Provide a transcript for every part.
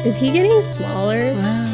Is he getting smaller? Wow.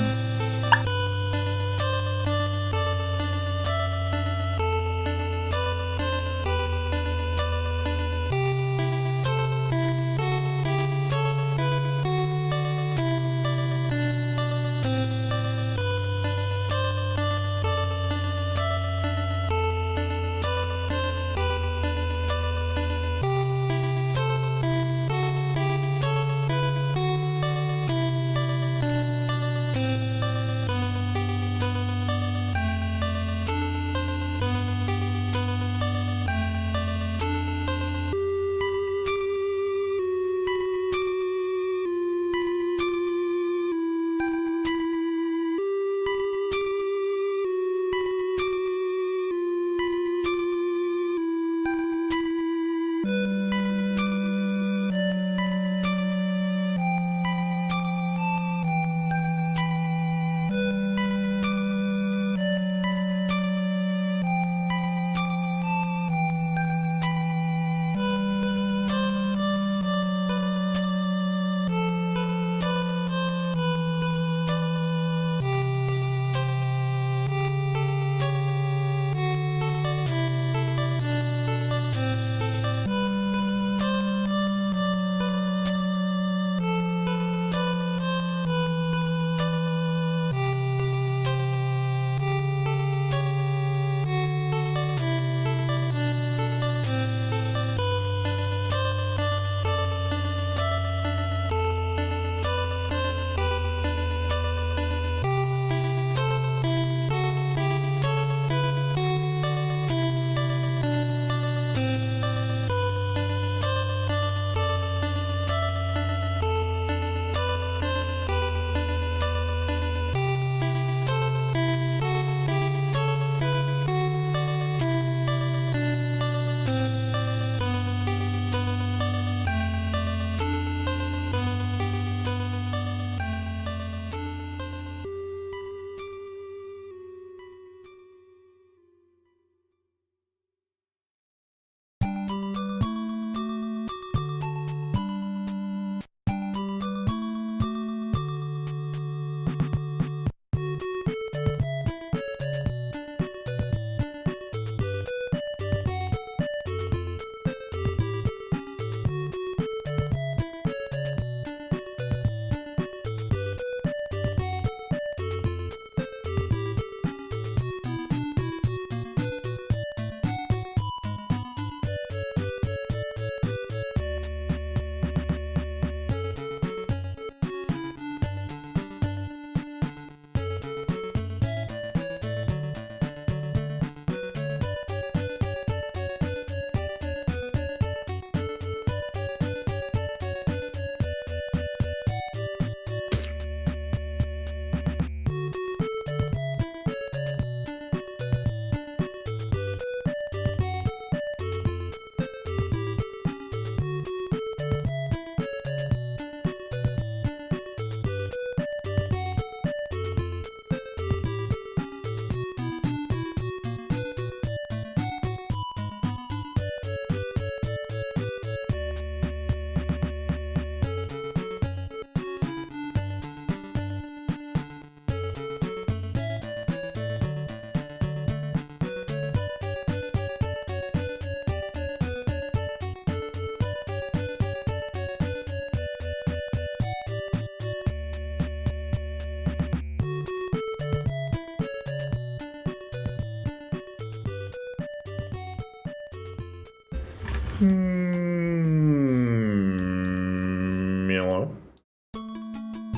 Mhello.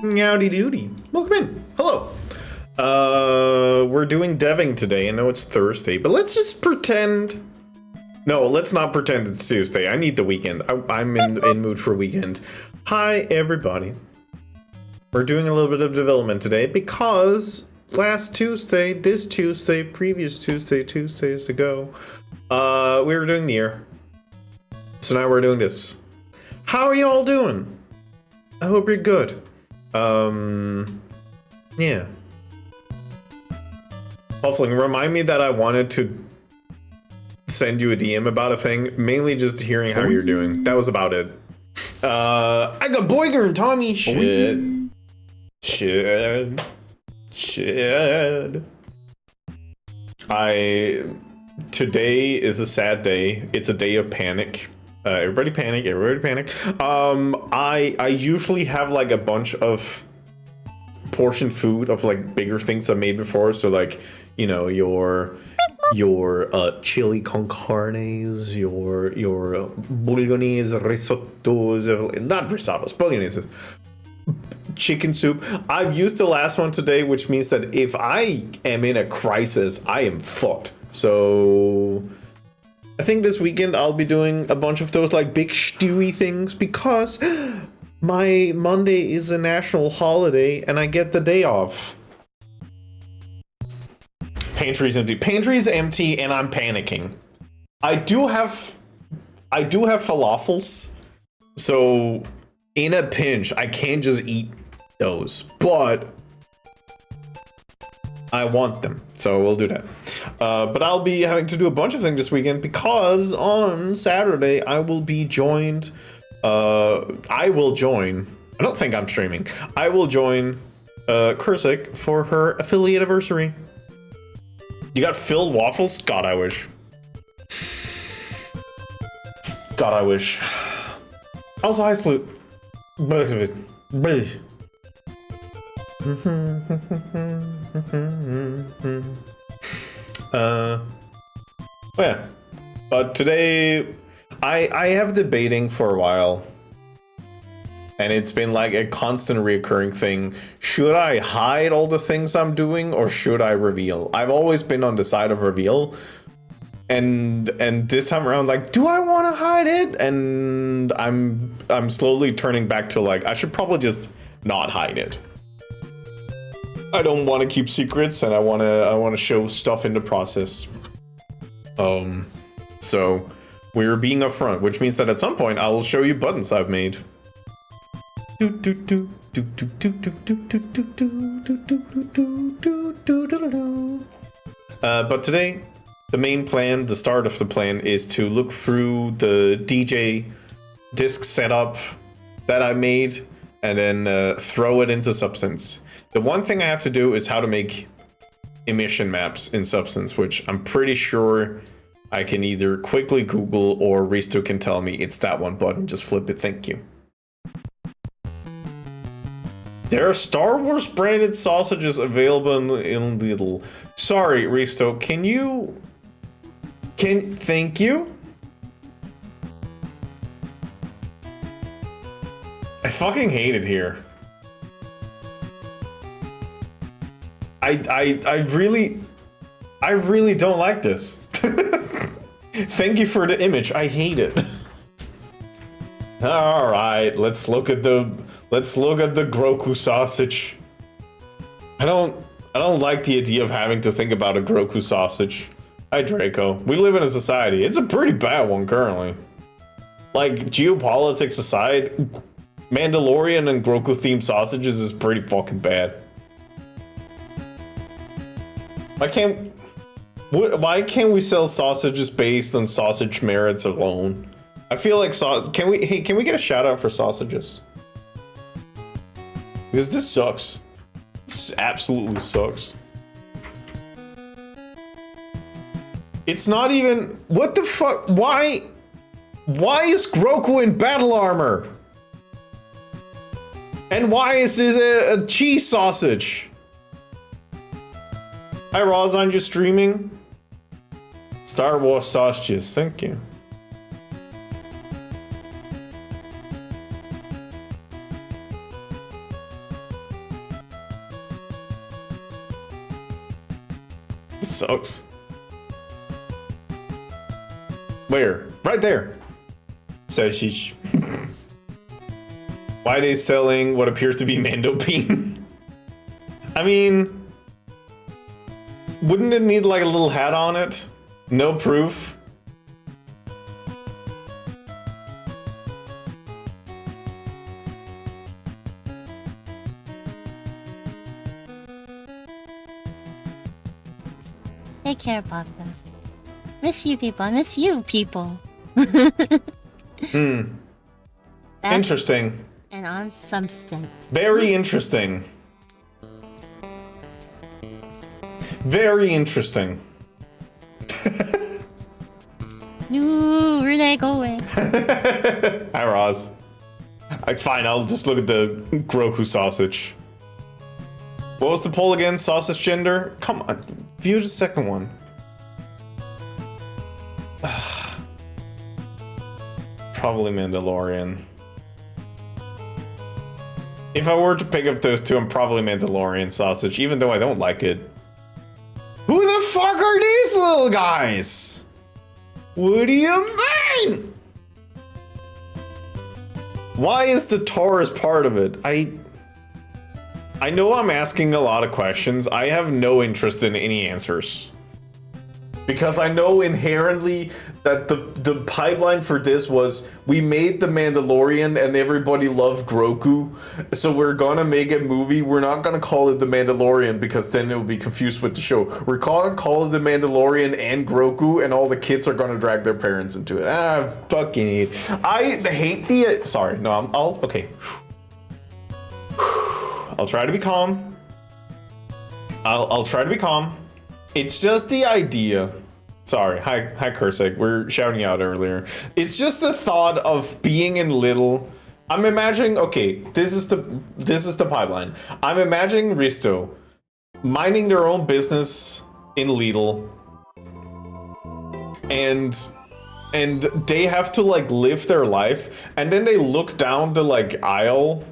Howdy doody. Welcome in. Hello. We're doing deving today. I know it's Thursday, but let's just pretend. No, let's not pretend it's Tuesday. I need the weekend. I'm in mood for weekend. Hi, everybody. We're doing a little bit of development today because last Tuesday, this Tuesday, previous Tuesday, Tuesdays ago, we were doing Nier. So now we're doing this. How are you all doing? I hope you're good. Yeah. Hopefully, remind me that I wanted to send you a DM about a thing, mainly just hearing how you're doing. That was about it. I got Boiger and Tommy shit. Shit. Today is a sad day. It's a day of panic. Everybody panic, everybody panic. I usually have like a bunch of portioned food of like bigger things I made before. So like, you know, your chili con carnes, your bolognese risottos, not risottos, bolognese. Chicken soup. I've used the last one today, which means that if I am in a crisis, I am fucked. So I think this weekend I'll be doing a bunch of those like big stewy things because my Monday is a national holiday and I get the day off. Pantry's empty. Pantry's empty and I'm panicking. I do have falafels, so in a pinch I can't just eat those, but I want them, so we'll do that. But I'll be having to do a bunch of things this weekend because on Saturday I will be joined. I don't think I'm streaming. I will join Kursik for her affiliate anniversary. You got filled waffles? God, I wish. God, I wish. Also, Ice Flute. Yeah. But today, I have debating for a while. And it's been like a constant reoccurring thing. Should I hide all the things I'm doing or should I reveal? I've always been on the side of reveal. And this time around, like, do I want to hide it? And I'm slowly turning back to like, I should probably just not hide it. I don't want to keep secrets and I want to show stuff in the process. So we're being upfront, which means that at some point I will show you buttons I've made. But today, the main plan, the start of the plan, is to look through the DJ disc setup that I made and then throw it into Substance. The one thing I have to do is how to make emission maps in Substance, which I'm pretty sure I can either quickly Google or Risto can tell me it's that one button. Just flip it. Thank you. There are Star Wars branded sausages available in Lidl. Sorry, Risto, thank you? I fucking hate it here. I really don't like this. Thank you for the image. I hate it. All right, let's look at the Groku sausage. I don't like the idea of having to think about a Groku sausage. Hi Draco. We live in a society. It's a pretty bad one currently. Like geopolitics aside, Mandalorian and Groku themed sausages is pretty fucking bad. Why can't we sell sausages based on sausage merits alone? I feel like can we get a shout out for sausages? Because this sucks. This absolutely sucks. It's not even, what the fuck? Why is Groku in battle armor? And why is it a cheese sausage? Hi Roz, I'm just streaming. Star Wars sausages, thank you. This sucks. Where? Right there. Sausage. Why are they selling what appears to be Mando bean? I mean, wouldn't it need like a little hat on it? No proof. Take care, Papa. Miss you people. I miss you people. Interesting. And on Substance. Very interesting. Very interesting. No, where they going? Hi, Roz. Fine, I'll just look at the Groku sausage. What was the poll again? Sausage gender? Come on, view the second one. Probably Mandalorian. If I were to pick up those two, I'm probably Mandalorian sausage, even though I don't like it. Who the fuck are these little guys? What do you mean? Why is the Taurus part of it? I know I'm asking a lot of questions. I have no interest in any answers. Because I know inherently that the pipeline for this was we made the Mandalorian and everybody loved Grogu, so we're gonna make a movie. We're not gonna call it the Mandalorian because then it will be confused with the show. We're gonna call it the Mandalorian and Grogu, and all the kids are gonna drag their parents into it. Fucking hate. I hate the. Sorry, no, I'll okay. I'll try to be calm. I'll try to be calm. It's just the idea. Sorry, hi Kursek. We're shouting out earlier. It's just the thought of being in Little. I'm imagining. Okay, this is the pipeline. I'm imagining Risto minding their own business in Lidl, and they have to like live their life, and then they look down the like aisle.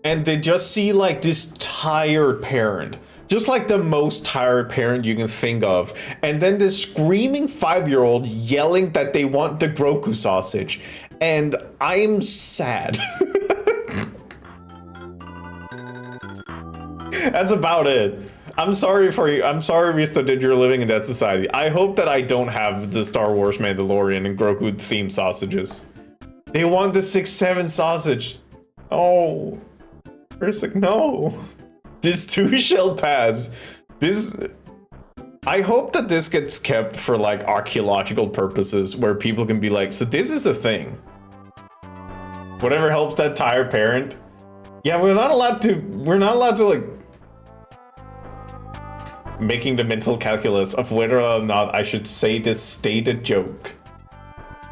And they just see like this tired parent, just like the most tired parent you can think of. And then this screaming 5-year-old yelling that they want the Groku sausage. And I'm sad. That's about it. I'm sorry for you. I'm sorry, Rista, that you're living in that society. I hope that I don't have the Star Wars Mandalorian and Groku themed sausages. They want the 6-7 sausage. Oh. Like, no, this too shall pass. I hope that this gets kept for like archaeological purposes where people can be like, so this is a thing. Whatever helps that tired parent. Yeah, we're not allowed to like making the mental calculus of whether or not I should say this stated joke.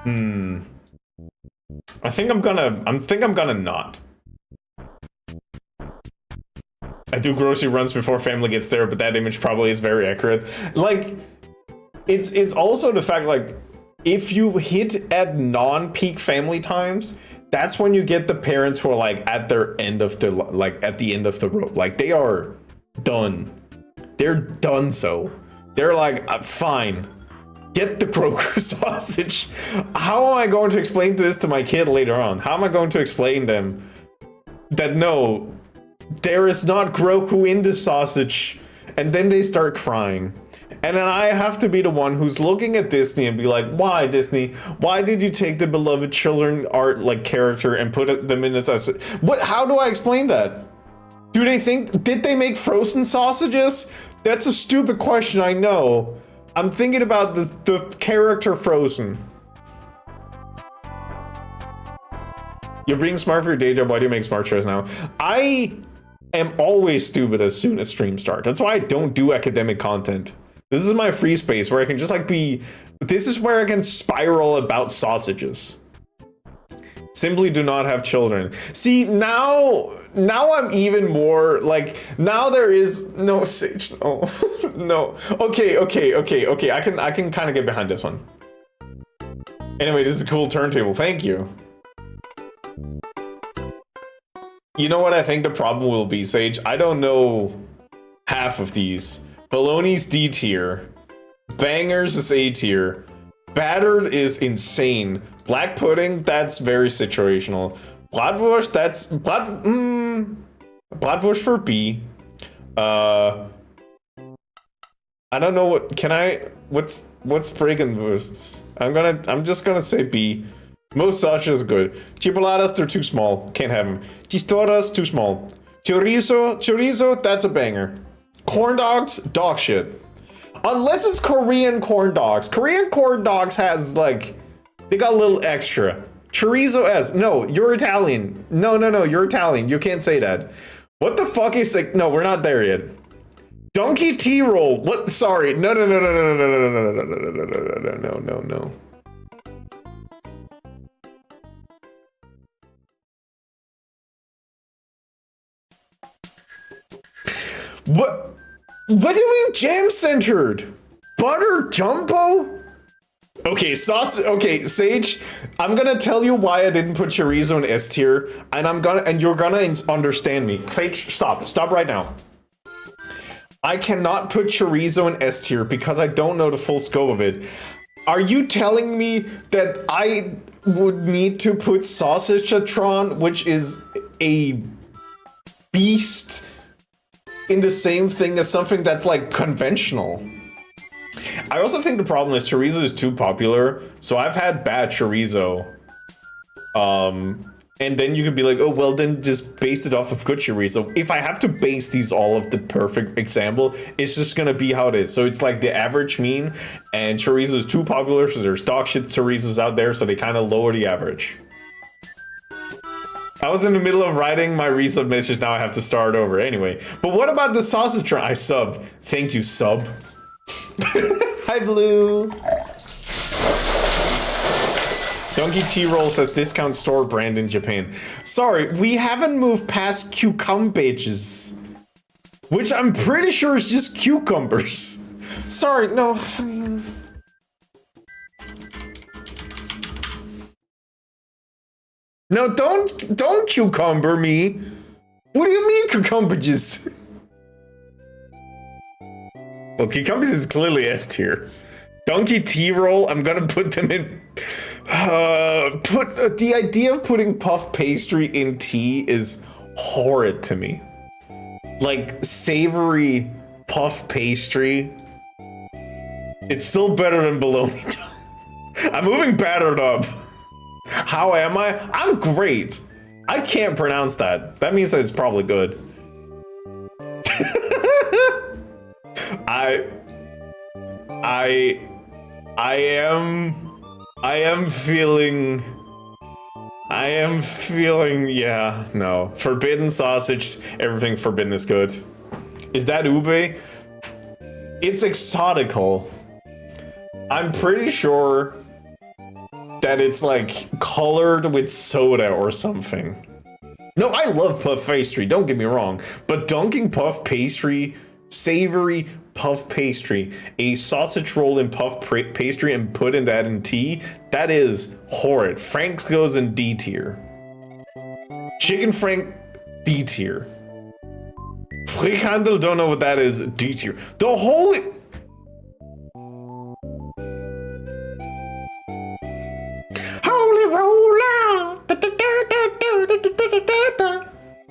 I think I'm gonna not. I do grocery runs before family gets there, but that image probably is very accurate. Like, it's also the fact, like, if you hit at non-peak family times, that's when you get the parents who are like at their end of the at the end of the rope. Like, they are done. They're done. So they're like, fine, get the Grogu sausage. How am I going to explain this to my kid later on? How am I going to explain them that no, there is not Groku in the sausage, and then they start crying. And then I have to be the one who's looking at Disney and be like, why, Disney? Why did you take the beloved children art like character and put them in the sausage? What? How do I explain that? Do they think, did they make frozen sausages? That's a stupid question, I know. I'm thinking about the character Frozen. You're being smart for your day job. Why do you make smart choices now? I am always stupid as soon as streams start. That's why I don't do academic content. This is my free space where I can just like be, this is where I can spiral about sausages. Simply do not have children. See, now I'm even more like, now there is no Sage. No, no. Okay. I can kind of get behind this one. Anyway, this is a cool turntable. Thank you. You know what I think the problem will be, Sage? I don't know half of these. Baloney's D tier. Bangers is A tier. Battered is insane. Black pudding, that's very situational. Bratwurst, that's Bratwurst for B. I don't know what what's Bregenwursts? I'm just gonna say B. Most sausages good. Chipoladas, they're too small. Can't have them. Chistoras, too small. Chorizo, that's a banger. Corn dogs, dog shit. Unless it's Korean corn dogs. Korean corn dogs has like, they got a little extra. Chorizo S. No, you're Italian. No, you're Italian. You can't say that. What the fuck is like, no, we're not there yet. Donkey tea roll. What? Sorry. No. No. What? What do you mean jam centered? Butter jumbo? Okay, sauce. Okay, Sage, I'm gonna tell you why I didn't put chorizo in S tier, and you're gonna understand me. Sage, stop right now. I cannot put chorizo in S tier because I don't know the full scope of it. Are you telling me that I would need to put sausage citron, which is a beast, in the same thing as something that's like conventional? I also think the problem is chorizo is too popular, so I've had bad chorizo. And then you can be like, oh, well, then just base it off of good chorizo. If I have to base these all of the perfect example, it's just gonna be how it is. So it's like the average mean, and chorizo is too popular, so there's dog shit chorizos out there, so they kind of lower the average. I was in the middle of writing my resub message, now I have to start over anyway. But what about the sausage? I subbed. Thank you, sub. Hi, Blue. Donkey tea rolls at discount store brand in Japan. Sorry, we haven't moved past cucumbers, which I'm pretty sure is just cucumbers. Sorry, no. No, don't cucumber me. What do you mean cucumbers? Well, cucumbers is clearly S tier. Donkey tea roll, I'm gonna put them in. The idea of putting puff pastry in tea is horrid to me. Like savory puff pastry. It's still better than bologna. I'm moving battered up. How am I? I'm great. I can't pronounce that. That means that it's probably good. I am feeling, yeah, no. Forbidden sausage, everything forbidden is good. Is that ube? It's exotical. I'm pretty sure that it's like colored with soda or something. No, I love puff pastry, don't get me wrong, but dunking puff pastry, savory puff pastry, a sausage roll in puff pastry and putting that in tea, that is horrid. Frank's goes in D tier. Chicken Frank, D tier. Frikandel, don't know what that is, D tier. The holy... Holy roller!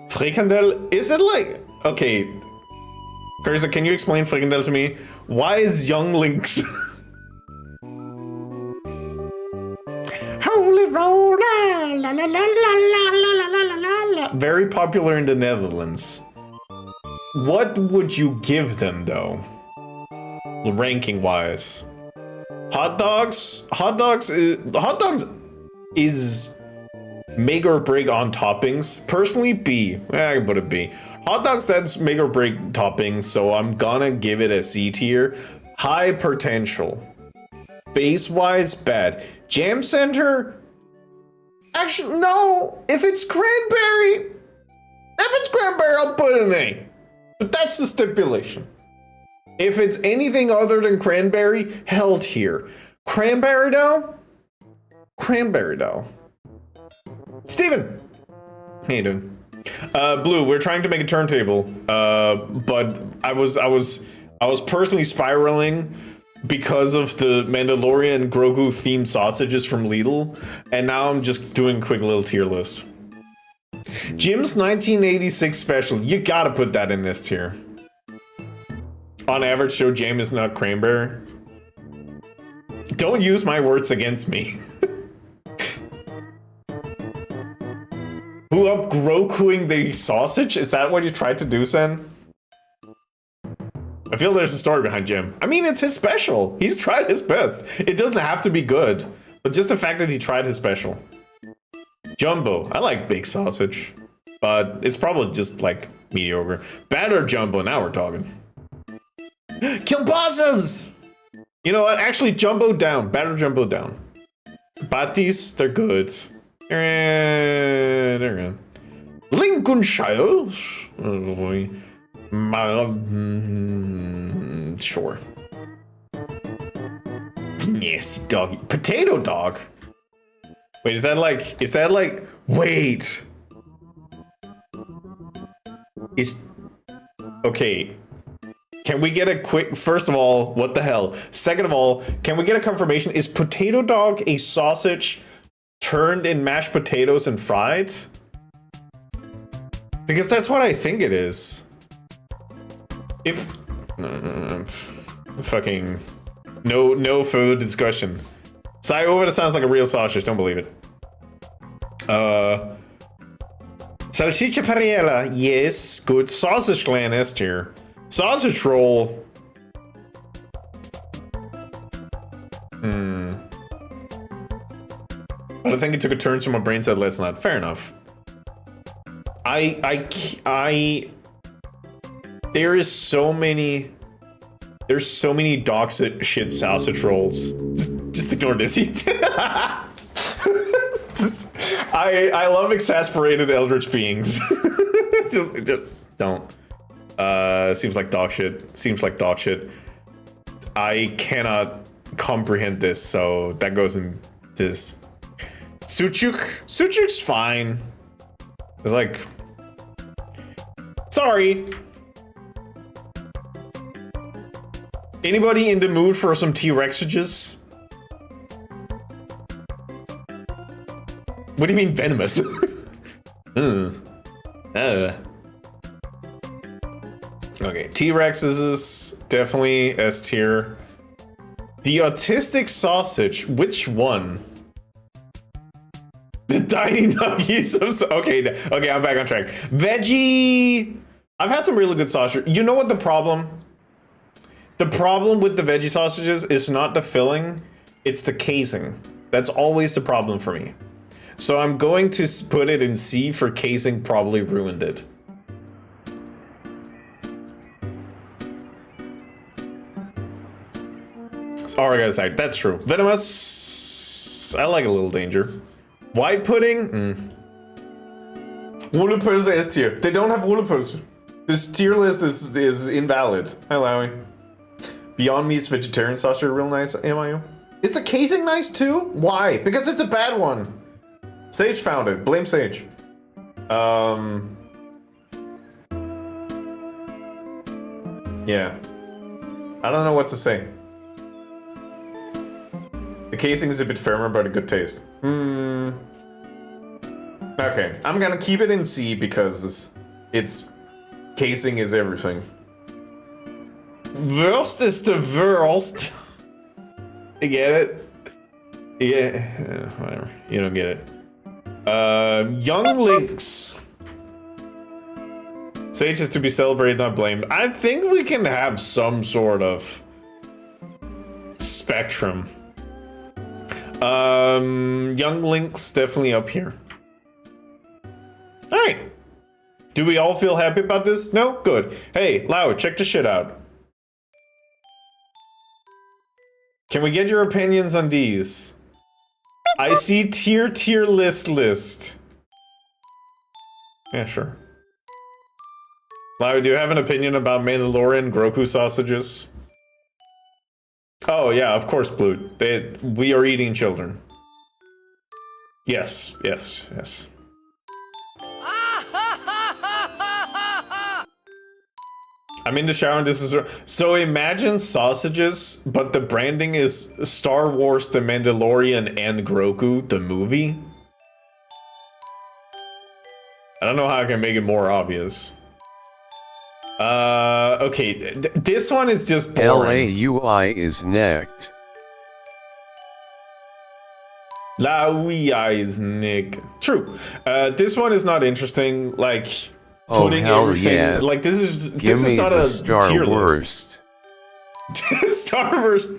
Frikandel, is it like... Okay, Carissa, can you explain Frikandel to me? Why is Young Link's... Holy roller! La la la la la la la la la. Very popular in the Netherlands. What would you give them though? Ranking wise. Hot dogs? Hot dogs is make or break on toppings. Personally, B. I put a B. Hot dogs, that's make or break toppings, so I'm gonna give it a C tier. High potential. Base wise, bad. Jam center? Actually, no. If it's cranberry, I'll put an A. But that's the stipulation. If it's anything other than cranberry, hell tier. Cranberry dough? Cranberry dough. Steven! How you doing? Blue, we're trying to make a turntable, but I was personally spiraling because of the Mandalorian Grogu themed sausages from Lidl, and now I'm just doing a quick little tier list. Jim's 1986 special, you gotta put that in this tier. On average, show jam is not cranberry. Don't use my words against me. Who up Grokuing the sausage? Is that what you tried to do, Sen? I feel there's a story behind Jim. I mean, it's his special. He's tried his best. It doesn't have to be good, but just the fact that he tried his special. Jumbo. I like big sausage, but it's probably just like mediocre. Batter jumbo, now we're talking. Kill bosses! You know what? Actually, Jumbo down. Better Jumbo down. Batis, they're good. They're good. Lincolnshire. Oh boy. Sure. Nasty doggy. Potato dog? Wait, is that like, wait. Okay. Can we get a quick, first of all, what the hell? Second of all, can we get a confirmation? Is potato dog a sausage turned in mashed potatoes and fried? Because that's what I think it is. If fucking no further discussion. That sounds like a real sausage. Don't believe it. Salchicha Pariella, yes, good. Sausage land S tier. Sausage roll. But I think it took a turn, so my brain said let's not. Fair enough. There's so many dog shit sausage rolls. Just ignore this. I love exasperated eldritch beings. just don't. Seems like dog shit. Seems like dog shit. I cannot comprehend this, so that goes in this. Suchuk's fine. It's like, sorry. Anybody in the mood for some T-Rexages? What do you mean venomous? Okay, T-Rexes is definitely S tier. The autistic sausage, which one? The tiny nuggies of okay, I'm back on track. Veggie. I've had some really good sausage. You know what the problem? The problem with the veggie sausages is not the filling, it's the casing. That's always the problem for me. So I'm going to put it in C for casing probably ruined it. Alright guys, that's true. Venomous, I like a little danger. White pudding? Rullepølse S tier. They don't have rullepølse. This tier list is invalid. Hi Lowy. Beyond Meat's vegetarian sausage are real nice, MIO. Is the casing nice too? Why? Because it's a bad one. Sage found it. Blame Sage. Yeah. I don't know what to say. The casing is a bit firmer, but a good taste. Okay, I'm gonna keep it in C because it's casing is everything. Worst is the worst. You get it? Yeah, whatever. You don't get it. Young Lynx. Sage is to be celebrated, not blamed. I think we can have some sort of spectrum. Young Lynx definitely up here. All right. Do we all feel happy about this? No? Good. Hey, Lau, check the shit out. Can we get your opinions on these? I see tier list. Yeah, sure. Lau, do you have an opinion about Mandalorian Grogu sausages? Oh yeah, of course, Blue. We are eating children. Yes. I'm in the shower and this is... So imagine sausages, but the branding is Star Wars, The Mandalorian, and Grogu, the movie? I don't know how I can make it more obvious. Okay, this one is just boring. LAUI is necked. LAUI is Nick. True. This one is not interesting, like... Putting everything, yeah. Like this is not a tier list. Star Wars.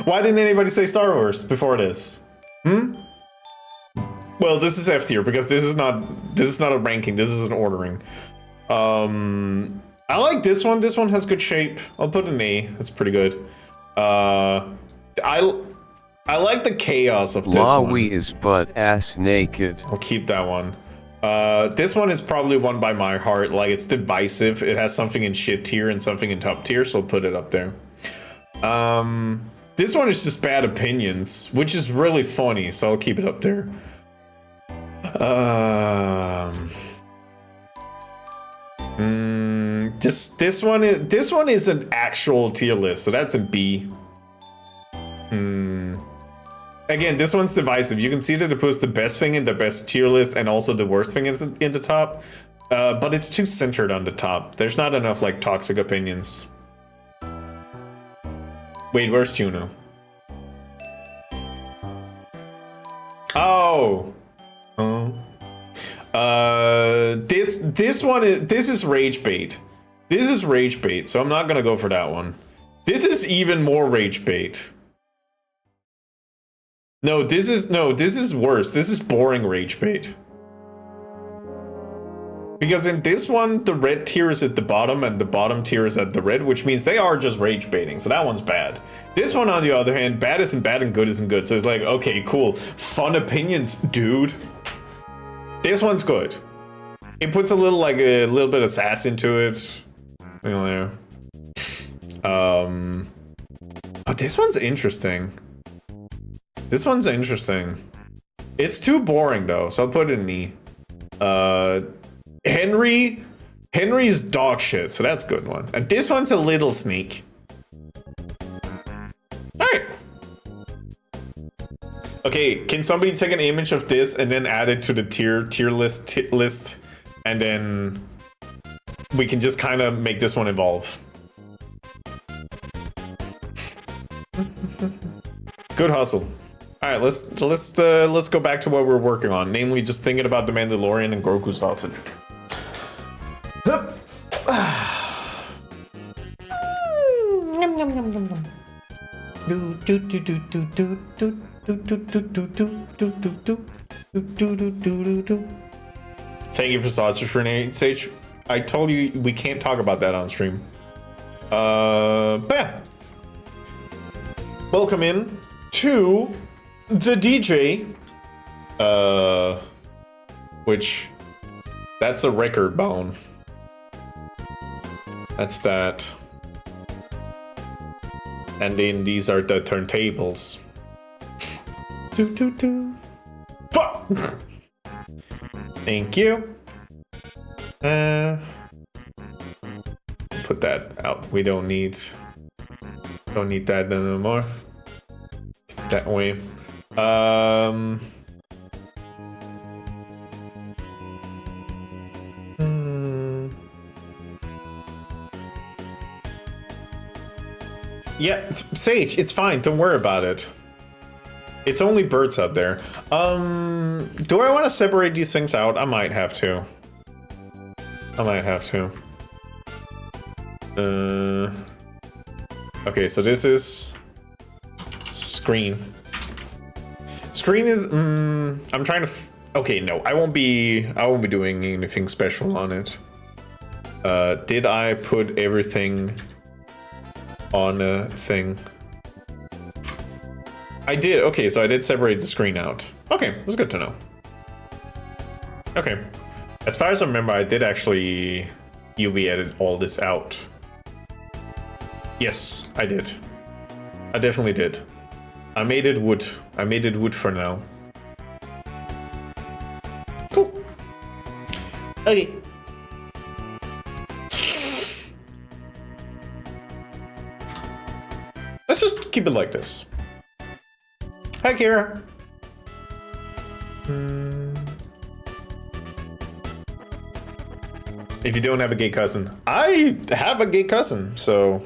Why didn't anybody say Star Wars before this? Well, this is F tier because this is not a ranking. This is an ordering. I like this one. This one has good shape. I'll put an A. That's pretty good. I like the chaos of this one. Lawi is butt ass naked. I'll keep that one. This one is probably one by my heart. Like, it's divisive. It has something in shit tier and something in top tier, so I'll put it up there. This one is just bad opinions, which is really funny, so I'll keep it up there. This one is an actual tier list, so that's a B. Again, this one's divisive. You can see that it puts the best thing in the best tier list and also the worst thing in the top. But it's too centered on the top. There's not enough like toxic opinions. Wait, where's Juno? Oh. This is rage bait. This is rage bait, so I'm not gonna go for that one. This is even more rage bait. No, this is worse. This is boring rage bait. Because in this one, the red tier is at the bottom and the bottom tier is at the red, which means they are just rage baiting. So that one's bad. This one, on the other hand, bad isn't bad and good isn't good. So it's like, okay, cool. Fun opinions, dude. This one's good. It puts a little bit of sass into it. You know, oh, this one's interesting. This one's interesting. It's too boring though, so I'll put it in E. Henry's dog shit, so that's a good one. And this one's a little sneak. Alright. Okay, can somebody take an image of this and then add it to the tier list, and then we can just kind of make this one evolve. Good hustle. All right, let's go back to what we're working on, namely just thinking about the Mandalorian and Grogu sausage. Thank you for sausage for Sage. I told you we can't talk about that on stream. But yeah. Welcome in to the DJ. Which that's a record bone. That's that. And then these are the turntables. Fuck! Thank you. Put that out. We don't need that anymore. That way. Yeah, Sage, it's fine. Don't worry about it. It's only birds out there. Do I want to separate these things out? I might have to. Okay, so this is screen. Screen is I'm trying to okay, no, I won't be doing anything special on it. Did I put everything on a thing? I did. Okay, so I did separate the screen out. Okay, it was good to know. Okay. As far as I remember, I did actually UV edit all this out. Yes, I did. I definitely did. I made it wood. I made it wood for now. Cool. Okay. Let's just keep it like this. Hi, Kira. If you don't have a gay cousin, I have a gay cousin, so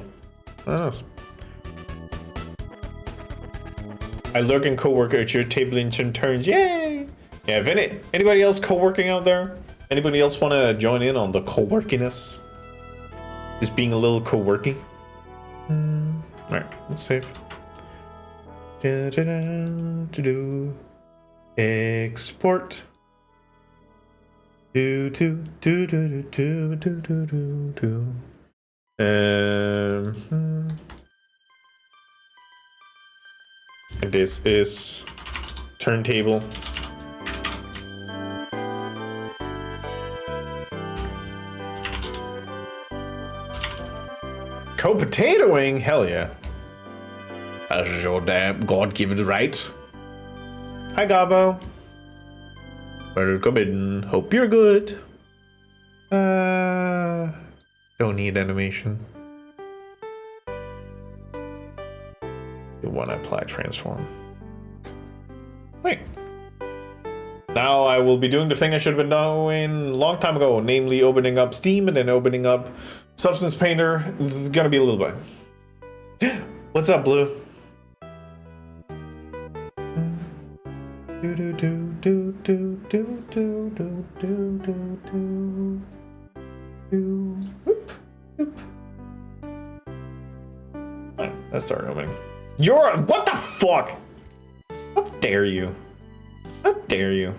I don't know. I lurk and co-work at your table in turns. Yay! Yeah, if anybody else co-working out there? Anybody else want to join in on the co-workiness? Just being a little co-working? Alright, let's save. Export. Do do do do do do do do do. And this is turntable. Co-potatoing? Hell yeah. That's your damn God-given right. Hi, Gabo. Welcome in. Hope you're good. Don't need animation. The one apply transform. Wait. Now I will be doing the thing I should have been doing a long time ago, namely opening up Steam and then opening up Substance Painter. This is gonna be a little bit. What's up, Blue? Do do do do do do do do do do do do. Whoop, whoop. Alright, let's start opening. What the fuck? How dare you? How dare you?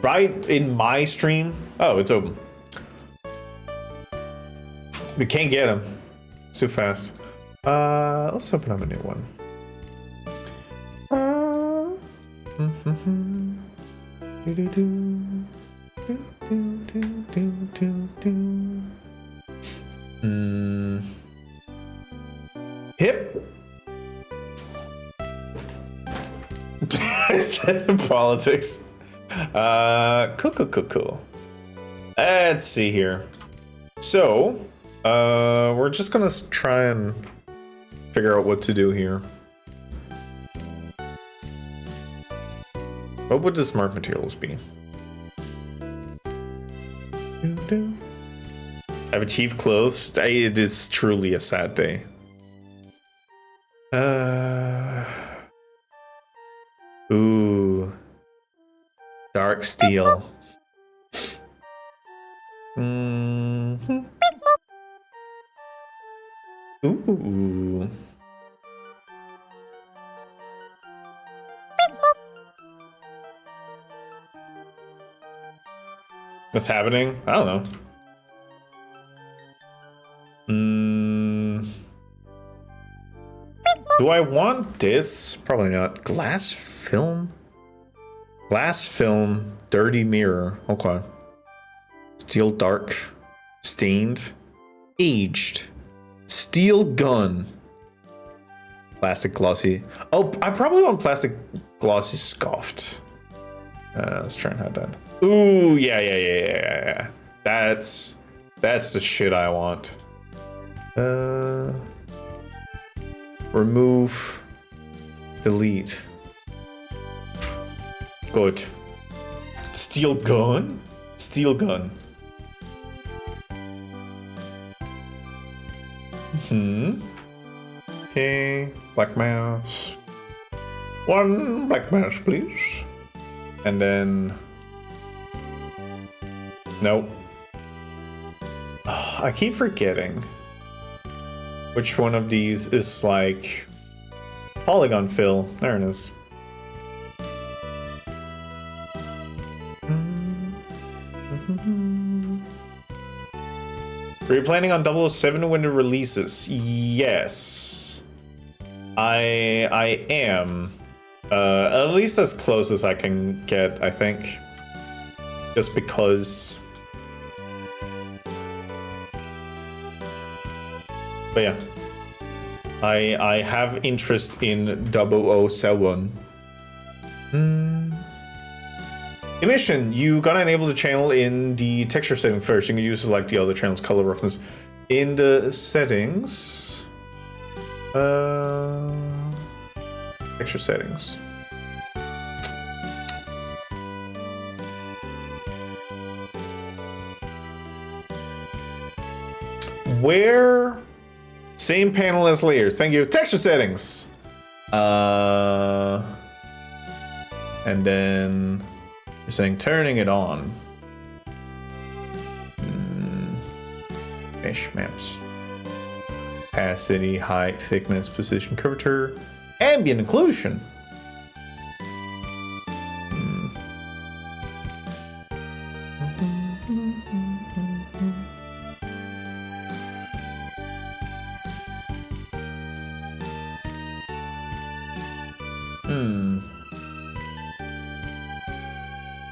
Right in my stream? Oh, it's open. We can't get him. It's too fast. Let's open up a new one. Do do do do do do do do. Hip. I said the politics. Cool. Let's see here. So, we're just gonna try and figure out what to do here. What would the smart materials be? I've achieved clothes. It is truly a sad day. Ooh. Dark steel. Ooh. What's happening? I don't know. Do I want this? Probably not. Glass film? Glass film, dirty mirror. Okay. Steel dark, stained, aged, steel gun, plastic glossy. Oh, I probably want plastic glossy scoffed. Let's try and have that. Ooh, yeah. That's the shit I want. Remove, delete. Good. Steel gun? Steel gun. Okay, black mouse. One black mouse, please. And then... Nope. Oh, I keep forgetting which one of these is like polygon fill. There it is. Are you planning on 007 when it releases? Yes. I am. At least as close as I can get, I think. Just because. But yeah. I have interest in 007. Emission, you gotta enable the channel in the texture setting first. You can use like the other channel's color roughness. In the settings, texture settings. Where? Same panel as layers. Thank you. Texture settings. And then. You're saying turning it on. Mesh maps. Opacity, height, thickness, position, curvature, ambient occlusion.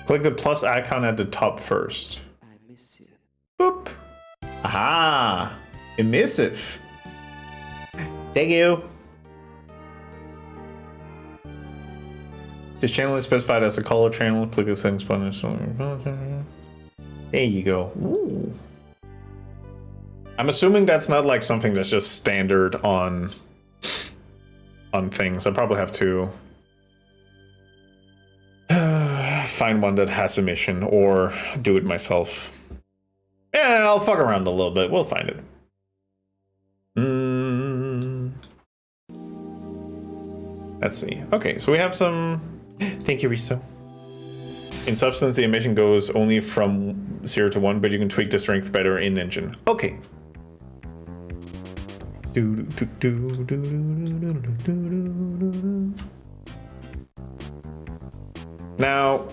Click the plus icon at the top first. Boop. Aha! Emissive. Thank you. This channel is specified as a color channel. Click the settings button. There you go. Ooh. I'm assuming that's not like something that's just standard on things. I probably have to find one that has a mission or do it myself. Yeah, I'll fuck around a little bit. We'll find it. Let's see. Okay, so we have some. Thank you, Risto. In substance, the emission goes only from 0 to 1, but you can tweak the strength better in engine. Okay. Now,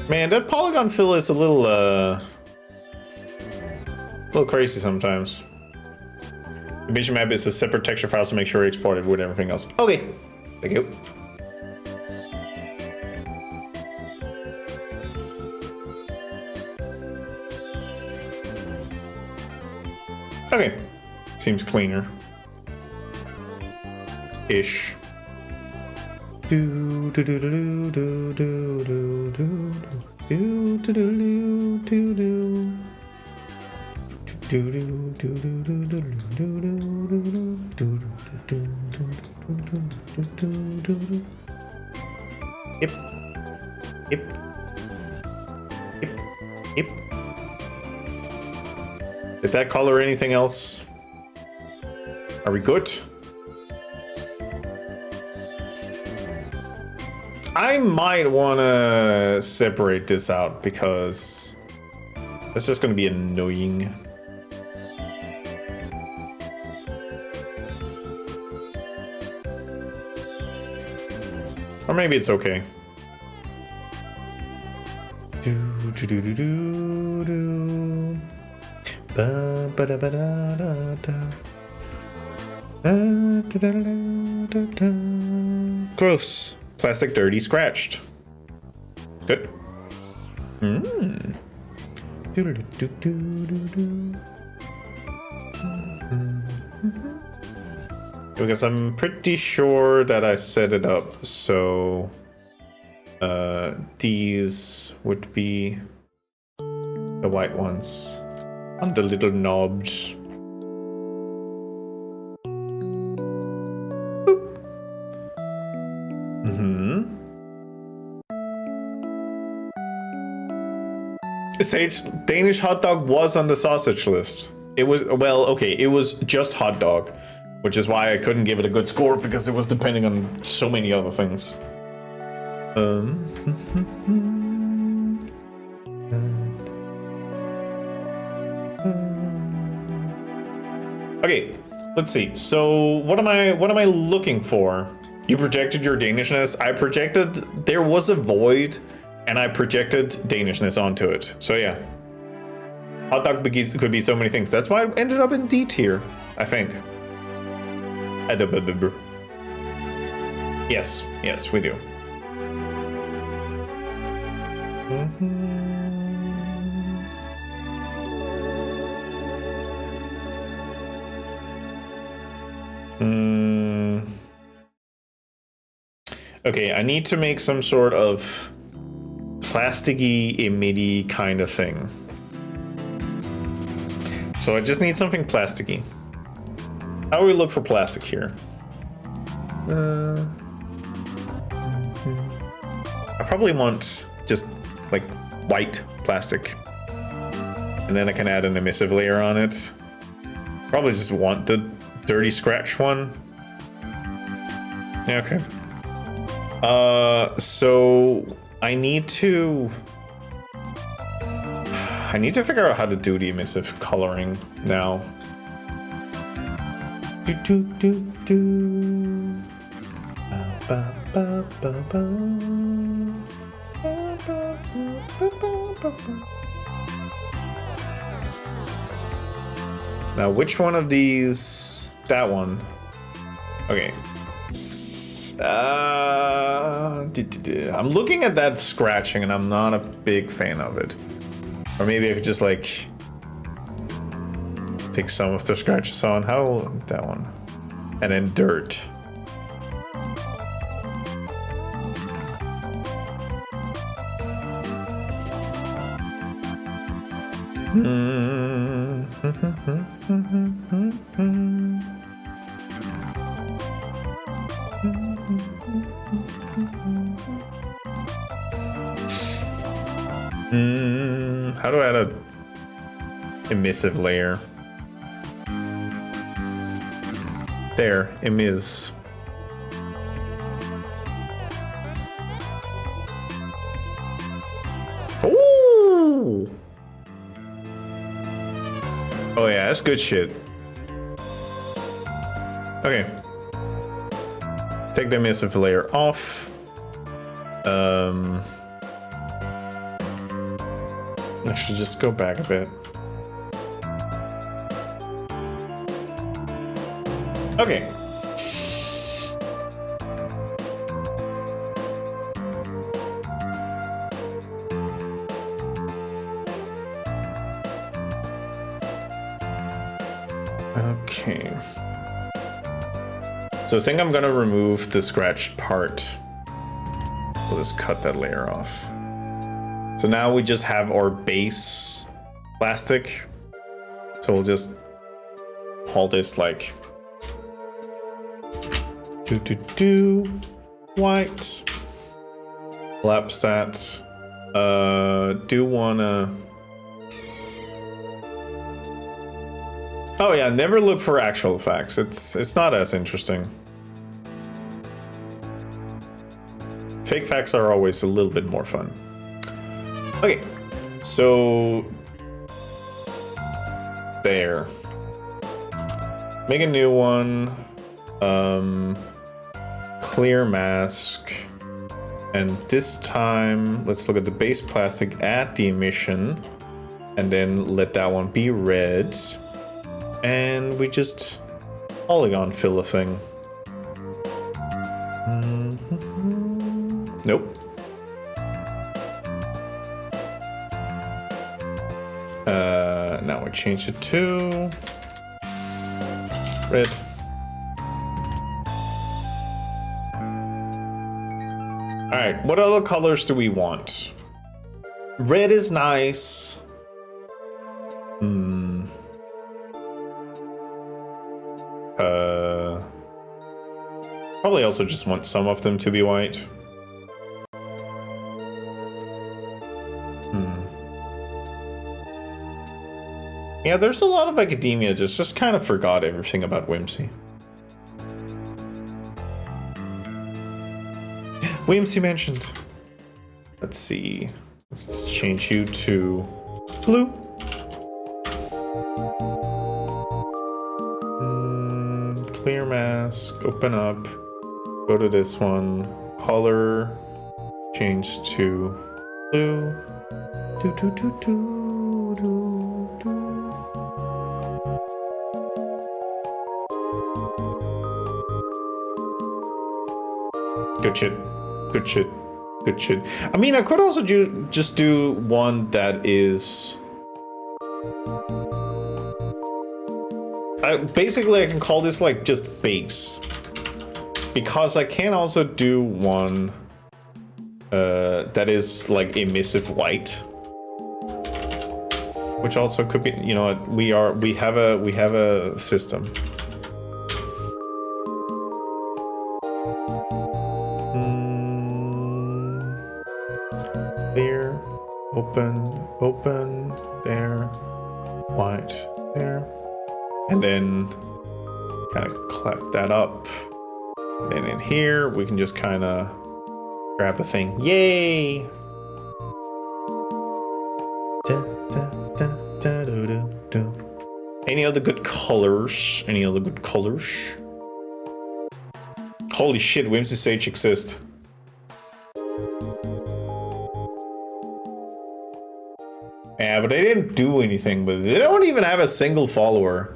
man, that polygon fill is a little crazy sometimes. The mission map is a separate texture file, so make sure you export it with everything else. Okay, thank you. Okay, seems cleaner. Ish. Yep. Yep. Yep. Yep. Did that color anything else? Are we good? I might want to separate this out because that's just going to be annoying. Or maybe it's okay. Gross. Plastic dirty scratched. Good. Because I'm pretty sure that I set it up so these would be the white ones on the little knobs. Sage, Danish hot dog was on the sausage list. It was, well, okay, it was just hot dog, which is why I couldn't give it a good score because it was depending on so many other things. Okay, let's see. So what am I looking for? You projected your Danishness. I projected there was a void, and I projected Danishness onto it. So yeah, hot dog could be so many things. That's why it ended up in D tier, I think. Yes, yes, we do. Okay, I need to make some sort of plasticky, emitty kind of thing. So I just need something plasticky. How do we look for plastic here? I probably want just like white plastic. And then I can add an emissive layer on it. Probably just want the dirty scratch one. Yeah, okay. So I need to figure out how to do the emissive coloring now. Now, which one of these? That one. Okay. I'm looking at that scratching and I'm not a big fan of it. Or maybe I could just like take some of the scratches on. How that one? And then dirt. How do I add a emissive layer? There, emiss. Ooh! Oh yeah, that's good shit. Okay. Take the emissive layer off. Actually, just go back a bit. Okay. Okay. So I think I'm gonna remove the scratched part. We'll just cut that layer off. So now we just have our base plastic. So we'll just call this like white. Lapse that. Do wanna. Oh yeah, never look for actual effects. It's not as interesting. Fake facts are always a little bit more fun. Okay, so there. Make a new one. Clear mask. And this time, let's look at the base plastic, add the emission, and then let that one be red. And we just polygon fill a thing. Nope. Now we change it to red. All right, what other colors do we want? Red is nice. Probably also just want some of them to be white. Yeah, there's a lot of academia just kind of forgot everything about Whimsy. Whimsy mentioned. Let's see. Let's change you to blue. Clear mask, open up, go to this one, color, change to blue. Good shit. Good shit. Good shit. I mean, I could also just do one that is... basically, I can call this like just base. Because I can also do one that is like emissive white. Which also could be, you know, we have a system. There, open, there, white, there, and then kind of clap that up. Then in here, we can just kind of grab a thing. Yay! Any other good colors? Any other good colors? Holy shit, Whimsy Sage exists. Yeah, but they didn't do anything with it. They don't even have a single follower.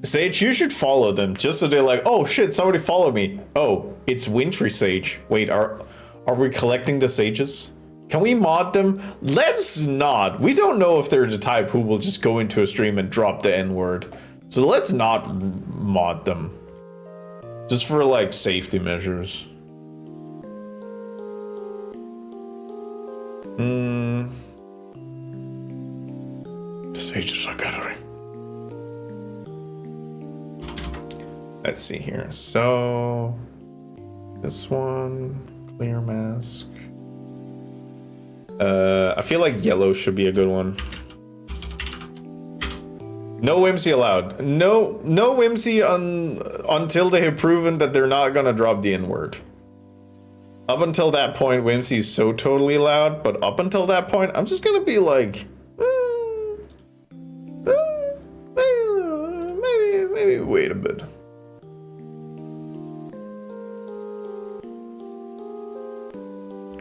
Sage, you should follow them just so they're like, oh shit, somebody followed me. Oh, it's Wintry Sage. Wait, are we collecting the sages? Can we mod them? Let's not. We don't know if they're the type who will just go into a stream and drop the N-word. So let's not mod them. Just for like safety measures. The sages are gathering. Let's see here. So this one, clear mask. I feel like yellow should be a good one. No whimsy allowed. No whimsy until they have proven that they're not gonna drop the N-word. Up until that point, whimsy is so totally allowed, but up until that point, I'm just gonna be like, maybe wait a bit.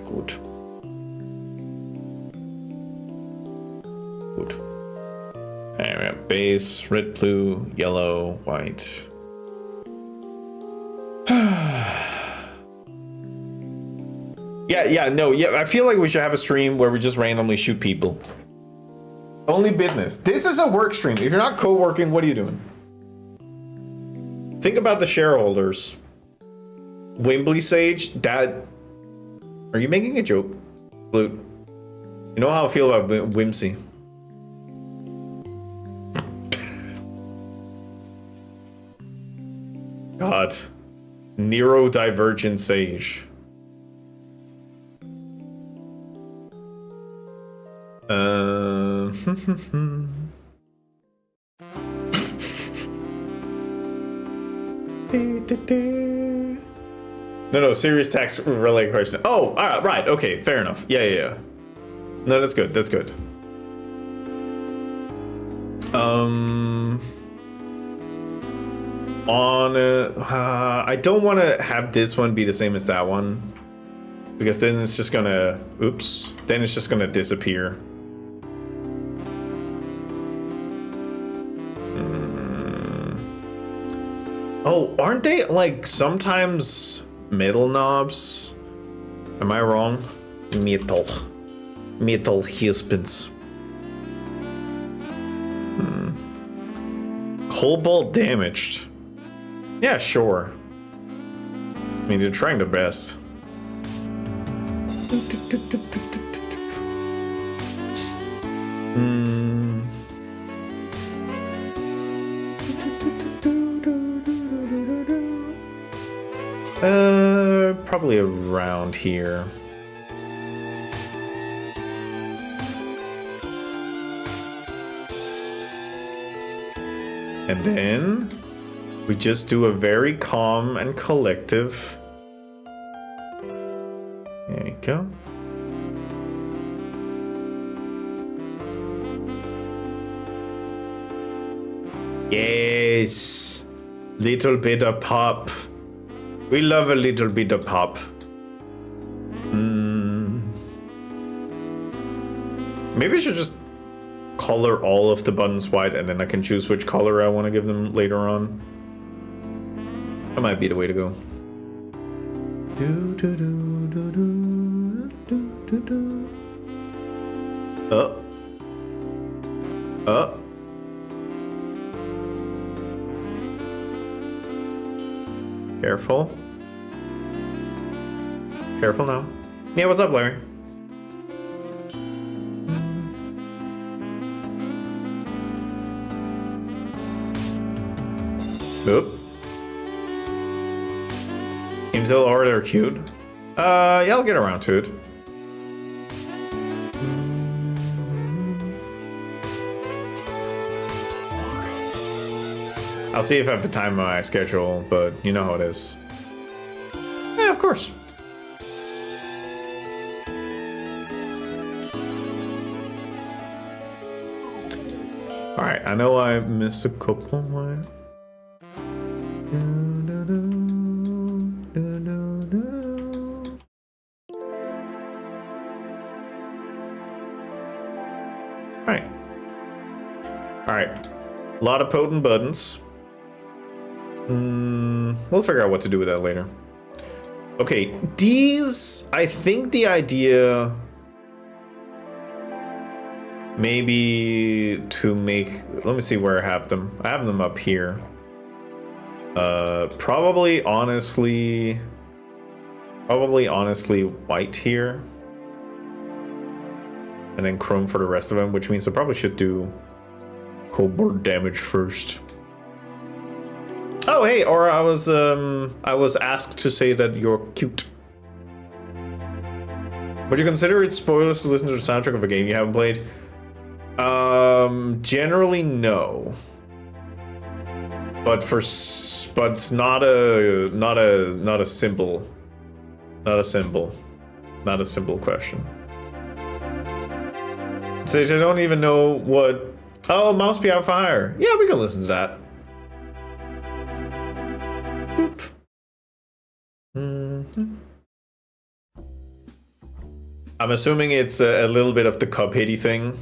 Good. Good. Alright, we have base, red, blue, yellow, white. Yeah, I feel like we should have a stream where we just randomly shoot people. Only business. This is a work stream. If you're not co-working, what are you doing? Think about the shareholders. Wimbley Sage, Dad. Are you making a joke? Blute. You know how I feel about whimsy. God. Neurodivergent Sage. No, serious tax related question. Oh, right, okay, fair enough. Yeah. No, that's good, that's good. I don't want to have this one be the same as that one. Because then it's just gonna, then it's just gonna disappear. Oh, aren't they like sometimes metal knobs? Am I wrong? Metal husbands. Cobalt damaged. Yeah, sure. I mean, they're trying their best. Probably around here. And then we just do a very calm and collective. There you go. Yes, little bit of pop. We love a little bit of pop. Maybe I should just color all of the buttons white and then I can choose which color I want to give them later on. That might be the way to go. Careful. Careful now. Yeah, what's up, Larry? Oop. Seems they'll order cute. Yeah, I'll get around to it. I'll see if I have the time on my schedule, but you know how it is. Yeah, of course. Alright, I know I missed a couple. Alright. Alright. A lot of potent buttons. We'll figure out what to do with that later. Okay, these... I think the idea... Maybe to make... Let me see where I have them. I have them up here. Probably honestly white here. And then chrome for the rest of them, which means I probably should do cold board damage first. Oh hey, or I was asked to say that you're cute. Would you consider it spoilers to listen to the soundtrack of a game you haven't played? Generally no. But it's not a simple question. Sage, I don't even know what. Oh, Mouse Be on Fire. Yeah, we can listen to that. Boop. I'm assuming it's a little bit of the Cupheady thing,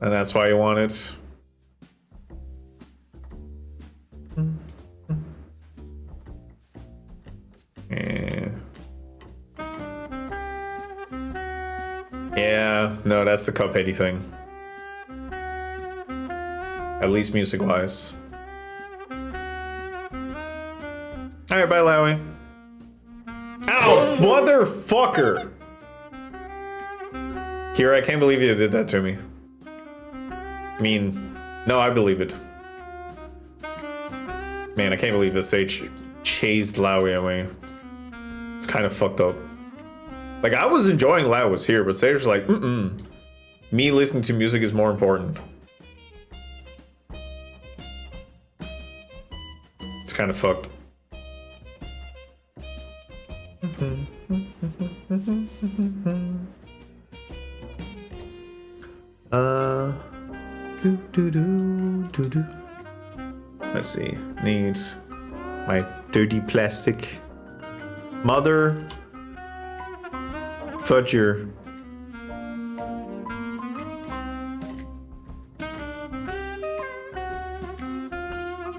and that's why you want it. Yeah, no, that's the Cupheady thing. At least music-wise. Alright, bye, Lowy. Ow! Motherfucker! Kira, I can't believe you did that to me. I mean, no, I believe it. Man, I can't believe this Sage chased Lowy away. It's kind of fucked up. Like, I was enjoying Lowy was here, but Sage was like, me listening to music is more important. It's kind of fucked. Let's see. Needs my dirty plastic. Mother fudger.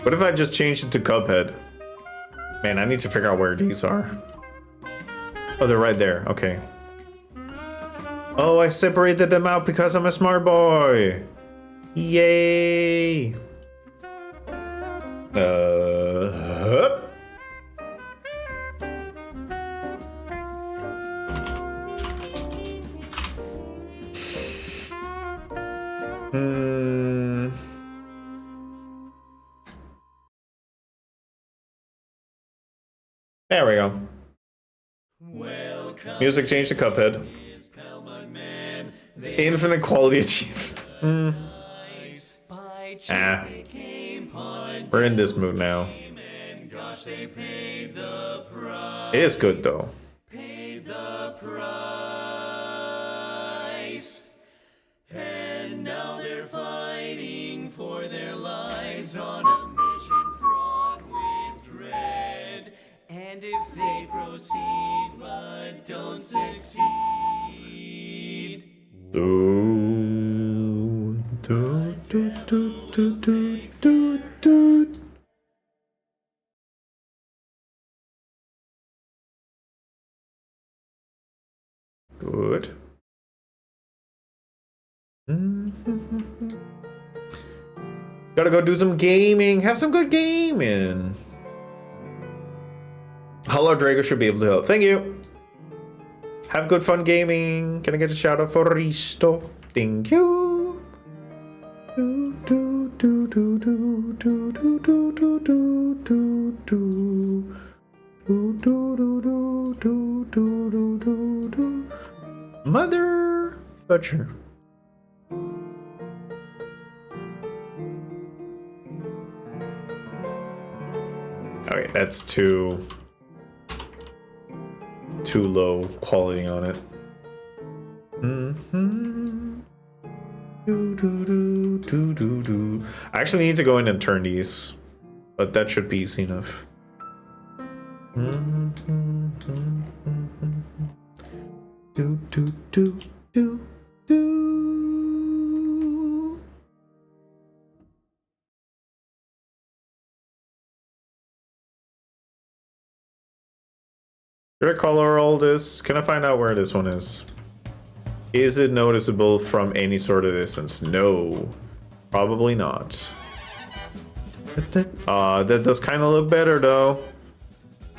What if I just changed it to Cuphead? Man, I need to figure out where these are. Oh, they're right there. Okay. Oh, I separated them out because I'm a smart boy. Yay. There we go. Music changed to Cuphead. Infinite quality achieved. We're in this mood now. It is good though. And now they're fighting for their lives on a mission fraught with dread. And if they proceed but don't succeed. Good. Gotta go do some gaming. Have some good gaming. Hello, Drago should be able to help. Thank you. Have good fun gaming. Can I get a shout out for Risto? Thank you. Mother Butcher. Okay, that's too low quality on it. I actually need to go in and turn these, but that should be easy enough. Should I color all this? Can I find out where this one is? Is it noticeable from any sort of distance? No. Probably not. That does kind of look better though.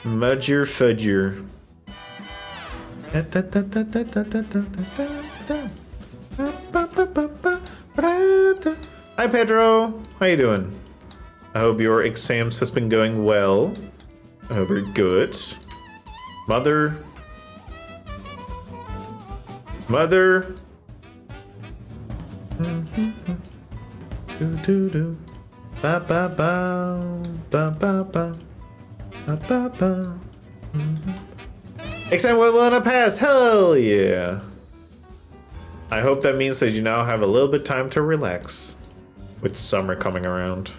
Mudger fudger. Hi Pedro, how you doing? I hope your exams has been going well. I hope you're good. Mother. Mother. Do do do. Ba ba ba. Ba ba ba. Ba ba ba. Exam well in a past. Hell yeah. I hope that means that you now have a little bit time to relax with summer coming around.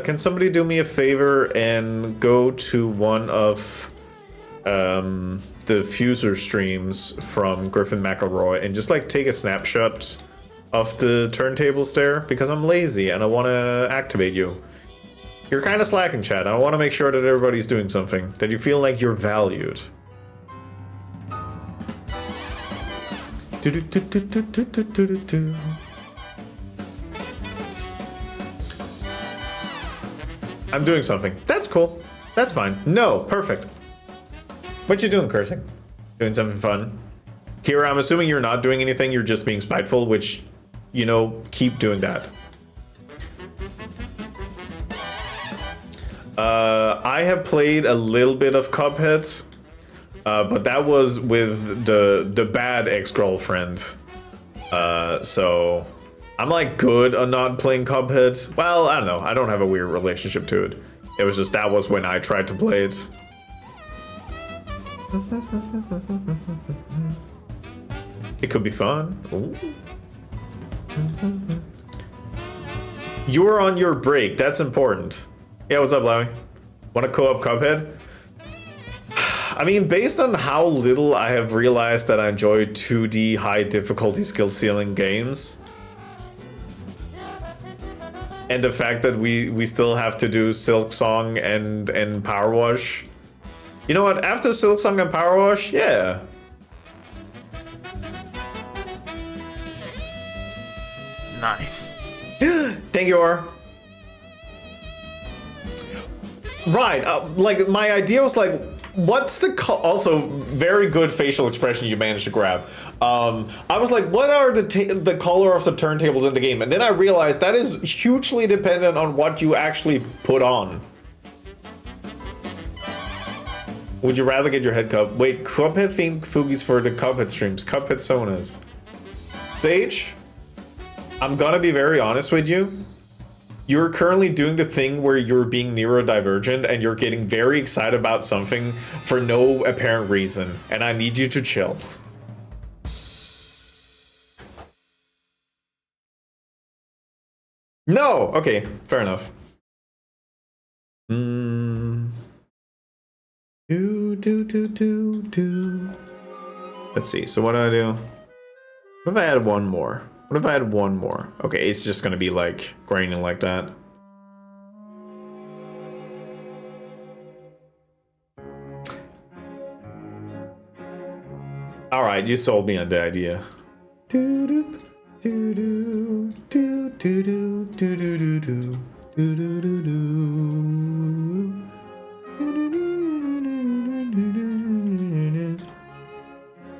Can somebody do me a favor and go to one of the Fuser streams from Griffin McElroy and just like take a snapshot of the turntables there, because I'm lazy and I want to activate you. You're kind of slacking, chat. I want to make sure that everybody's doing something, that you feel like you're valued. I'm doing something. That's cool. That's fine. No, perfect. What you doing, cursing? Doing something fun? Kira, I'm assuming you're not doing anything, you're just being spiteful, which, you know, keep doing that. I have played a little bit of Cuphead, but that was with the bad ex-girlfriend. So I'm like good on not playing Cuphead. Well, I don't know. I don't have a weird relationship to it. It was just that was when I tried to play it. It could be fun. Ooh. You're on your break. That's important. Yeah, what's up, Lowy? Want to co-op Cuphead? I mean, based on how little I have realized that I enjoy 2D high difficulty skill ceiling games, and the fact that we still have to do Silk Song and Power Wash. You know what? After Silk Song and Power Wash, yeah. Nice. Thank you, R. Right, like my idea was like, what's the also very good facial expression you managed to grab. I was like, what are the color of the turntables in the game? And then I realized that is hugely dependent on what you actually put on. Would you rather get your head cup? Wait, Cuphead themed Foogies for the Cuphead streams. Cuphead Sonas. Sage, I'm gonna be very honest with you. You're currently doing the thing where you're being neurodivergent and you're getting very excited about something for no apparent reason. And I need you to chill. No! Okay, fair enough. Let's see, so what do I do? What if I add one more? What if I had one more? Okay, it's just gonna be like graining like that. All right, you sold me on the idea.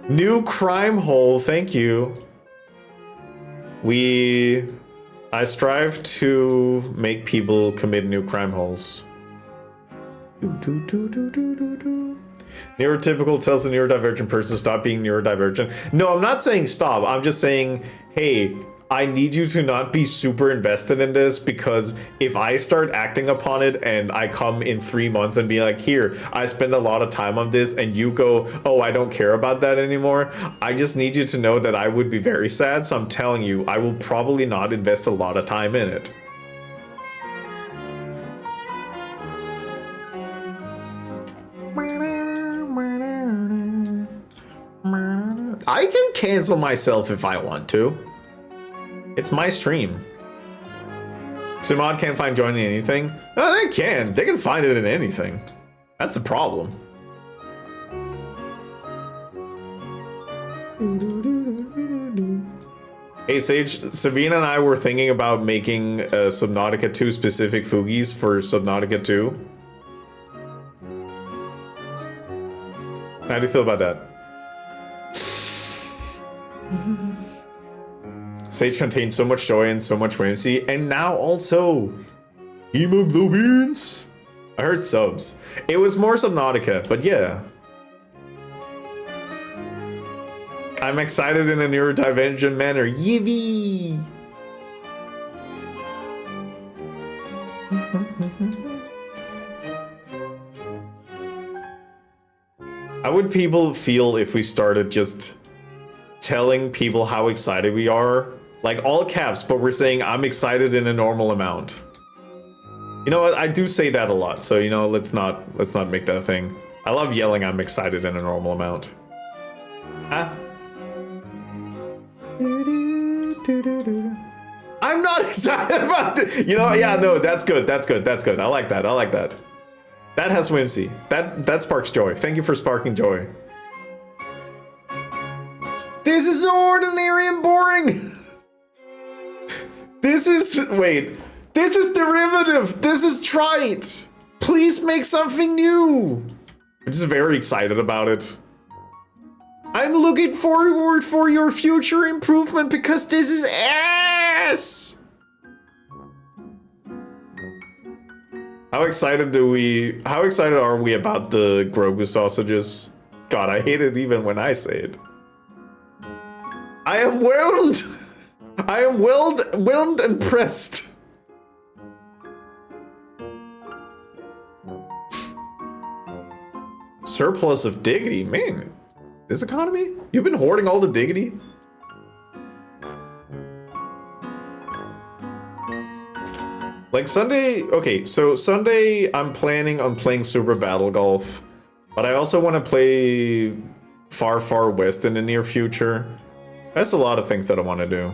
New crime hole, thank you. I strive to make people commit new crime holes. Neurotypical tells the neurodivergent person to stop being neurodivergent. No, I'm not saying stop. I'm just saying, hey, I need you to not be super invested in this, because if I start acting upon it and I come in 3 months and be like, here, I spend a lot of time on this, and you go, oh, I don't care about that anymore. I just need you to know that I would be very sad. So I'm telling you, I will probably not invest a lot of time in it. I can cancel myself if I want to. It's my stream. Simod can't find joy in anything. No, they can. They can find it in anything. That's the problem. Hey Sage, Sabina and I were thinking about making Subnautica 2 specific Fugis for Subnautica 2. How do you feel about that? Sage contains so much joy and so much whimsy, and now also hemoglobins. I heard subs. It was more Subnautica, but yeah. I'm excited in a neurodivergent manner. Yippee! How would people feel if we started just telling people how excited we are? Like all caps, but we're saying I'm excited in a normal amount. You know what? I do say that a lot, so you know, let's not make that a thing. I love yelling I'm excited in a normal amount. Huh? I'm not excited about it. You know, yeah, no, that's good. That's good. That's good. I like that. I like that. That has whimsy. That sparks joy. Thank you for sparking joy. This is so ordinary and boring. This is derivative. This is trite. Please make something new. I'm just very excited about it. I'm looking forward for your future improvement because this is ass. How excited are we about the Grogu sausages? God, I hate it even when I say it. I am whelmed. I am whelmed and pressed. Surplus of dignity, man. This economy? You've been hoarding all the dignity? Like Sunday, okay, so Sunday I'm planning on playing Super Battle Golf, but I also want to play Far Far West in the near future. That's a lot of things that I want to do,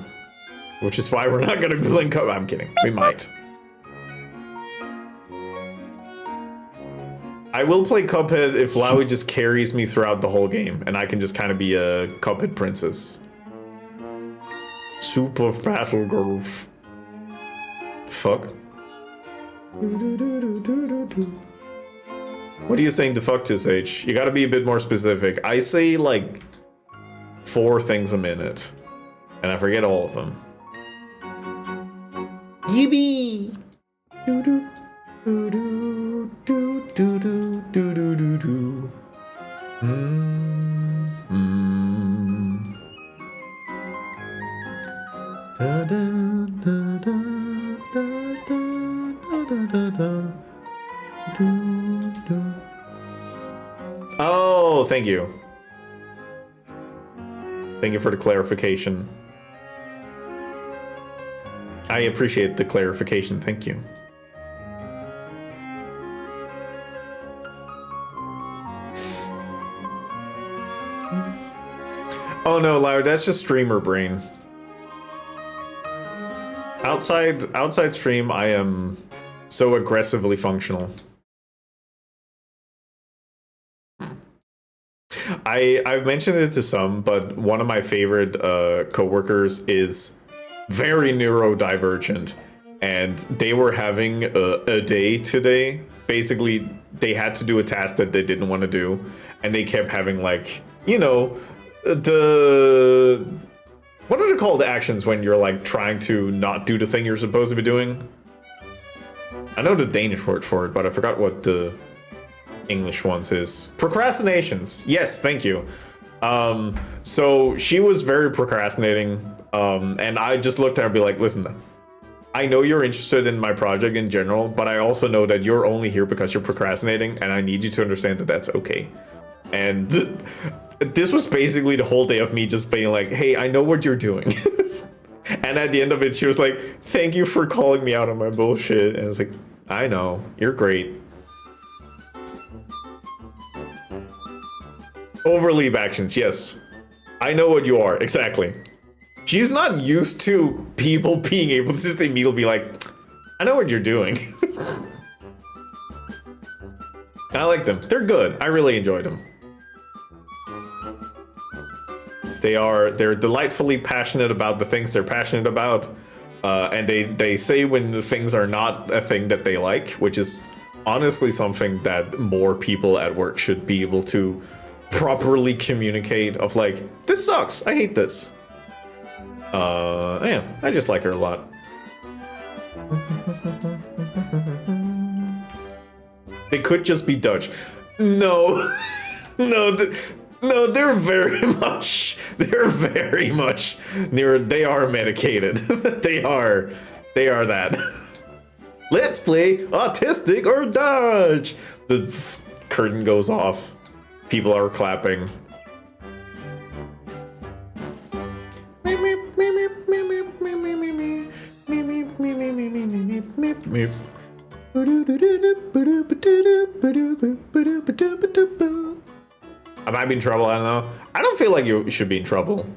which is why we're not going to be playing I'm kidding, we might. I will play Cuphead if Lowy just carries me throughout the whole game, and I can just kind of be a Cuphead princess. Super Battle Golf. Fuck. What are you saying the fuck to, Sage? You gotta be a bit more specific. I say like 4 things a minute, and I forget all of them. Yippee! Oh, thank you. Thank you for the clarification. I appreciate the clarification. Thank you. Oh no, Loud, that's just streamer brain. Outside stream, I am so aggressively functional. I've mentioned it to some, but one of my favorite coworkers is very neurodivergent, and they were having a day today. Basically, they had to do a task that they didn't want to do, and they kept having like, you know, what are they called actions when you're like trying to not do the thing you're supposed to be doing? I know the Danish word for it, but I forgot what the English ones is. Procrastinations. Yes, thank you. So she was very procrastinating, and I just looked at her and be like, listen, I know you're interested in my project in general, but I also know that you're only here because you're procrastinating, and I need you to understand that that's okay. And this was basically the whole day of me just being like, hey, I know what you're doing. And at the end of it, she was like, thank you for calling me out on my bullshit. And it's like, I know, you're great. Overleap actions, yes. I know what you are, exactly. She's not used to people being able to just immediately be like, I know what you're doing. I like them. They're good. I really enjoyed them. They're delightfully passionate about the things they're passionate about. And they say when things are not a thing that they like, which is honestly something that more people at work should be able to properly communicate of like, this sucks, I hate this. Yeah, I just like her a lot. They could just be Dutch. No, no, no, they are very much, they are medicated. they are that. Let's play autistic or Dutch. The curtain goes off. People are clapping. I might be in trouble, I don't know. I don't feel like you should be in trouble.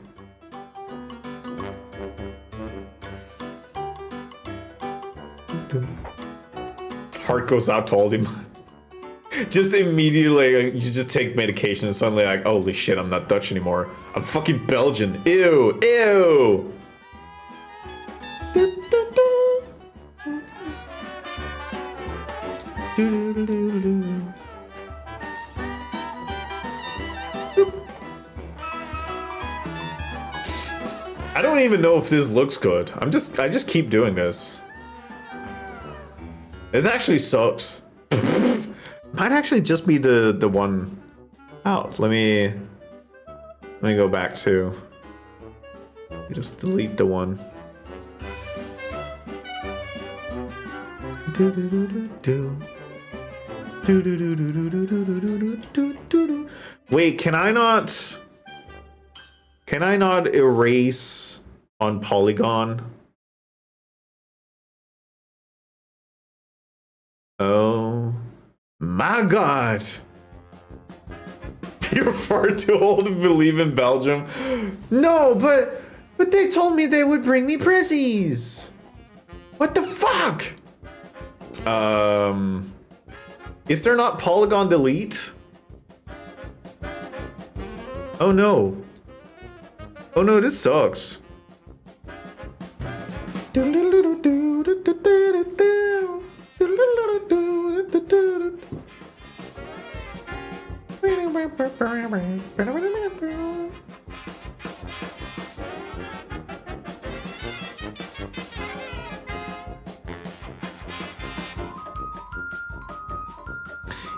Heart goes out to all him. Just immediately, you just take medication and suddenly like, holy shit, I'm not Dutch anymore. I'm fucking Belgian. Ew, ew. I don't even know if this looks good. I just keep doing this. This actually sucks. Might actually just be the one out. Let me go back to. Just delete the one. Wait, can I not erase on Polygon? Oh my god. You're far too old to believe in Belgium. No, but they told me they would bring me prezzies. What the fuck? Is there not Polygon delete? Oh no. Oh no, this sucks.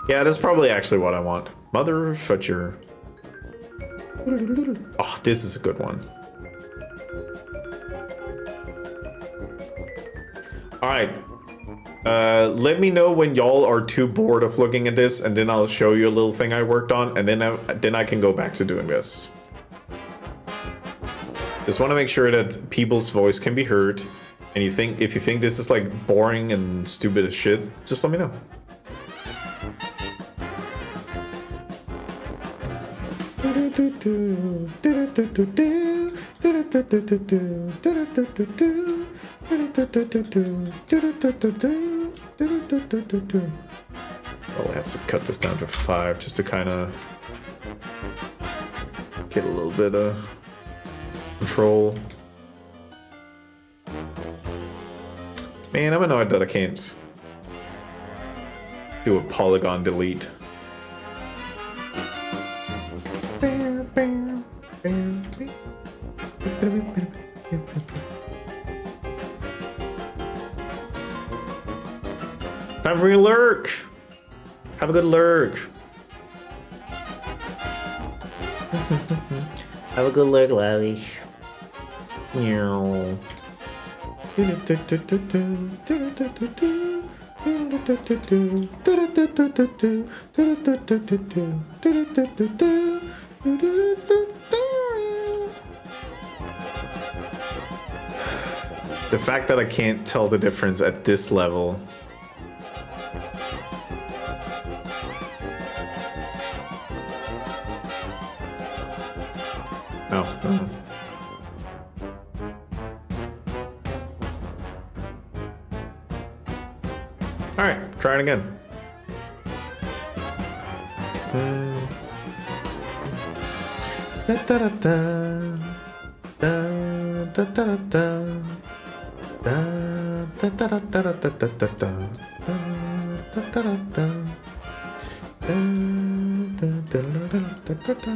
Yeah, that's probably actually what I want. Motherfutcher. Oh, this is a good one. Alright. Let me know when y'all are too bored of looking at this, and then I'll show you a little thing I worked on, and then I can go back to doing this. Just want to make sure that people's voice can be heard, and if you think this is like boring and stupid as shit, just let me know. Oh, I have to cut this down to 5 just to kind of get a little bit of control. Man, I'm annoyed that I can't do a polygon delete. Time for me to lurk. Have a good lurk. Have a good lurk, Larry. Meow. The fact that I can't tell the difference at this level. No. Alright, try it again. Da da da da. Da da da da da. Da da da da da da da da da. Da da da da. Da da da da da da.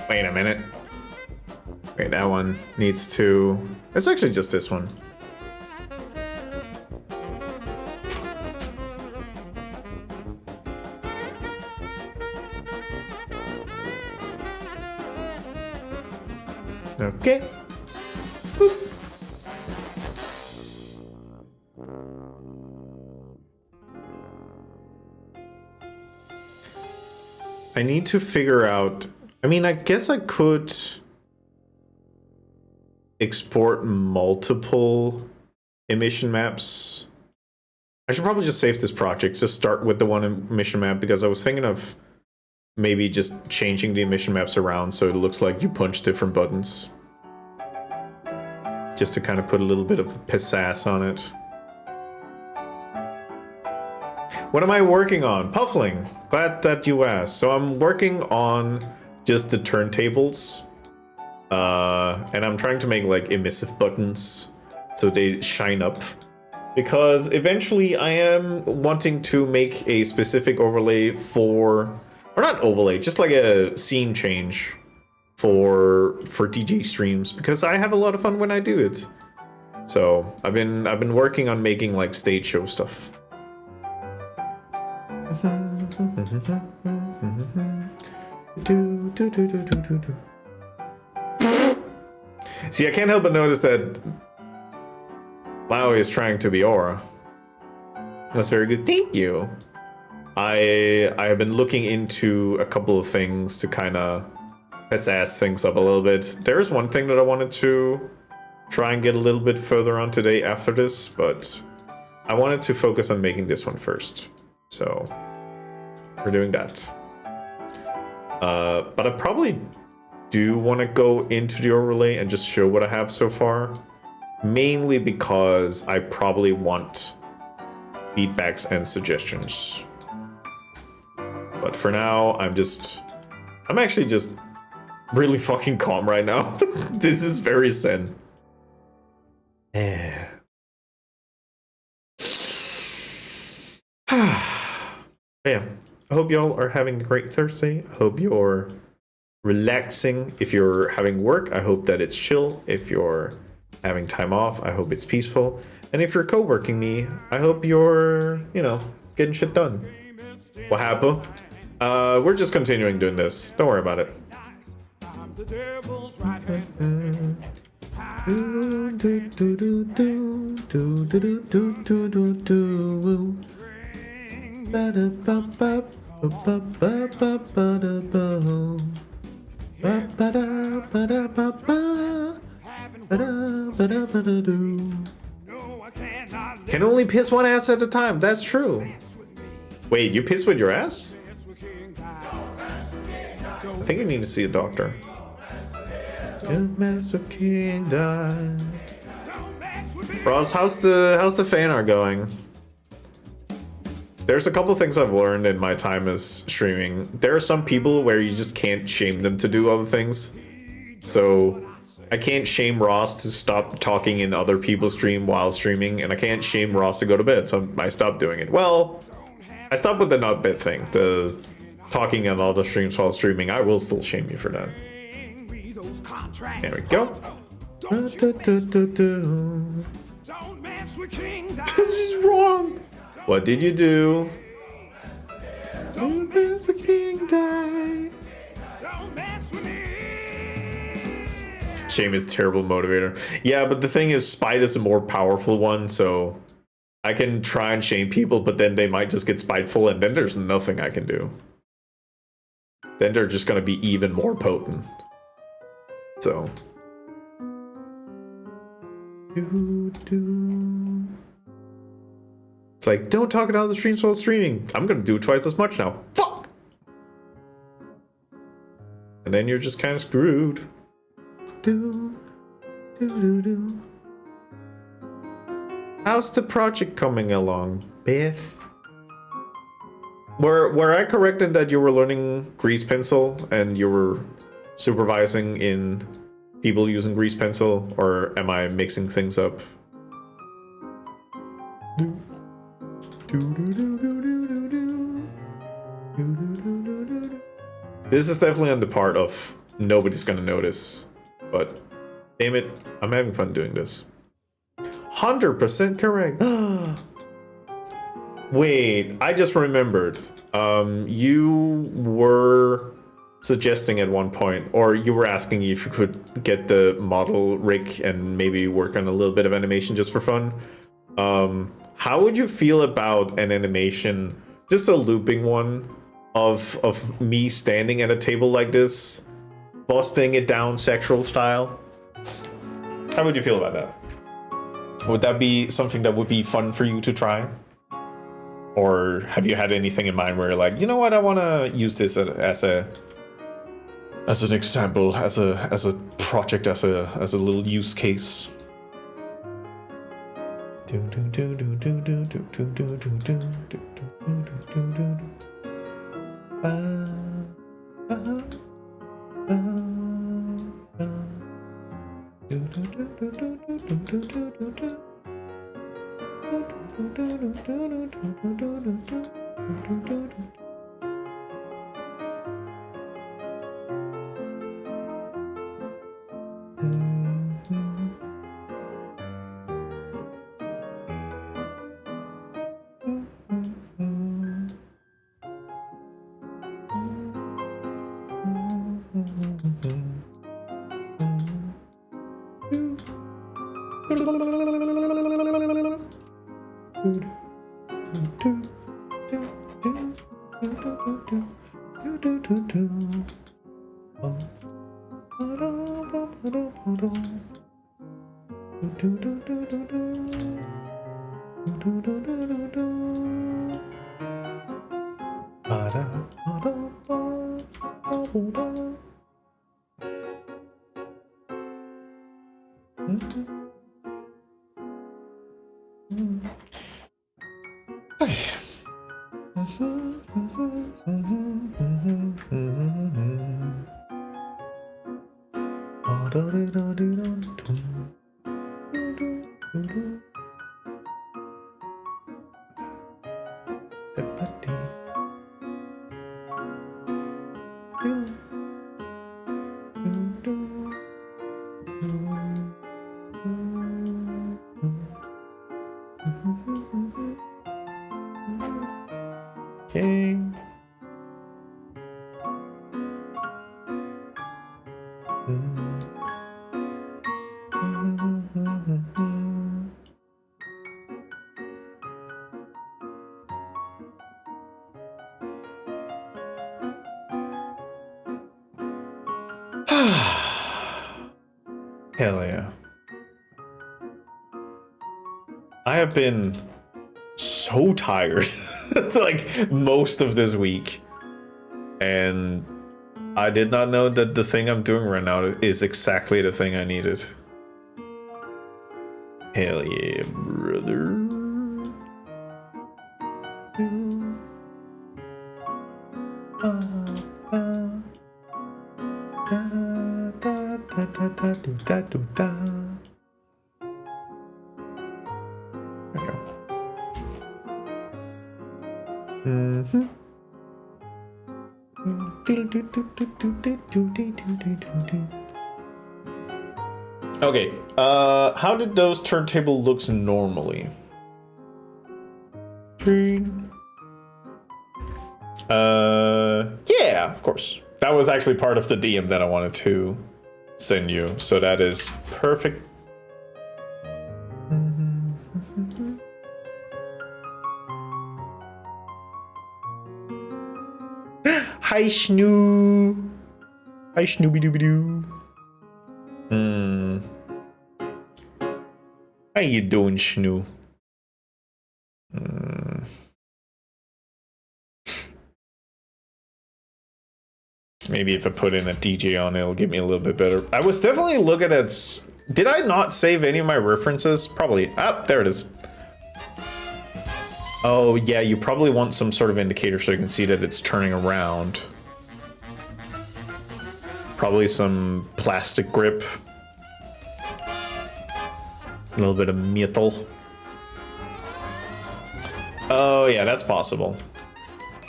Wait a minute. Wait, that one needs to... It's actually just this one. Okay. Boop. I need to figure out... I mean, I guess I could export multiple emission maps. I should probably just save this project, just start with the one emission map, because I was thinking of maybe just changing the emission maps around so it looks like you punch different buttons. Just to kind of put a little bit of pizzazz on it. What am I working on? Puffling. Glad that you asked. So I'm working on just the turntables. And I'm trying to make like emissive buttons so they shine up. Because eventually I am wanting to make a specific overlay for, or not overlay, just like a scene change for DJ streams, because I have a lot of fun when I do it. So I've been working on making like stage show stuff. See, I can't help but notice that Maui is trying to be Aura. That's very good. Thank you. I have been looking into a couple of things to kind of pizzazz things up a little bit. There is one thing that I wanted to try and get a little bit further on today after this, but I wanted to focus on making this one first. So we're doing that. But I probably do want to go into the overlay and just show what I have so far. Mainly because I probably want feedbacks and suggestions. But for now, I'm actually just really fucking calm right now. This is very zen. Yeah. Yeah. I hope y'all are having a great Thursday. I hope you're relaxing. If you're having work, I hope that it's chill. If you're having time off, I hope it's peaceful. And if you're co-working me, I hope you're, getting shit done. What happened? We're just continuing doing this. Don't worry about it. Can only piss one ass at a time. That's true. Wait, you piss with your ass? I think you need to see a doctor. Don't mess with King Die. Ross, how's the fan art going? There's a couple things I've learned in my time as streaming. There are some people where you just can't shame them to do other things. So I can't shame Ross to stop talking in other people's stream while streaming, and I can't shame Ross to go to bed, so I stopped doing it. Well, I stopped with the not bed thing, the talking on other streams while streaming. I will still shame you for that. There we go. This is wrong. What did you do? Don't mess with King Die. Shame is terrible motivator. Yeah, but the thing is, spite is a more powerful one, so I can try and shame people, but then they might just get spiteful, and then there's nothing I can do. Then they're just gonna be even more potent. So It's like, don't talk about the streams while streaming. I'm gonna do twice as much now. Fuck! And then you're just kind of screwed. How's the project coming along, Beth? Were I correct in that you were learning grease pencil and you were supervising in people using grease pencil, or am I mixing things up? This is definitely on the part of nobody's gonna notice, but damn it, I'm having fun doing this. 100% correct. Wait, I just remembered. You were suggesting at one point, or you were asking if you could get the model rig and maybe work on a little bit of animation just for fun. How would you feel about an animation, just a looping one, of me standing at a table like this, busting it down sexual style? How would you feel about that? Would that be something that would be fun for you to try? Or have you had anything in mind where you're like, you know what, I want to use this as an example, as a project, as a little use case? Okay. Hell yeah. I have been so tired like most of this week, and I did not know that the thing I'm doing right now is exactly the thing I needed. Hell yeah, brother. Okay, how did those turntable looks normally? Yeah, of course. That was actually part of the DM that I wanted to send you, so that is perfect. Hi, Snoo. Hi, Snooby Dooby Doo. How you doing, Schnoo? Maybe if I put in a DJ on, it'll get me a little bit better. I was definitely looking at... Did I not save any of my references? Probably. Ah, there it is. Oh, yeah, you probably want some sort of indicator so you can see that it's turning around. Probably some plastic grip. A little bit of metal. Oh, yeah, that's possible.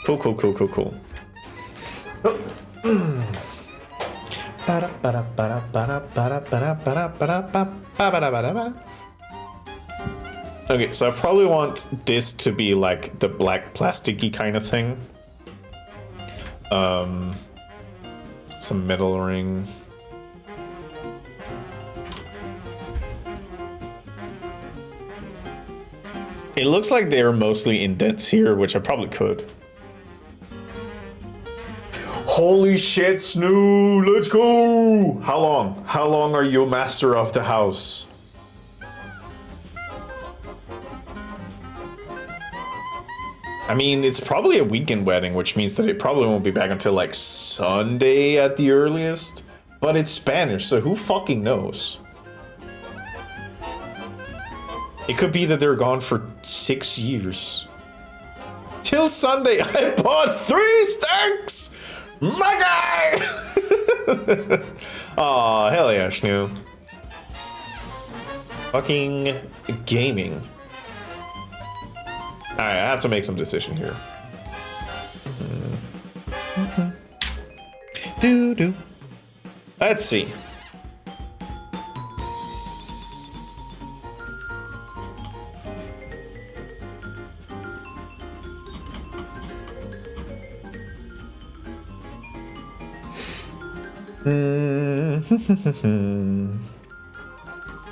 Cool, cool, cool, cool, cool. Oh. Okay, so I probably want this to be like the black plasticky kind of thing. Some metal ring. It looks like they're mostly indents here, which I probably could. Holy shit, Snoo! Let's go! How long? How long are you a master of the house? I mean, it's probably a weekend wedding, which means that it probably won't be back until like Sunday at the earliest. But it's Spanish, so who fucking knows? It could be that they're gone for 6 years. Till Sunday, I bought 3 steaks! My guy! Aw, hell yeah, Schnoo. Fucking gaming. Alright, I have to make some decision here. Doo-doo. Let's see.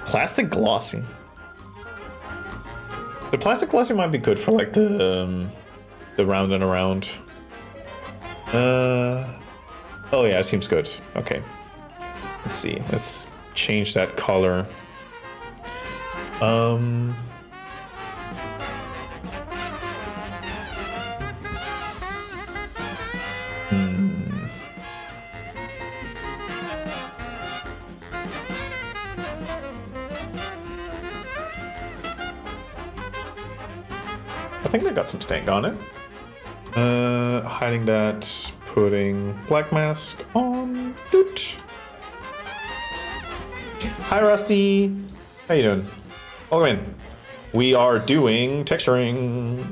Plastic glossy. The plastic glossy might be good for like the round and around. Oh yeah, it seems good. Okay. Let's see. Let's change that color. I think they got some stank on it. Hiding that, putting black mask on. Doot. Hi, Rusty. How you doing? Welcome in. We are doing texturing.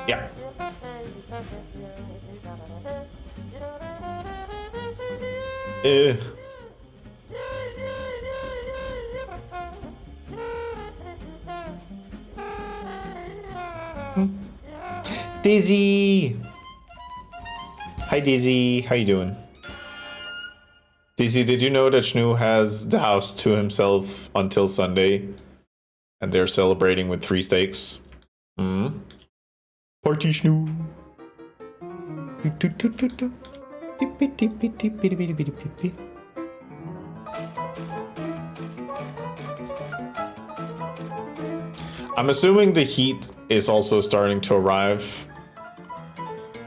Yeah. Daisy! Hi Daisy, how you doing? Daisy, did you know that Schnoo has the house to himself until Sunday? And they're celebrating with 3 steaks? Party Schnoo! I'm assuming the heat is also starting to arrive.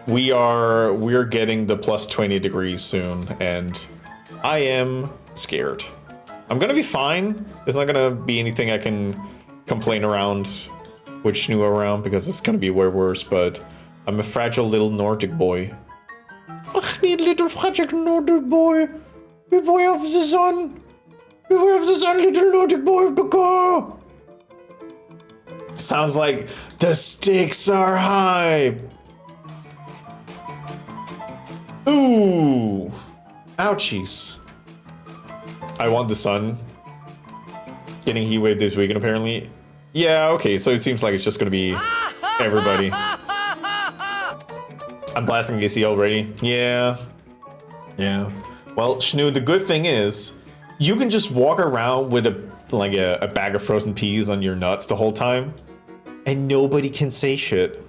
We're getting the plus 20 degrees soon, and I am scared. I'm gonna be fine. There's not gonna be anything I can complain around with Schnoo around, because it's gonna be way worse, but I'm a fragile little Nordic boy. Ach, die little fragile Nordic boy. Beware of the sun. Beware of the sun, little Nordic boy. Because sounds like the stakes are high. Ooh. Ouchies. I want the sun. Getting heat wave this weekend, apparently. Yeah, okay, so it seems like it's just gonna be everybody. I'm blasting AC already. Yeah. Yeah. Well, Schnoo, the good thing is, you can just walk around with a bag of frozen peas on your nuts the whole time, and nobody can say shit.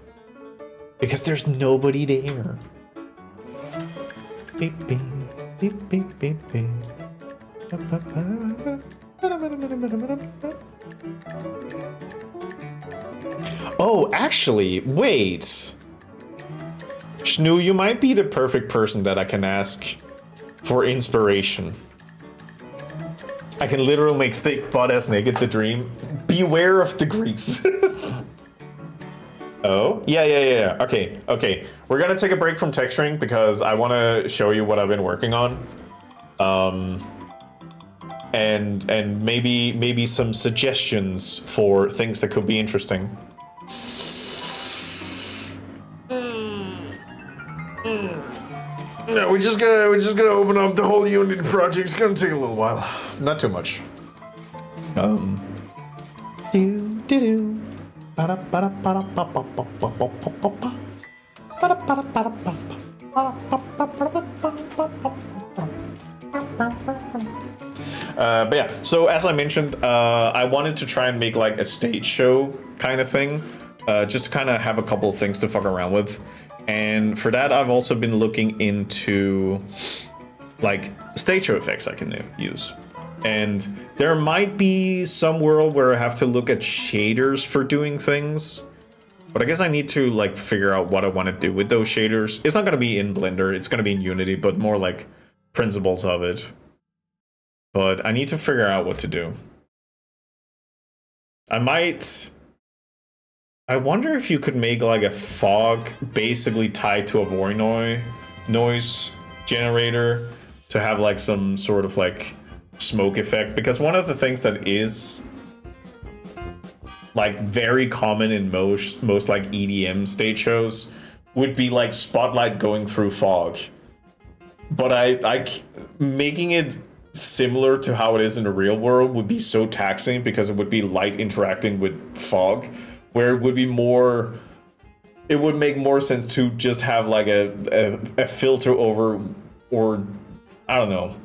Because there's nobody there. Beep, beep, beep, beep, beep, beep. Oh, actually, wait. Shnu, you might be the perfect person that I can ask for inspiration. I can literally make steak butt ass naked the dream. Beware of the grease. Oh, yeah. Okay. We're gonna take a break from texturing because I want to show you what I've been working on. And maybe some suggestions for things that could be interesting. No, we're just gonna open up the whole Unity project. It's gonna take a little while. Not too much. But yeah, so as I mentioned, I wanted to try and make like a stage show kind of thing, just to kind of have a couple of things to fuck around with. And for that, I've also been looking into like stage show effects I can use. And there might be some world where I have to look at shaders for doing things. But I guess I need to like figure out what I want to do with those shaders. It's not going to be in Blender, it's going to be in Unity, but more like principles of it. But I need to figure out what to do. I wonder if you could make like a fog basically tied to a Voronoi noise generator to have like some sort of like smoke effect. Because one of the things that is like very common in most like EDM stage shows would be like spotlight going through fog. But I making it similar to how it is in the real world would be so taxing because it would be light interacting with fog. Where it would be more, it would make more sense to just have like a filter over, or I don't know.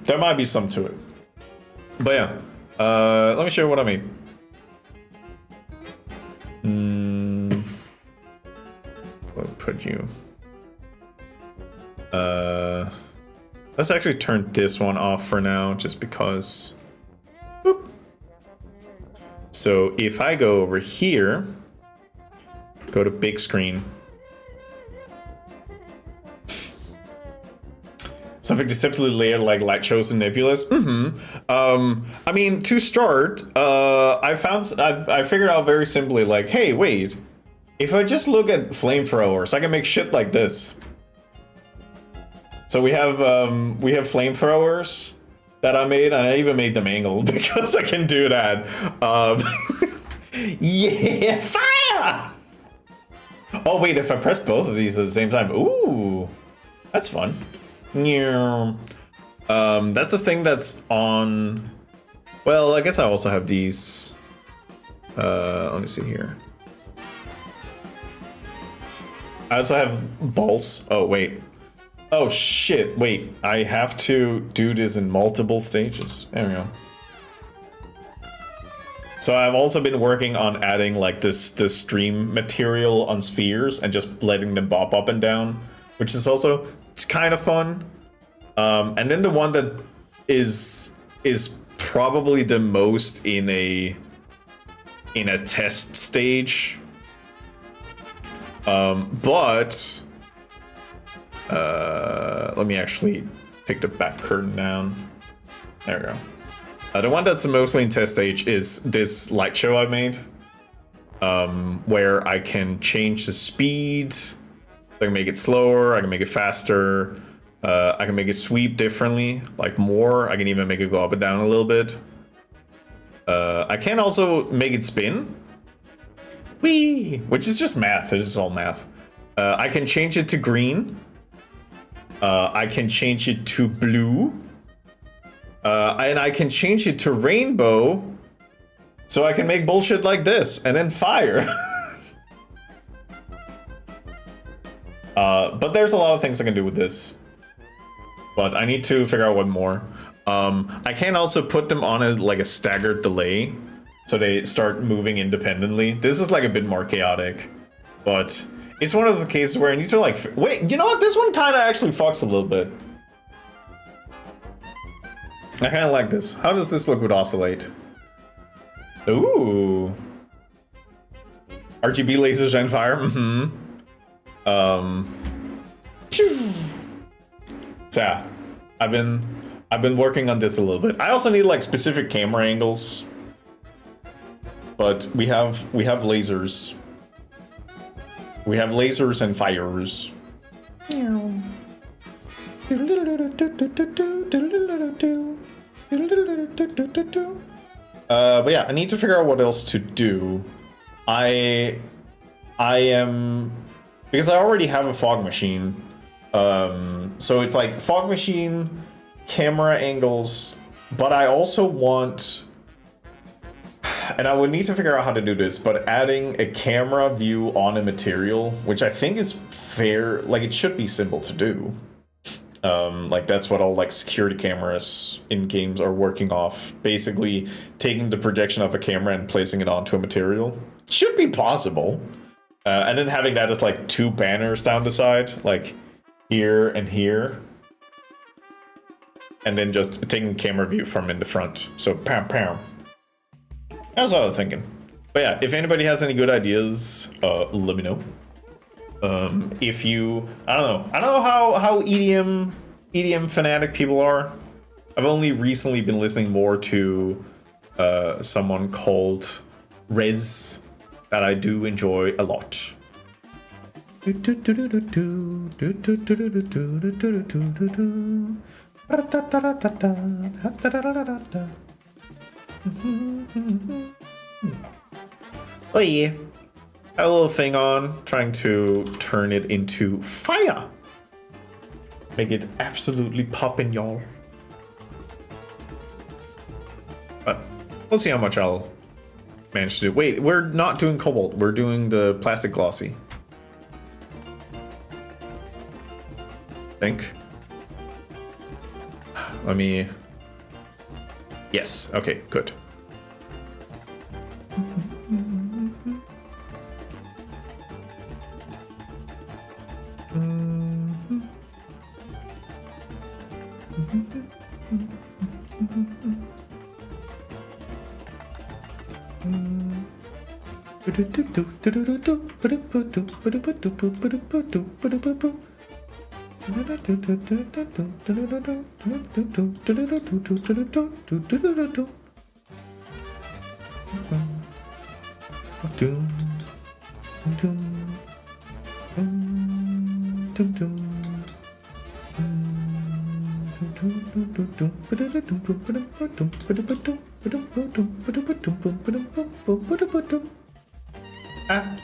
There might be some to it. But yeah, let me show you what I made. I'll put you. Let's actually turn this one off for now, just because. Boop. So if I go over here, go to big screen. Something deceptively layered like light shows and nebulas. I mean, to start, I figured out very simply, like, hey, wait, if I just look at flamethrowers, I can make shit like this. So we have flamethrowers that I made, and I even made them angled because I can do that. Yeah, fire! Oh wait, if I press both of these at the same time, ooh, that's fun. That's the thing that's on. Well, I guess I also have these. Let me see here. I also have balls. Oh wait. Oh shit, wait, I have to do this in multiple stages. There we go. So I've also been working on adding like this stream material on spheres and just letting them bob up and down, which is also, it's kind of fun. And then the one that is probably the most in a test stage. But let me actually take the back curtain down. There we go. The one that's mostly in test stage is this light show I made, where I can change the speed. I can make it slower, I can make it faster, I can make it sweep differently, like more. I can even make it go up and down a little bit. I can also make it spin. Whee! Which is just math, this is all math. I can change it to green. I can change it to blue. And I can change it to rainbow. So I can make bullshit like this, and then fire. But there's a lot of things I can do with this. But I need to figure out what more. I can also put them on like a staggered delay. so they start moving independently. This is like a bit more chaotic, but it's one of the cases where I need to like, wait, you know what? This one kind of actually fucks a little bit. I kind of like this. How does this look with oscillate? Ooh. RGB lasers and fire. So yeah, I've been working on this a little bit. I also need like specific camera angles, but we have lasers. We have lasers and fires. But yeah, I need to figure out what else to do. I am, because I already have a fog machine. So it's like fog machine, camera angles, but I also want, and I would need to figure out how to do this, but adding a camera view on a material, which I think is fair, like it should be simple to do. Like that's what all like security cameras in games are working off. Basically taking the projection of a camera and placing it onto a material. Should be possible. And then having that as like two banners down the side, like here and here. And then just taking camera view from in the front. So pam pam. That's what I was thinking. But yeah, if anybody has any good ideas, let me know. If you, I don't know how EDM fanatic people are. I've only recently been listening more to someone called Rez that I do enjoy a lot. Oh yeah. A little thing on, trying to turn it into fire. Make it absolutely poppin', y'all. But we'll see how much I'll manage to do. Wait, we're not doing cobalt. We're doing the plastic glossy. Think. Let me. Yes. Okay. Good. Ah.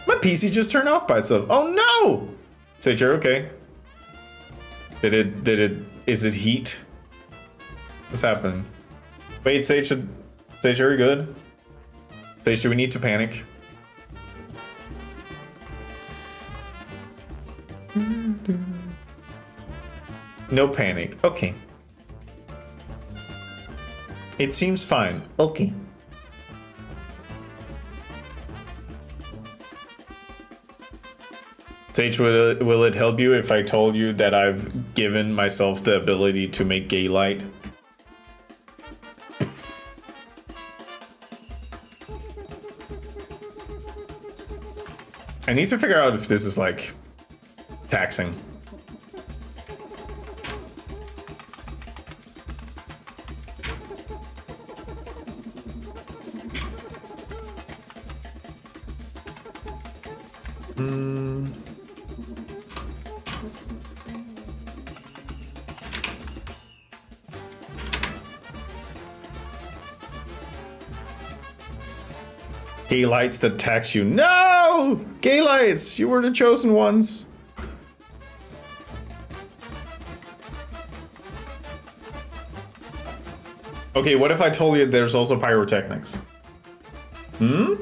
My PC just turned off by itself. Oh no! Sage, you're okay. Is it heat? What's happening? Wait, Sage, are you good? Sage, do we need to panic? No panic. Okay. It seems fine. Okay. Sage, will it help you if I told you that I've given myself the ability to make gay light? I need to figure out if this is like taxing. Gay lights that tax you. No! Gay lights! You were the chosen ones. Okay, what if I told you there's also pyrotechnics? Huh?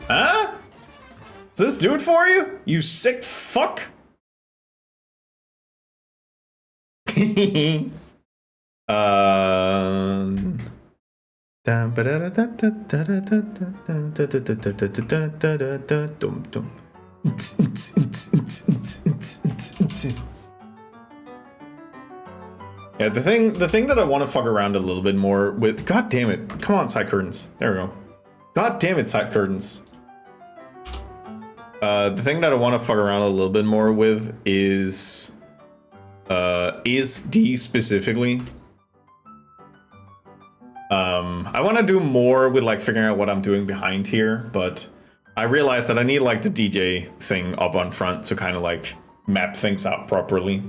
Huh? Does this do it for you? You sick fuck? Yeah, the thing that I want to fuck around a little bit more with. God damn it! Come on, side curtains. There we go. God damn it, side curtains. The thing that I want to fuck around a little bit more with is D specifically. I want to do more with like figuring out what I'm doing behind here, but I realized that I need like the DJ thing up on front to kind of like map things out properly.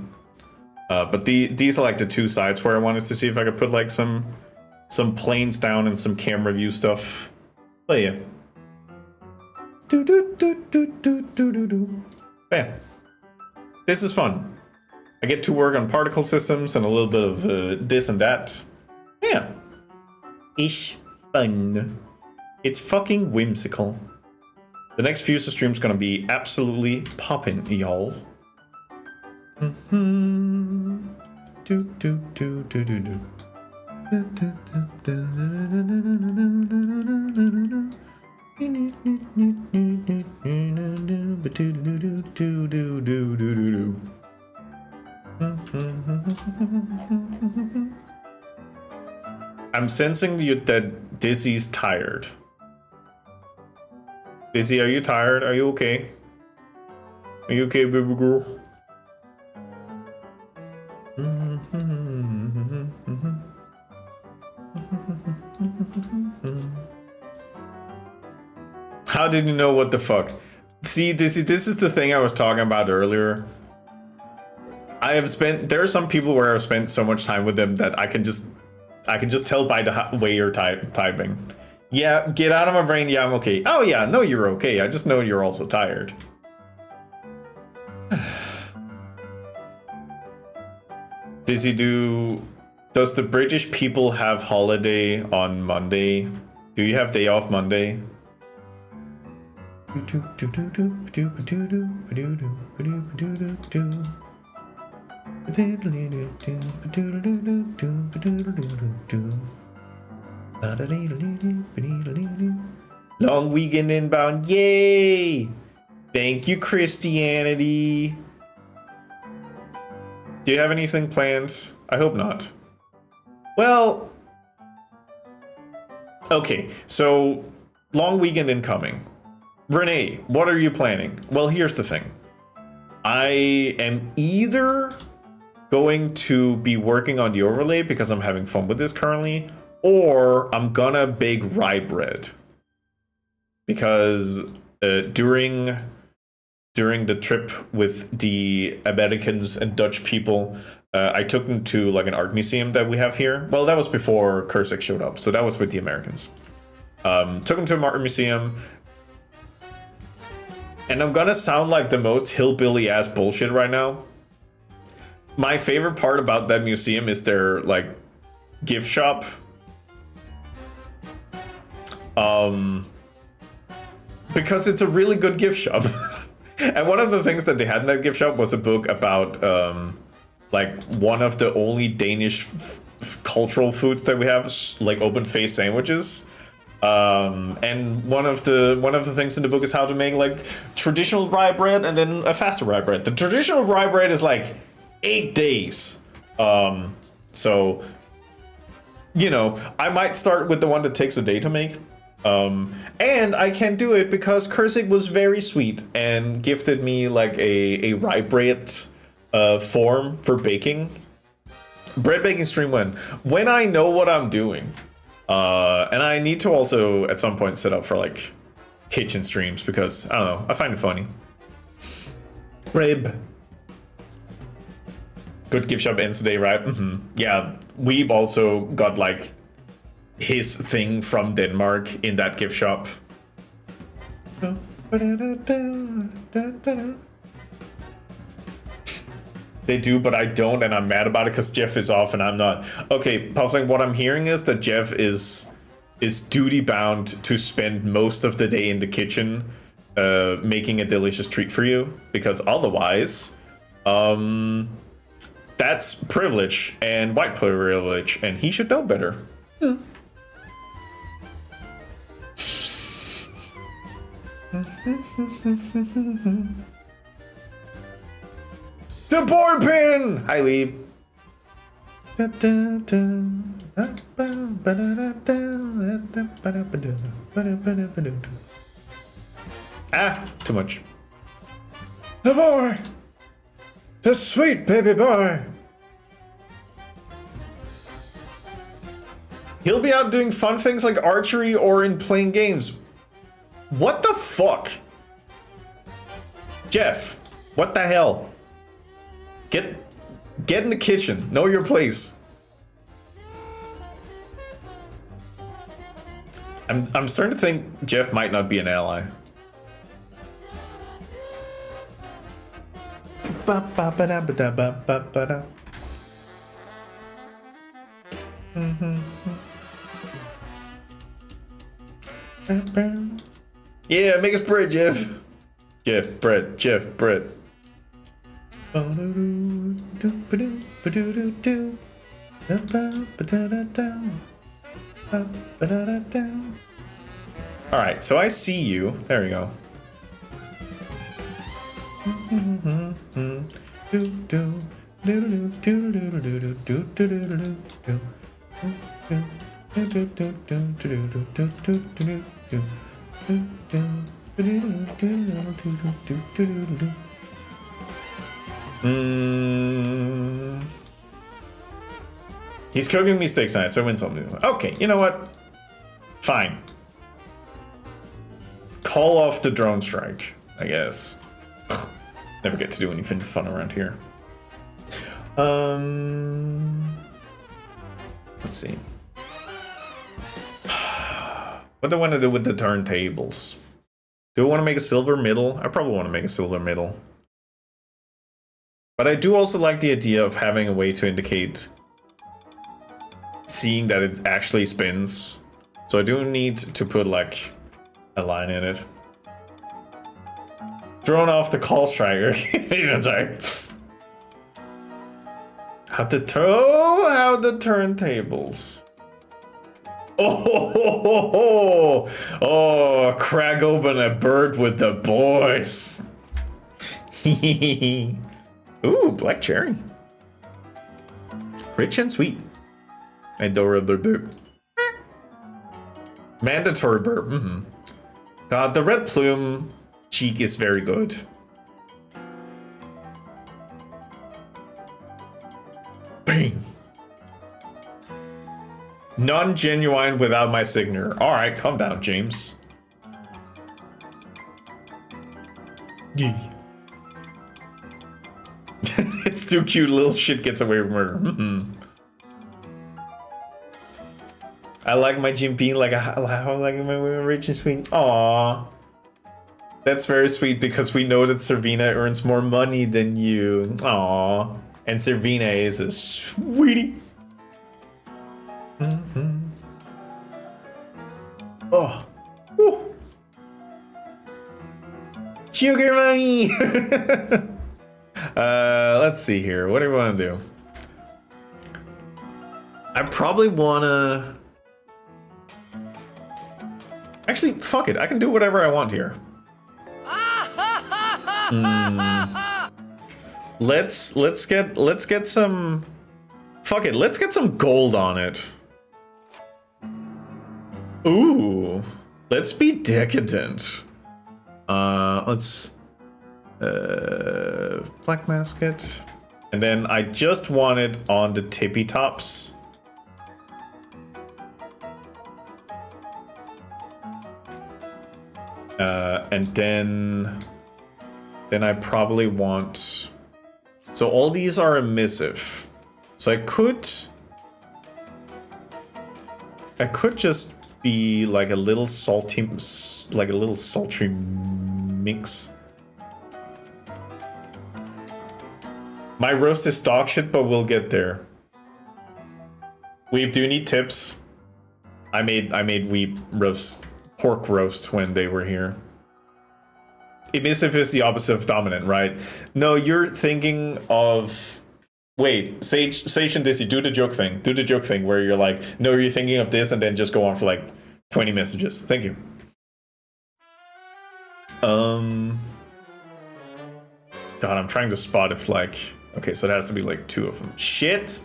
But these are like the two sides where I wanted to see if I could put like some planes down and some camera view stuff. But yeah. Yeah. This is fun. I get to work on particle systems and a little bit of this and that. Yeah. Ish fun. It's fucking whimsical. The next Fuser stream's gonna be absolutely poppin', y'all. I'm sensing that Dizzy's tired. Dizzy, are you tired? Are you okay? Are you okay, baby girl? How did you know what the fuck? See, this is the thing I was talking about earlier. There are some people where I've spent so much time with them that I can just tell by the way you're typing. Yeah, get out of my brain. Yeah, I'm okay. Oh yeah, no, you're okay. I just know you're also tired. Does the British people have holiday on Monday? Do you have day off Monday? Long weekend inbound, yay! Thank you, Christianity. Do you have anything planned? I hope not. Well, okay, so long weekend incoming. Renee, what are you planning? Well, here's the thing. I am either going to be working on the overlay because I'm having fun with this currently, or I'm gonna bake rye bread. Because during the trip with the Americans and Dutch people, I took them to like an art museum that we have here. Well, that was before Kursik showed up, so that was with the Americans. Took them to an art museum. And I'm gonna sound like the most hillbilly ass bullshit right now. My favorite part about that museum is their like gift shop. Because it's a really good gift shop. And one of the things that they had in that gift shop was a book about like one of the only Danish cultural foods that we have, like open-faced sandwiches. And one of the things in the book is how to make like traditional rye bread and then a faster rye bread. The traditional rye bread is like 8 days. So, you know, I might start with the one that takes a day to make. And I can do it because Kursik was very sweet and gifted me like a rye bread form for baking. Bread baking stream when I know what I'm doing. And I need to also at some point set up for like kitchen streams because I don't know, I find it funny. Rib. Good gift shop ends today, right? Yeah, Weeb also got like his thing from Denmark in that gift shop. They do, but I don't, and I'm mad about it because Jeff is off and I'm not. Okay, Puffling, what I'm hearing is that Jeff is duty bound to spend most of the day in the kitchen making a delicious treat for you, because otherwise, That's privilege and white privilege, and he should know better. The board pin! Hi, Weeb. Ah, too much. The boy! The sweet baby boy! He'll be out doing fun things like archery or in playing games. What the fuck? Jeff, what the hell? Get in the kitchen. Know your place. I'm starting to think Jeff might not be an ally. Yeah, make us bread, Jeff. Jeff, bread. Jeff, bread. Alright, so I see you. There we go. He's cooking me steak tonight, so I win something. Okay, you know what? Fine. Call off the drone strike, I guess. Never get to do anything fun around here. Let's see. What do I want to do with the turntables? Do I want to make a silver middle? I probably want to make a silver middle. But I do also like the idea of having a way to indicate seeing that it actually spins. So I do need to put like a line in it. Thrown off the call striker. I'm sorry. How the turntables. Oh, crack open a bird with the boys. Ooh, black cherry. Rich and sweet. Adorable burp. Mandatory burp. God, the red plume cheek is very good. Bang. Non-genuine without my signature. Alright, calm down, James. Yeah. It's too cute, little shit gets away with murder. I like my Jim Bean like I like my rich and sweet. Aww. That's very sweet because we know that Servina earns more money than you. Aww. And Servina is a sweetie. Oh. Woo. Sugar mommy. Let's see here. What do we want to do? I probably want to... Actually, fuck it. I can do whatever I want here. Let's get some... Fuck it. Let's get some gold on it. Ooh. Let's be decadent. Let's... black masket. And then I just want it on the tippy tops. And then I probably want... So all these are emissive. So I could just be like a little salty, like a little sultry mix. My roast is dog shit, but we'll get there. Weeb, do you need tips? I made Weeb roast, pork roast when they were here. Emissive is the opposite of dominant, right? No, you're thinking of Wait, Sage and Dizzy, do the joke thing. Do the joke thing where you're like, no, you're thinking of this, and then just go on for like 20 messages. Thank you. God, I'm trying to spot if like... Okay, so it has to be like 2 of them. Shit!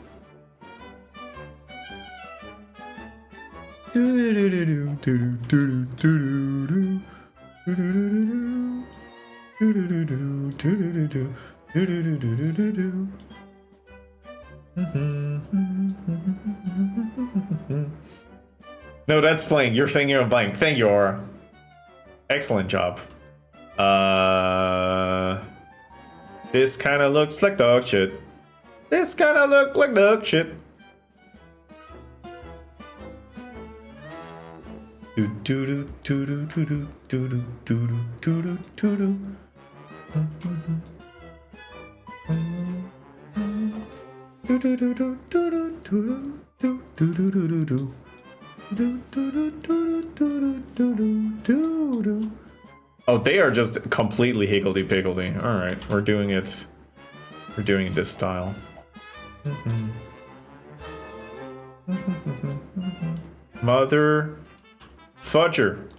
No, that's playing. You're thinking of playing. Thank you, Aura. Excellent job. This kind of looks like dog shit. This kind of look like dog shit. Oh, they are just completely higgledy-piggledy. Alright, we're doing it. We're doing it this style. Mother fudger.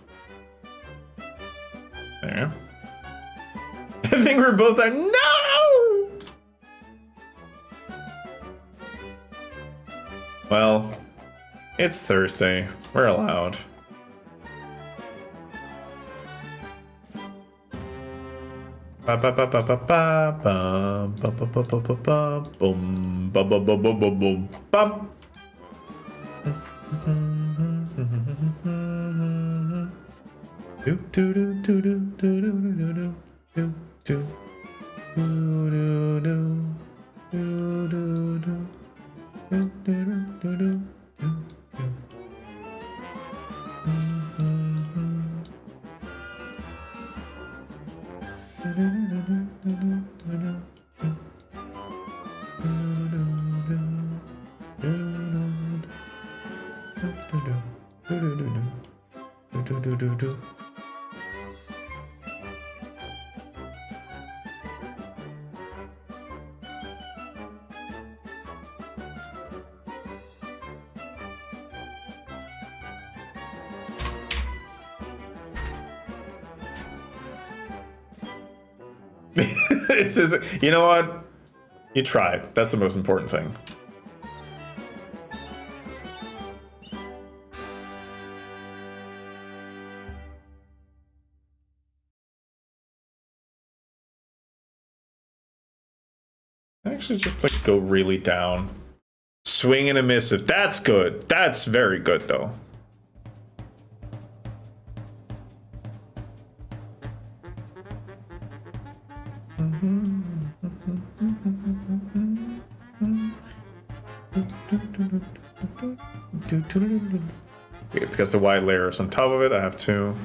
There. I think we're both like, no! Well, it's Thursday. We're allowed. Ba ba ba ba ba ba bum ba ba ba ba ba ba boom ba ba ba ba ba boom bum. Do do do do do do do do do do do do do do. This is, you know what? You tried. That's the most important thing. Actually, just like go really down. Swing and a missive. That's good. That's very good, though. Because the white layer is on top of it, I have to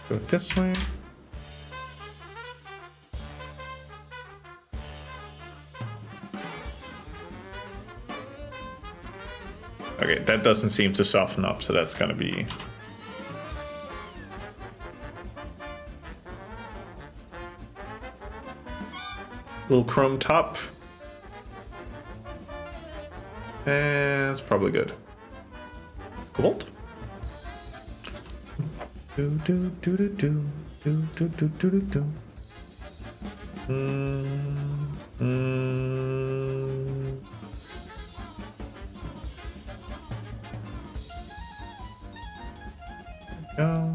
go this way. Okay, that doesn't seem to soften up, so that's gonna be... little chrome top. And it's probably good. Cobalt. Do do do do do do do do do do. Go.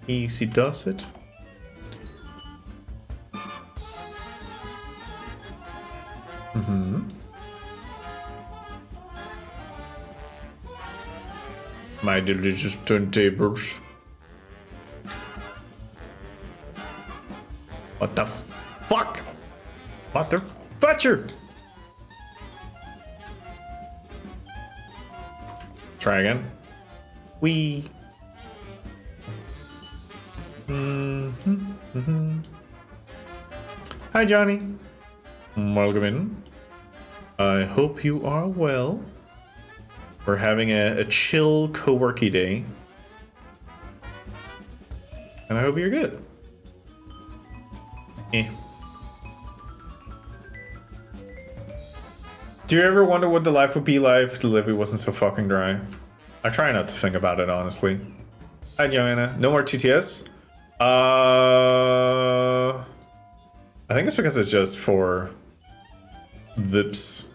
Easy does it. My delicious turntables. What the fuck? Mother butcher! Try again. Wee. Hi, Johnny. Welcome in. I hope you are well. We're having a chill co-worky day. And I hope you're good. Eh. Do you ever wonder what the life would be like if the levy wasn't so fucking dry? I try not to think about it, honestly. Hi, Joanna. No more TTS? I think it's because it's just for VIPs.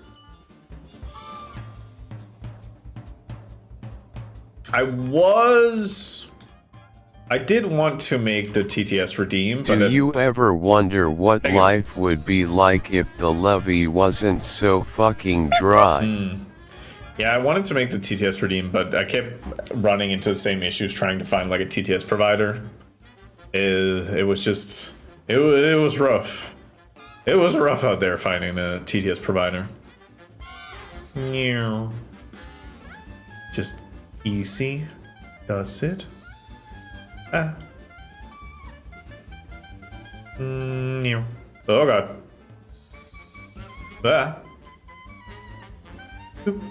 I did want to make the TTS redeem, but Do you ever wonder what life would be like if the levy wasn't so fucking dry? Yeah, I wanted to make the TTS redeem, but I kept running into the same issues trying to find like a TTS provider. It was just it was rough. It was rough out there finding a TTS provider. Yeah. Just easy. Does it? Ah. Yeah. Oh god. Ah. Boop.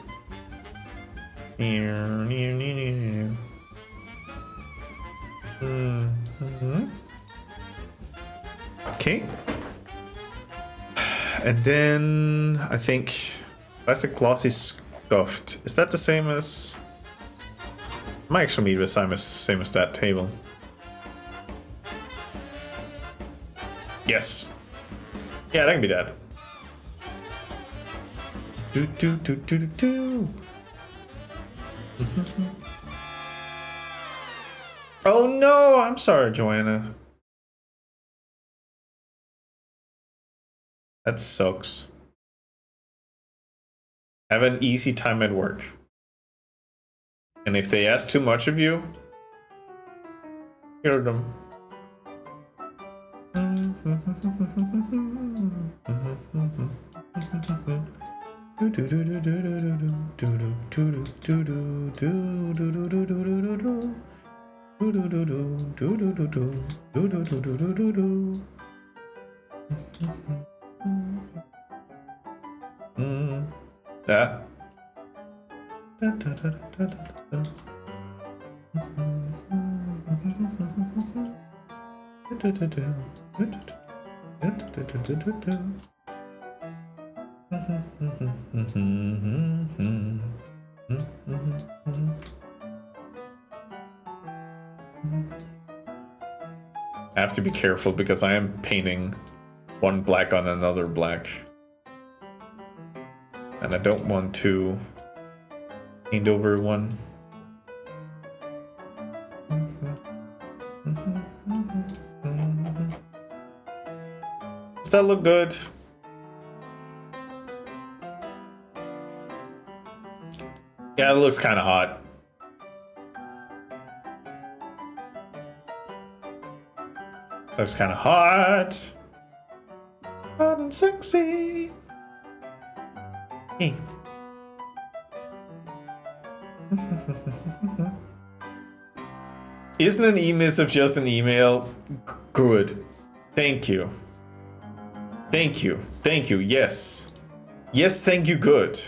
Okay. And then I think classic glossy scuffed. Is that the same as? Might actually be the same as that table. Yes. Yeah, that can be that. Do do do do do do. Oh no, I'm sorry, Joanna. That sucks. Have an easy time at work. And if they ask too much of you, hear them. Yeah. I have to be careful because I am painting one black on another black. And I don't want to paint over one. Does that look good? Yeah, it looks kind of hot. Looks kind of hot. Hot and sexy. Hey. Isn't an e-missive just an email? Good. Thank you. Thank you. Thank you. Yes. Yes, thank you. Good.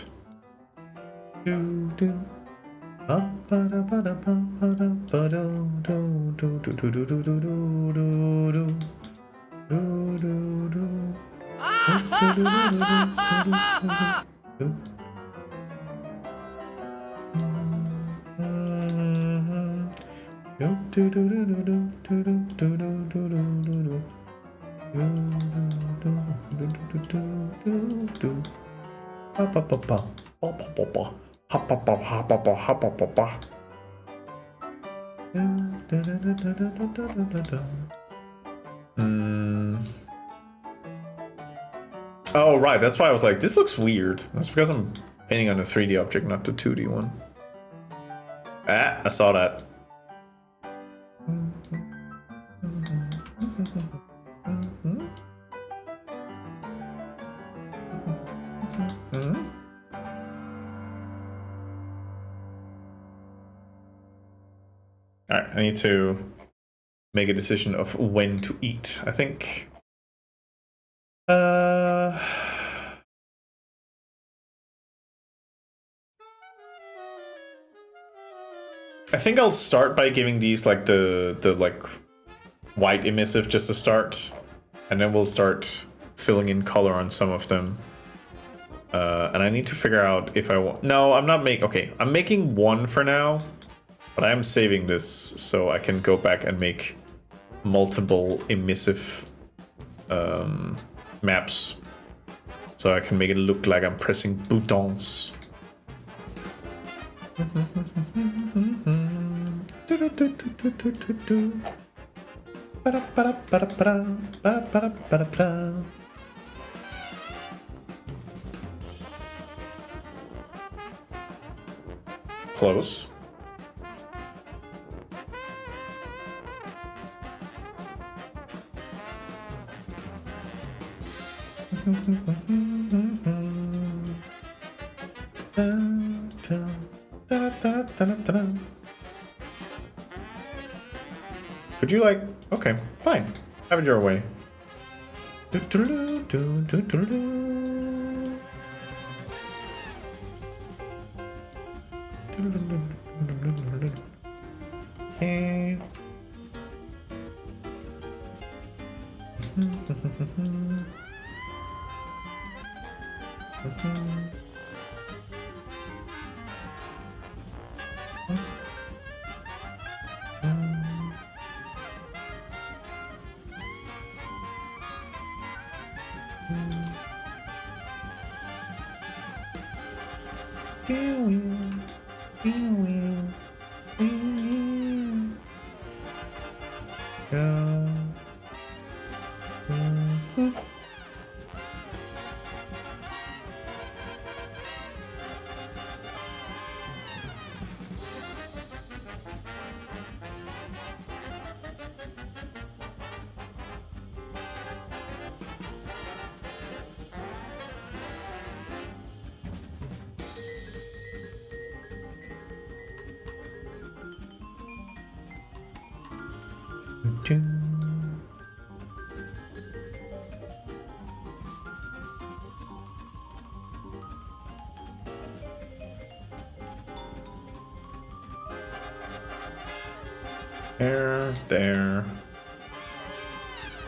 Oh, right. That's why I was like, this looks weird. That's because I'm painting on a 3D object, not the 2D one. Ah, I saw that. Alright, I need to make a decision of when to eat, I think. I think I'll start by giving these like the like white emissive just to start, and then we'll start filling in color on some of them. And I need to figure out if I want... No, I'm not making... Okay, I'm making one for now. But I'm saving this so I can go back and make multiple emissive maps. So I can make it look like I'm pressing buttons. Close. Would you like... Okay, fine. Have it your way. Okay. There, there,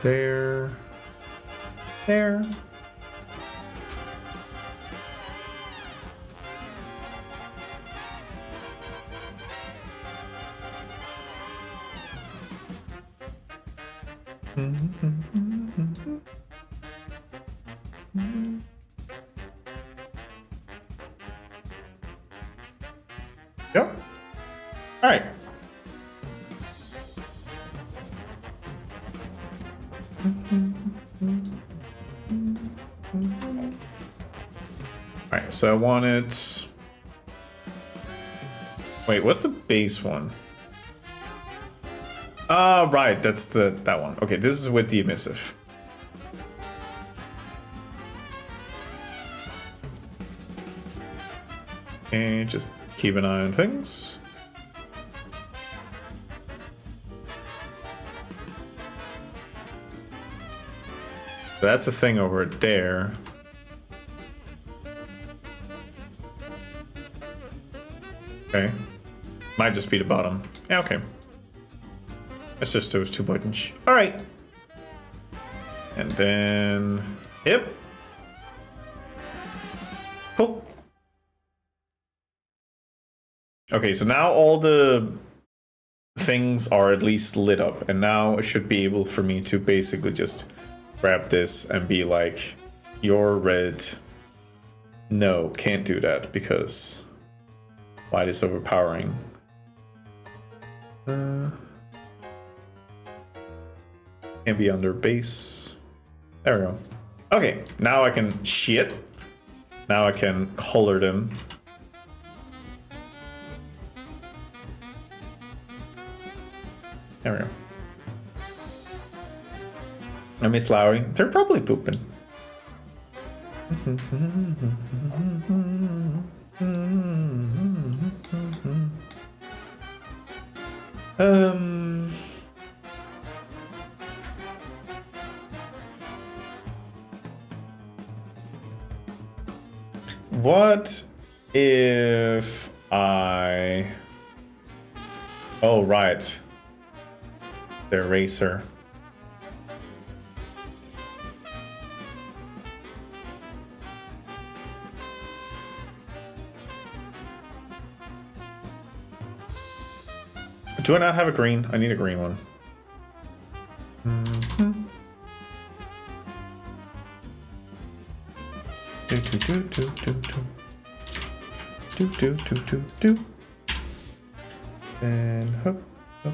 there, there. Yep. All right. Alright, so I want it... Wait, what's the base one? Ah, right, that's that one. Okay, this is with the emissive. Okay, just keep an eye on things. So that's the thing over there. Okay. Might just be the bottom. Yeah, okay. It's just those 2 buttons. Alright. And then... Yep. Cool. Okay, so now all the things are at least lit up. And now it should be able for me to basically just grab this and be like, you're red. No, can't do that because light is overpowering. Can't be under base. There we go. Okay, now I can shit. Now I can color them. There we go. I miss Lowry. They're probably pooping. What if I... Oh, right. The eraser. Do I not have a green? I need a green one. Do do do do do do. Do do do do do. And hop, hop.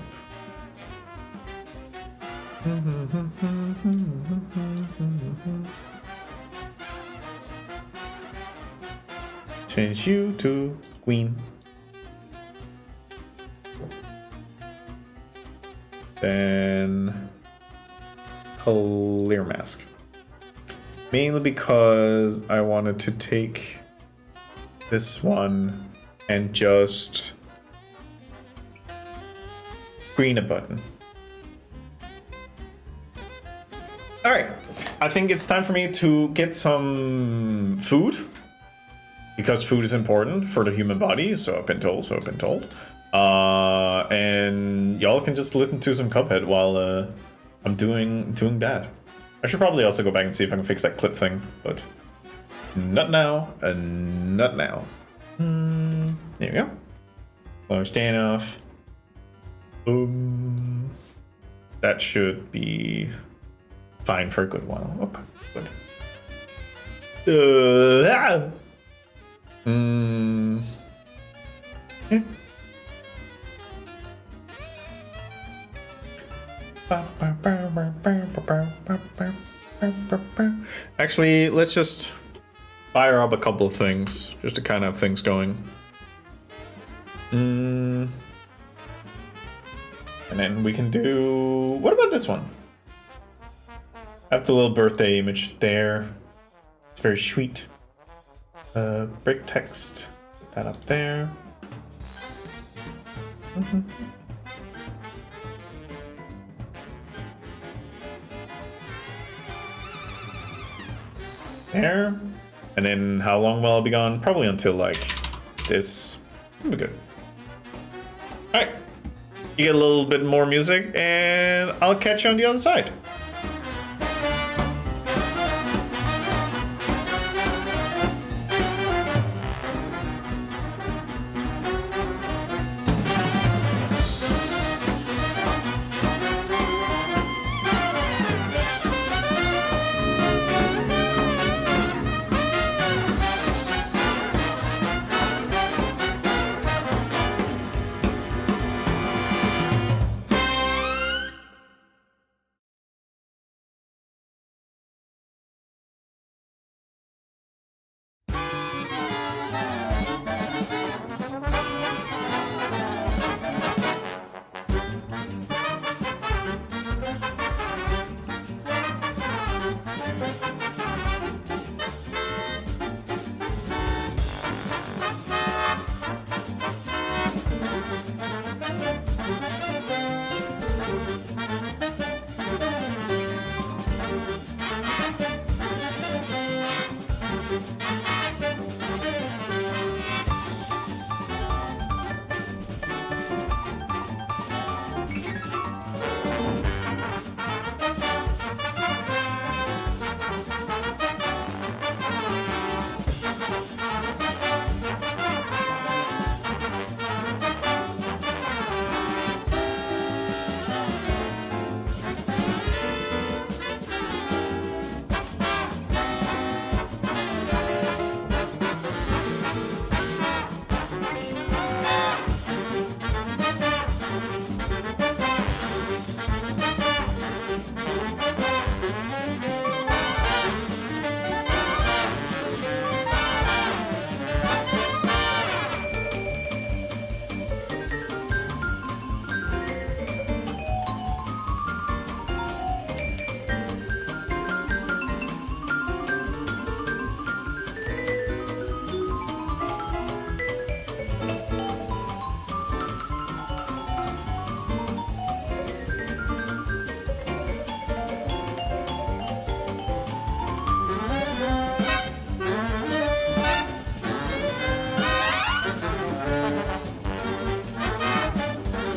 Change you to queen. Then clear mask. Mainly because I wanted to take this one and just green a button. Alright, I think it's time for me to get some food. Because food is important for the human body, so I've been told, and y'all can just listen to some Cuphead while I'm doing that. I should probably also go back and see if I can fix that clip thing, but not now, not now. There we go. Low standoff. Boom. That should be fine for a good while. Okay, good. Yeah. Actually, let's just fire up a couple of things just to kind of have things going. And then we can do... What about this one? Have the little birthday image there. It's very sweet. Break text. Put that up there. There. And then how long will I be gone? Probably until like this. It'll be good. Alright. You get a little bit more music and I'll catch you on the other side.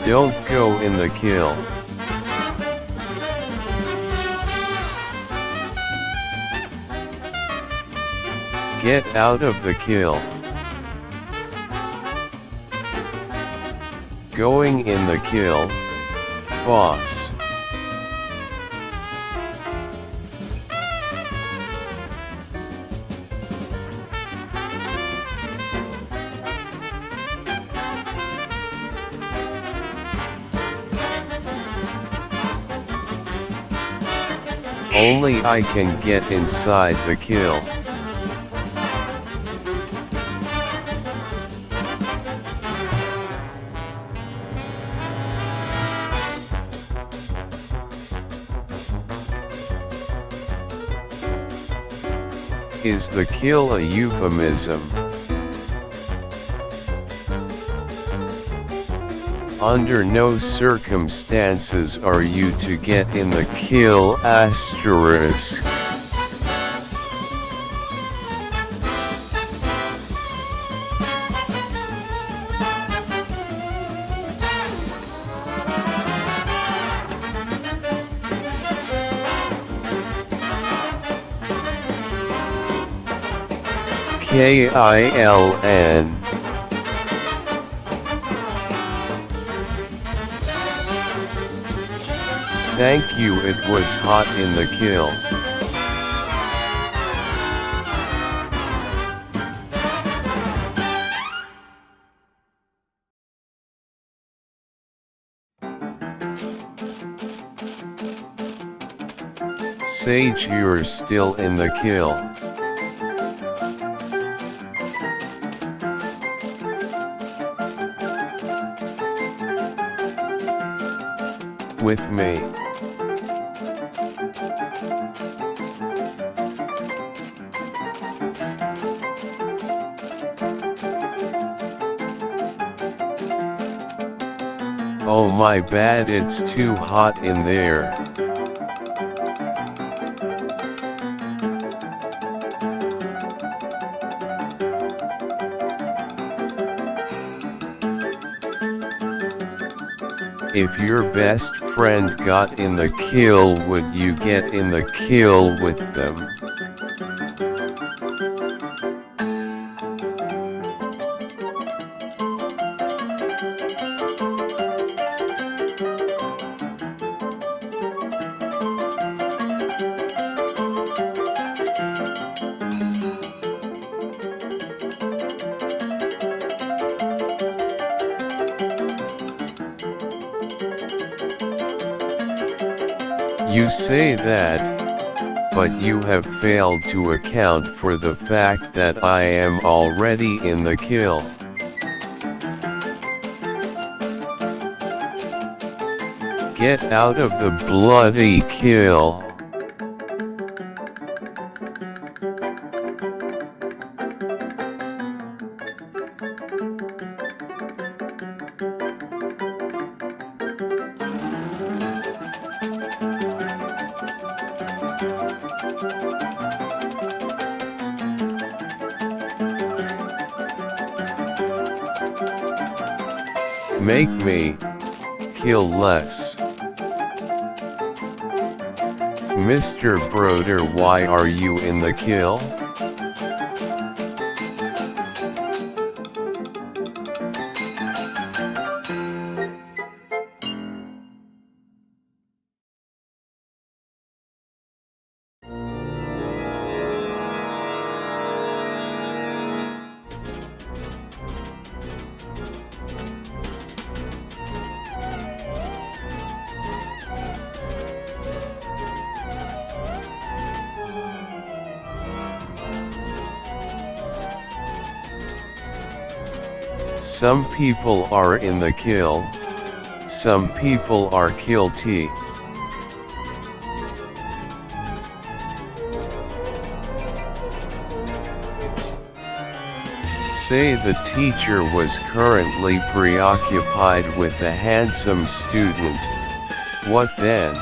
Don't go in the kill. Get out of the kill. going in the kill, boss. Only I can get inside the kill. Is the kill a euphemism? Under no circumstances are you to get in the kill asterisk. KILN. Thank you, it was hot in the kill. Sage, you're still in the kill. With me. Oh my bad, it's too hot in there. If your best friend got in the kill, would you get in the kill with them? You say that, but you have failed to account for the fact that I am already in the kill. Get out of the bloody kill. Make me kill less. Mr. Broder, why are you in the kill? Some people are in the kill, some people are guilty. Say the teacher was currently preoccupied with a handsome student. What then?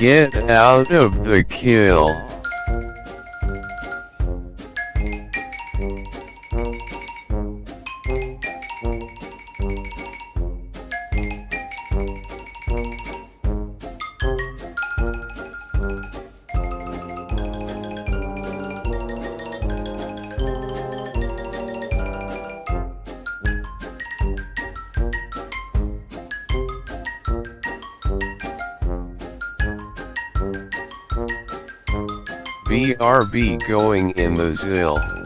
Get out of the kill. BRB going in the Zill.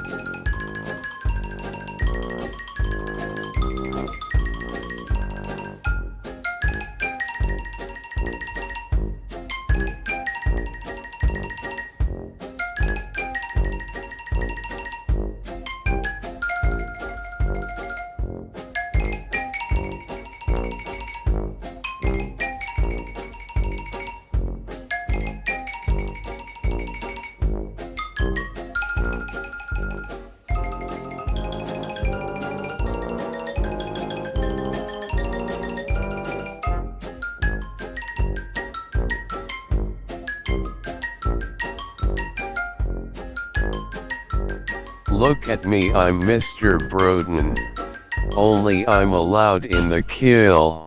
Look at me, I'm Mr. Broden. Only I'm allowed in the kill.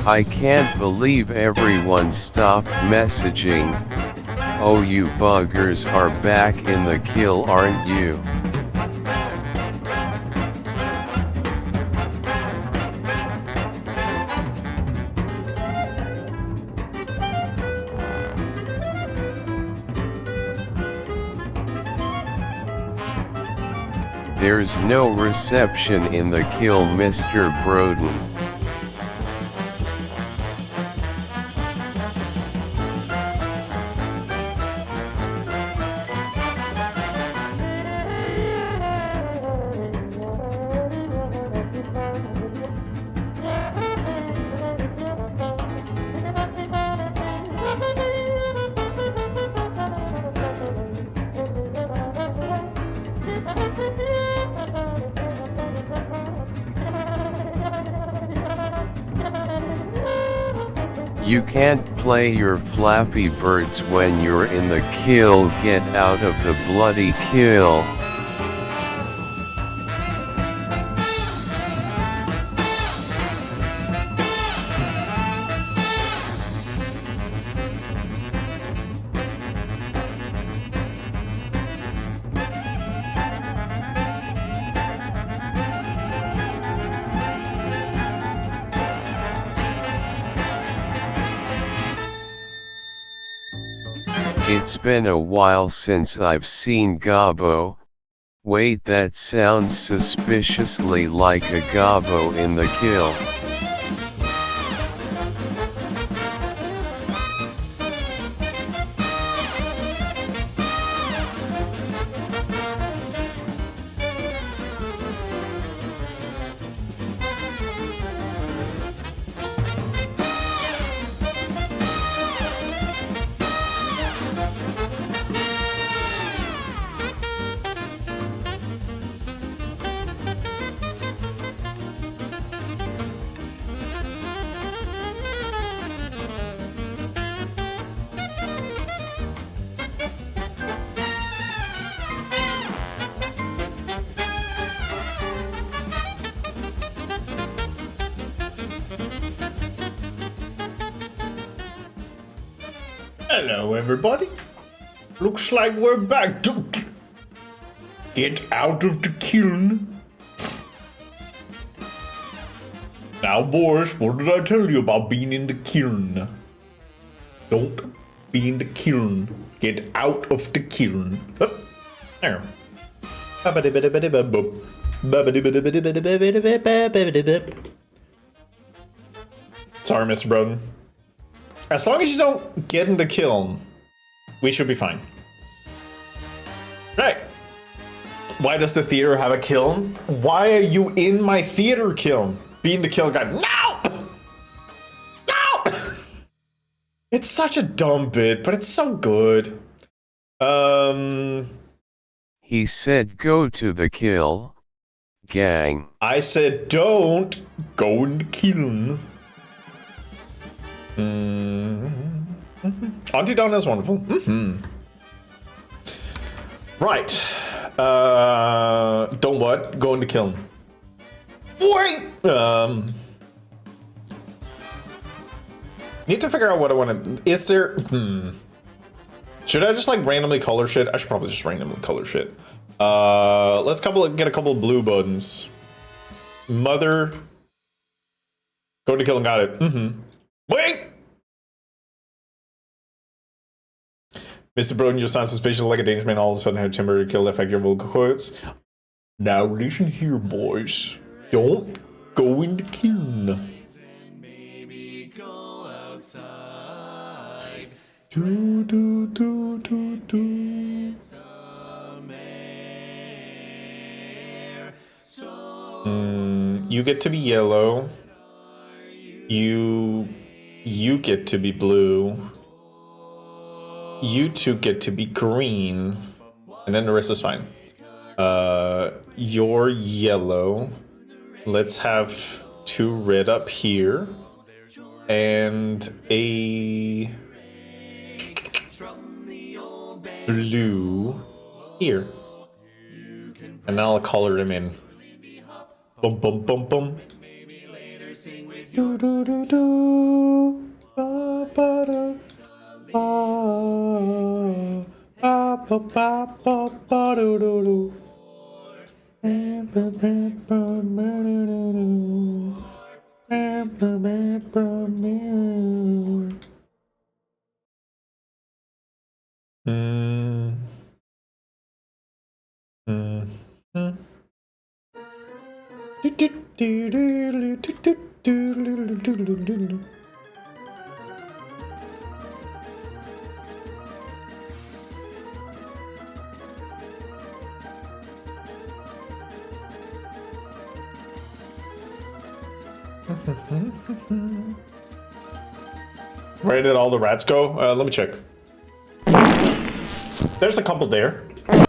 I can't believe everyone stopped messaging. Oh, you buggers are back in the kill, aren't you? There's no reception in the kill, Mr. Broden. You can't play your Flappy Birds when you're in the kill. Get out of the bloody kill. It's been a while since I've seen Gobbo. Wait, that sounds suspiciously like a Gobbo in the kill. Hello, everybody. Looks like we're back to get out of the kiln. Now, boys, what did I tell you about being in the kiln? Don't be in the kiln. Get out of the kiln. Oh, there. Sorry, Mr. Broden. As long as you don't get in the kiln, we should be fine. Right. Why does the theater have a kiln? Why are you in my theater kiln? Being the kiln guy. No! No! It's such a dumb bit, but it's so good. He said go to the kill, gang. I said don't go in the kiln. Auntie Donna is wonderful. Right. Don't what? Go in the kiln. Wait! Need to figure out what I want to... Is there... Should I just like randomly color shit? I should probably just randomly color shit. Let's get a couple of blue buttons. Mother. Go to kill and got it. Wait! Mr. Broden, you sound suspicious like a dangerous man. All of a sudden had temporary kill effect your vocal quotes. Now listen here, boys. Don't go in the kiln. Do, do, do, do, do. You get to be yellow. You get to be blue. You two get to be green. And then the rest is fine. You're yellow. Let's have 2 red up here. And a blue here. And now I'll color them in. Boom, boom, boom, boom. Do do do do. Ba ba da. Ba ba ba ba ba ba do do do. Ba ba ba ba do do do. Ba ba ba ba ba. Where did all the rats go? Let me check. There's a couple there. I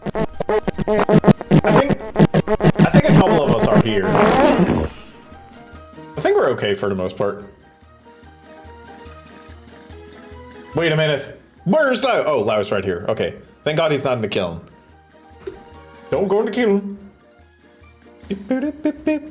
think a couple of us are here. I think we're okay for the most part. Wait a minute. Where's Lau? Oh, Lau's right here. Okay. Thank God he's not in the kiln. Don't go in the kiln. Beep, beep, beep, beep.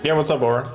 Yeah, what's up, Aura?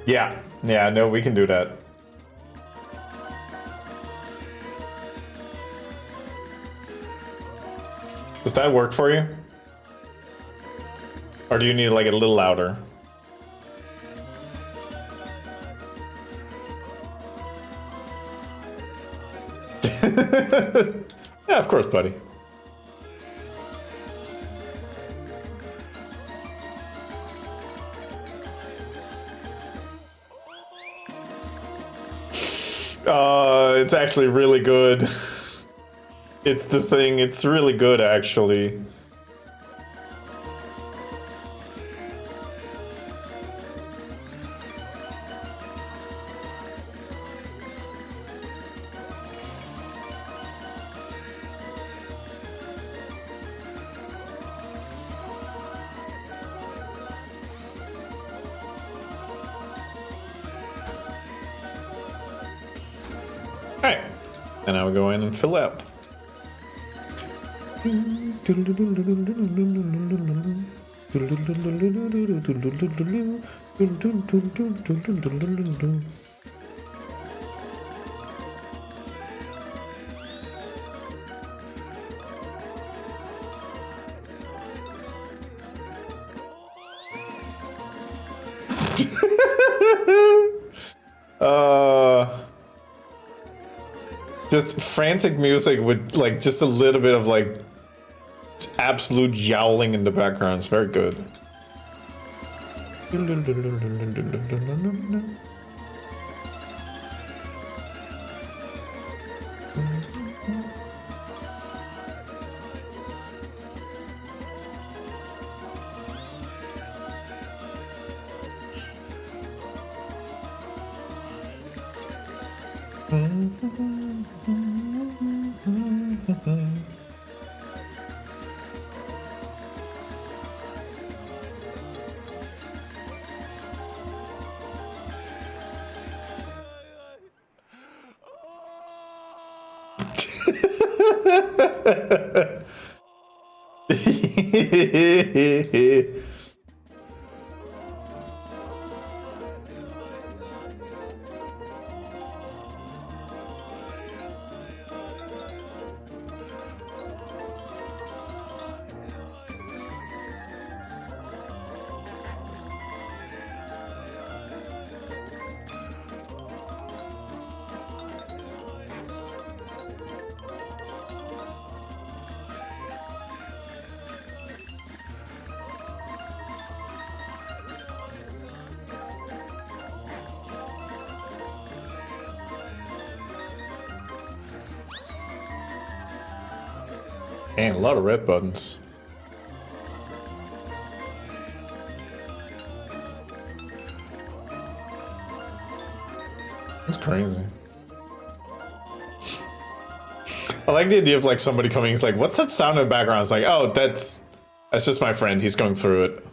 Yeah, no, we can do that. Does that work for you? Or do you need like a little louder? Yeah, of course, buddy. It's actually really good. It's the thing, it's really good actually. Alright, and now we go in and fill out. Just frantic music with like just a little bit of like absolute yowling in the background. It's very good. Man, a lot of red buttons. That's crazy. I like the idea of like somebody coming, it's like, what's that sound in the background? It's like, oh, that's just my friend. He's going through it.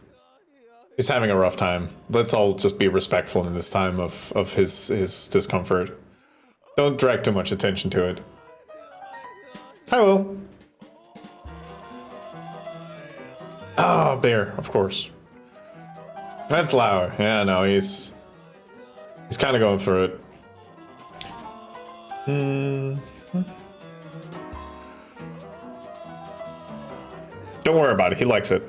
He's having a rough time. Let's all just be respectful in this time of his discomfort. Don't drag too much attention to it. I will. Ah, bear, of course. That's Lauer. Yeah, no, he's kind of going through it. Don't worry about it. He likes it.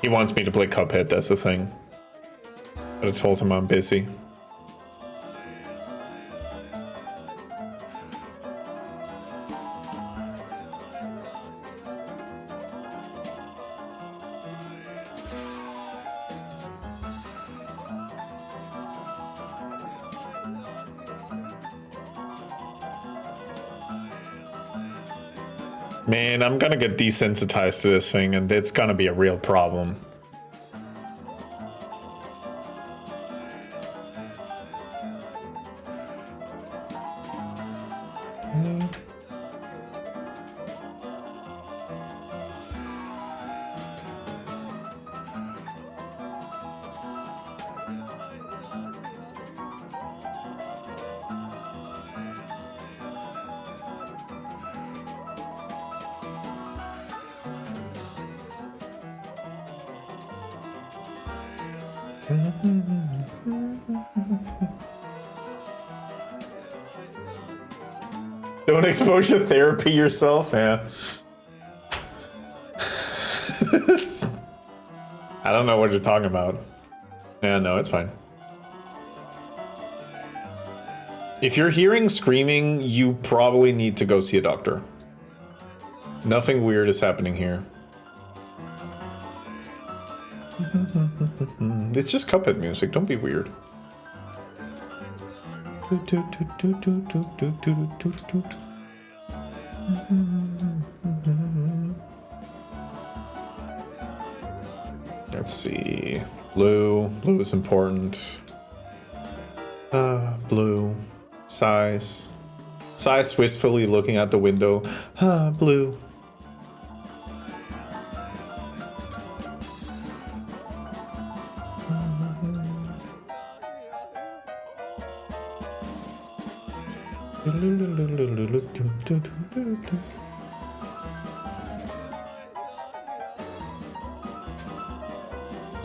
He wants me to play Cuphead. That's the thing. But I told him I'm busy. Man, I'm gonna get desensitized to this thing, and it's gonna be a real problem. Don't exposure therapy yourself, yeah. I don't know what you're talking about. Yeah, no, it's fine. If you're hearing screaming, you probably need to go see a doctor. Nothing weird is happening here. It's just Cuphead music, don't be weird. Let's see. Blue. Blue is important. Blue. Size. Size wistfully looking out the window. Blue.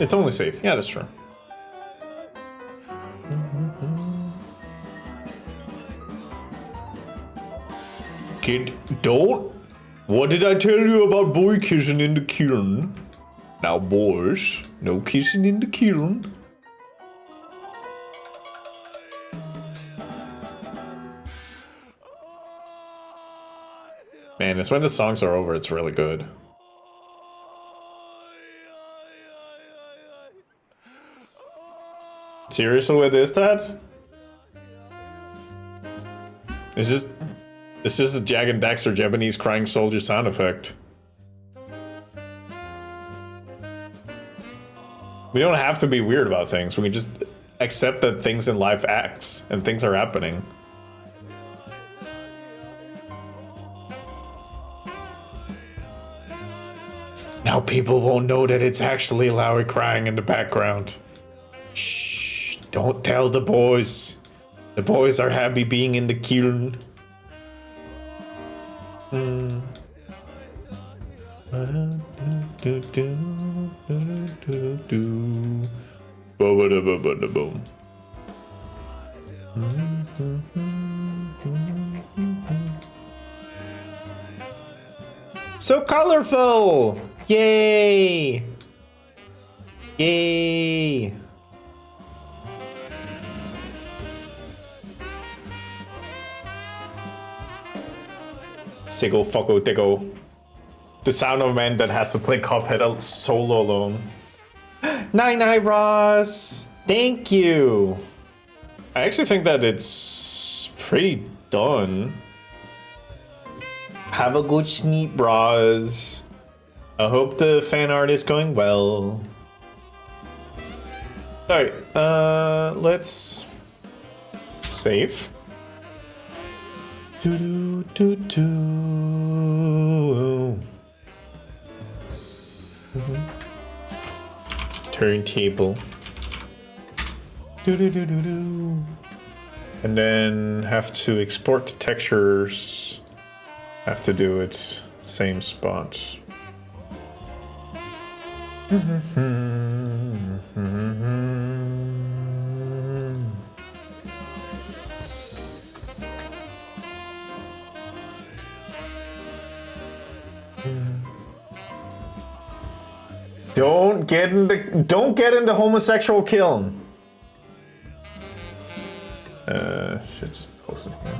It's only safe. Yeah, that's true. Kid, don't. What did I tell you about boy kissing in the kiln? Now, boys, no kissing in the kiln. Man, it's when the songs are over, it's really good. Seriously, what is that? It's just a Jag and Daxter Japanese crying soldier sound effect. We don't have to be weird about things. We can just accept that things in life acts and things are happening. Now people won't know that it's actually Lowry crying in the background. Shh, don't tell the boys. The boys are happy being in the kiln. Boom. So colorful! Yay! Yay! Siggo fucko diggo. The sound of a man that has to play Cuphead solo alone. Night, Ross! Thank you! I actually think that it's pretty done. Have a good sleep, bros. I hope the fan art is going well. Alright, let's save. Turntable. And then have to export the textures. Have to do it same spot. Don't get in the homosexual kiln. Should just post it here.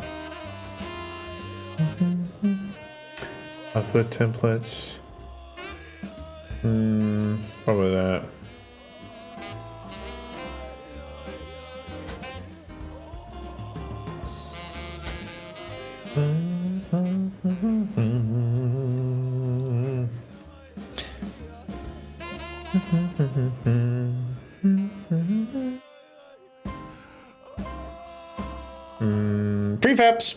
Output templates. Probably that. Prefabs.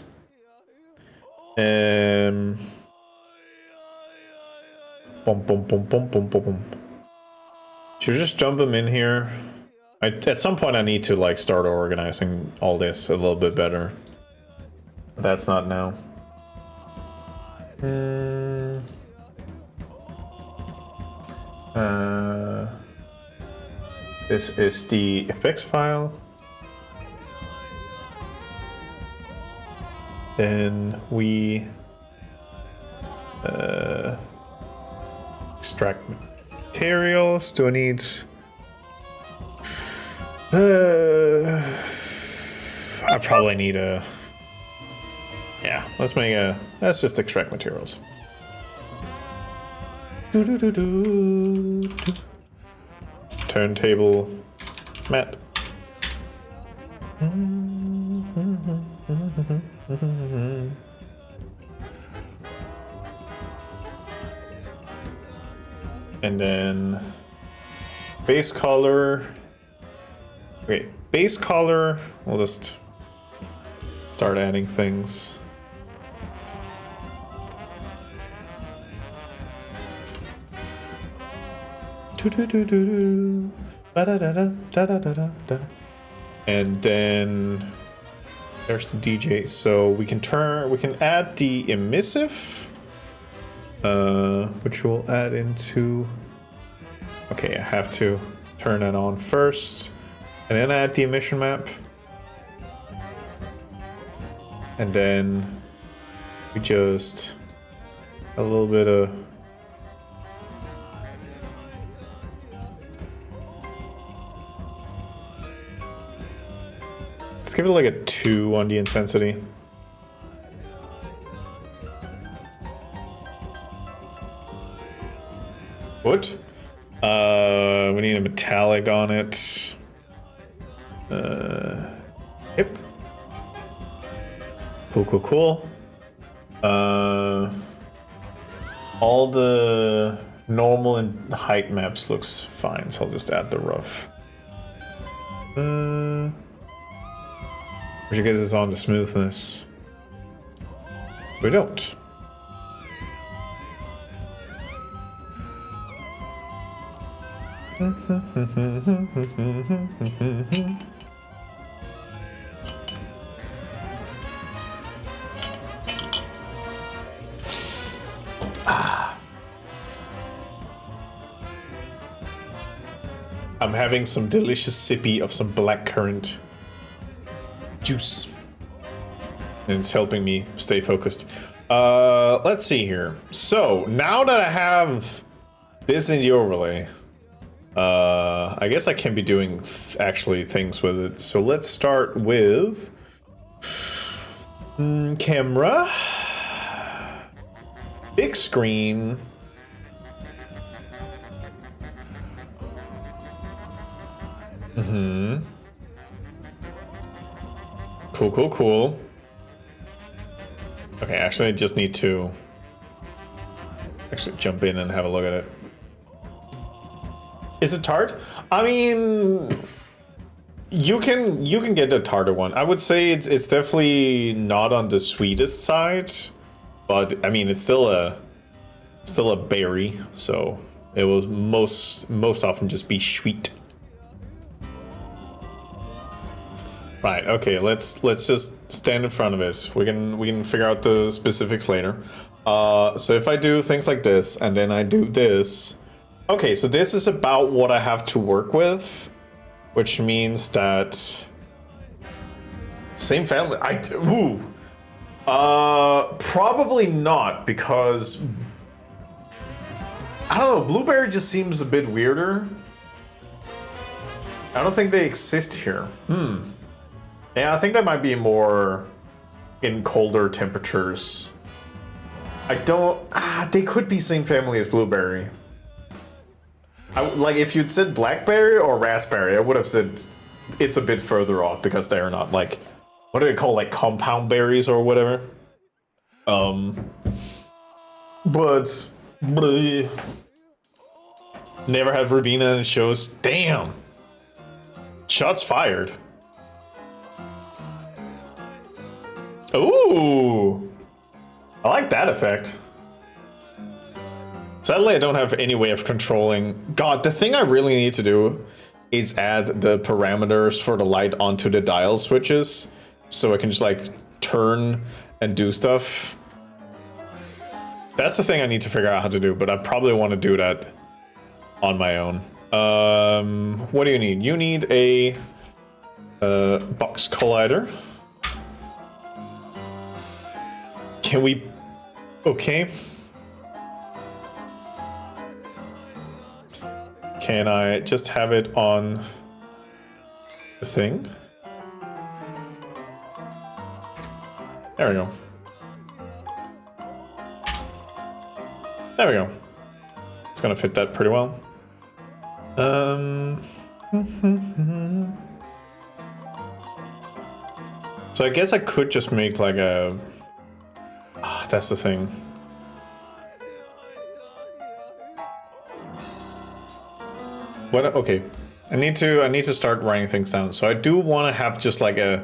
Boom. Should we just jump them in here? At some point I need to like start organizing all this a little bit better. But that's not now. This is the effects file. Then we extract materials. Do I need? I probably need a. Yeah, let's just extract materials. Turntable, mat. And then base color. Okay, base color. We'll just start adding things. And then there's the DJ. So we can add the emissive, which we'll add into. Okay, I have to turn it on first, and then add the emission map, and then we just a little bit of. Let's give it like a 2 on the intensity. What? We need a metallic on it. Yep. Cool. All the Normal and height maps looks fine, so I'll just add the rough. Which I guess is on the smoothness. We don't. I'm having some delicious sippy of some blackcurrant juice. And it's helping me stay focused. Let's see here. So, now that I have this in the overlay, I guess I can be doing actually things with it. So let's start with camera, big screen. Cool. Okay, actually I just need to actually jump in and have a look at it. Is it tart? I mean, you can get the tartar one. I would say it's definitely not on the sweetest side, but I mean it's still a berry, so it will most often just be sweet. Right. Okay. Let's just stand in front of it. We can figure out the specifics later. So if I do things like this and then I do this. Okay, so this is about what I have to work with, which means that same family. Probably not, because I don't know. Blueberry just seems a bit weirder. I don't think they exist here. Yeah, I think that might be more in colder temperatures. I don't. They could be same family as blueberry. Like if you'd said blackberry or raspberry, I would have said it's a bit further off because they're not like, what do they call, like compound berries or whatever. But never had Ribena and it shows. Damn. Shots fired. Ooh. I like that effect. Sadly, I don't have any way of controlling. God, the thing I really need to do is add the parameters for the light onto the dial switches, so I can just like turn and do stuff. That's the thing I need to figure out how to do, but I probably want to do that on my own. What do you need? You need a box collider. Can we? Okay. Can I just have it on the thing? There we go. There we go. It's gonna fit that pretty well. So I guess I could just make like a... that's the thing. What? Okay, I need to start writing things down. So I do want to have just like a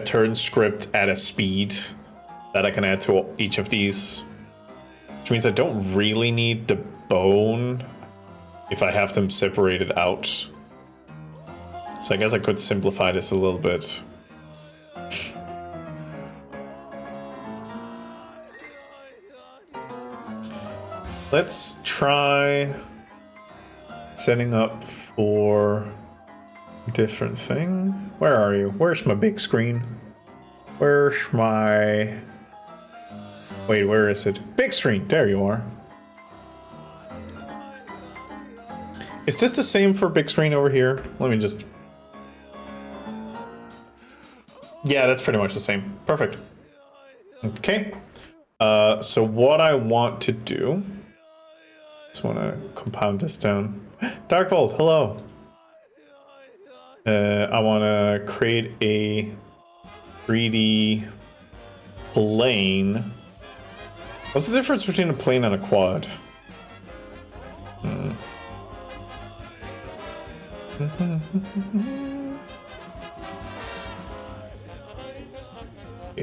turn script at a speed that I can add to each of these, which means I don't really need the bone if I have them separated out. So I guess I could simplify this a little bit. Let's try setting up for a different thing. Where are you? Where's my big screen? Where's my... Wait, where is it? Big screen, there you are. Is this the same for big screen over here? Let me just... Yeah, that's pretty much the same. Perfect. Okay. So what I want to do... Just want to compound this down. Dark Vault, hello. I want to create a 3D plane. What's the difference between a plane and a quad? Okay,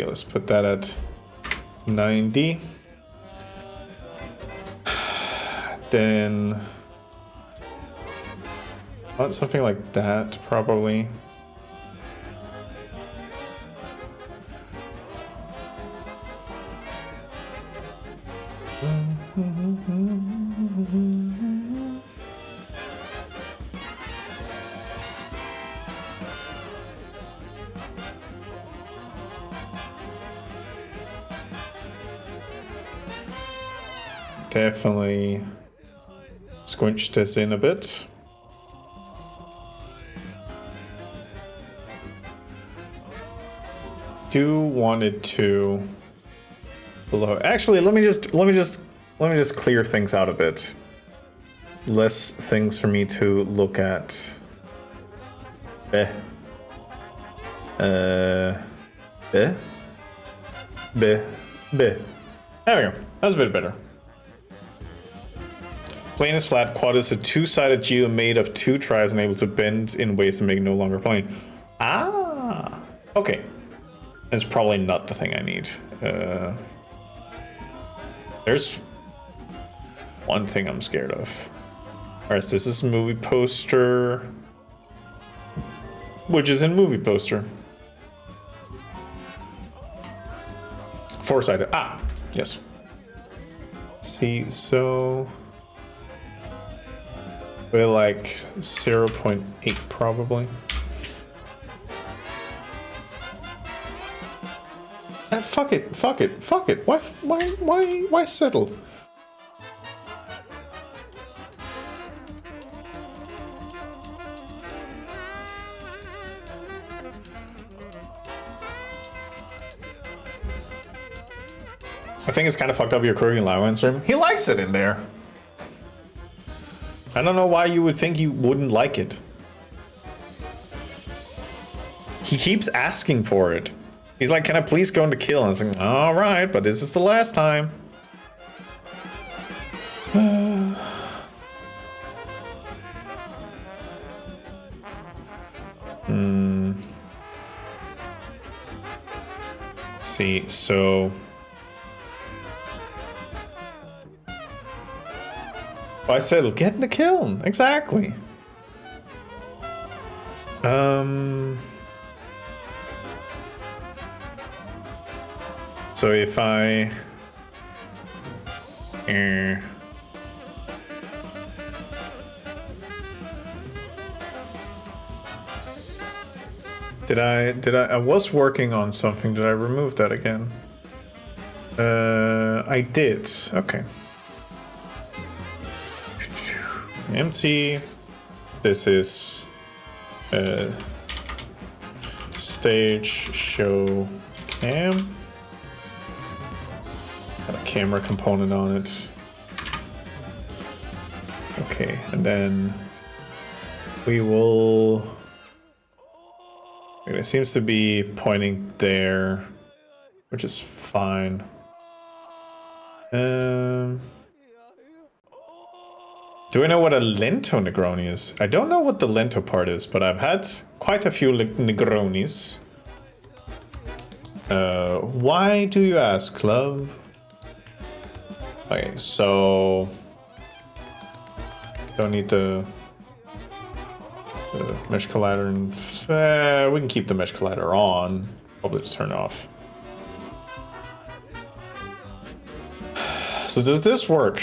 let's put that at 90. Then want something like that, probably. Definitely squinch this in a bit. Do want it to below. Actually, let me just clear things out a bit. Less things for me to look at. There we go. That's a bit better. Plane is flat. Quad is a two-sided geo made of two tries and able to bend in ways that make it no longer plane. Ah, okay. It's probably not the thing I need. There's one thing I'm scared of. Alright, so this is movie poster, which is in movie poster. Four-sided. Ah, yes. Let's see, so we're like 0.8 probably. Fuck it. Why settle? I think it's kind of fucked up your Korean Lion stream. He likes it in there. I don't know why you would think he wouldn't like it. He keeps asking for it. He's like, can I please go into kill? And I was like, all right, but this is the last time. Let's see, so I said, get in the kiln. Exactly. So if I I was working on something. Did I remove that again? I did. Okay. Empty. This is stage show cam. Got a camera component on it. Okay, and then we will. It seems to be pointing there, which is fine. Do I know what a lento Negroni is? I don't know what the lento part is, but I've had quite a few Negronis. Why do you ask, love? Okay, so don't need the mesh collider, and we can keep the mesh collider on. Probably just turn it off. So does this work?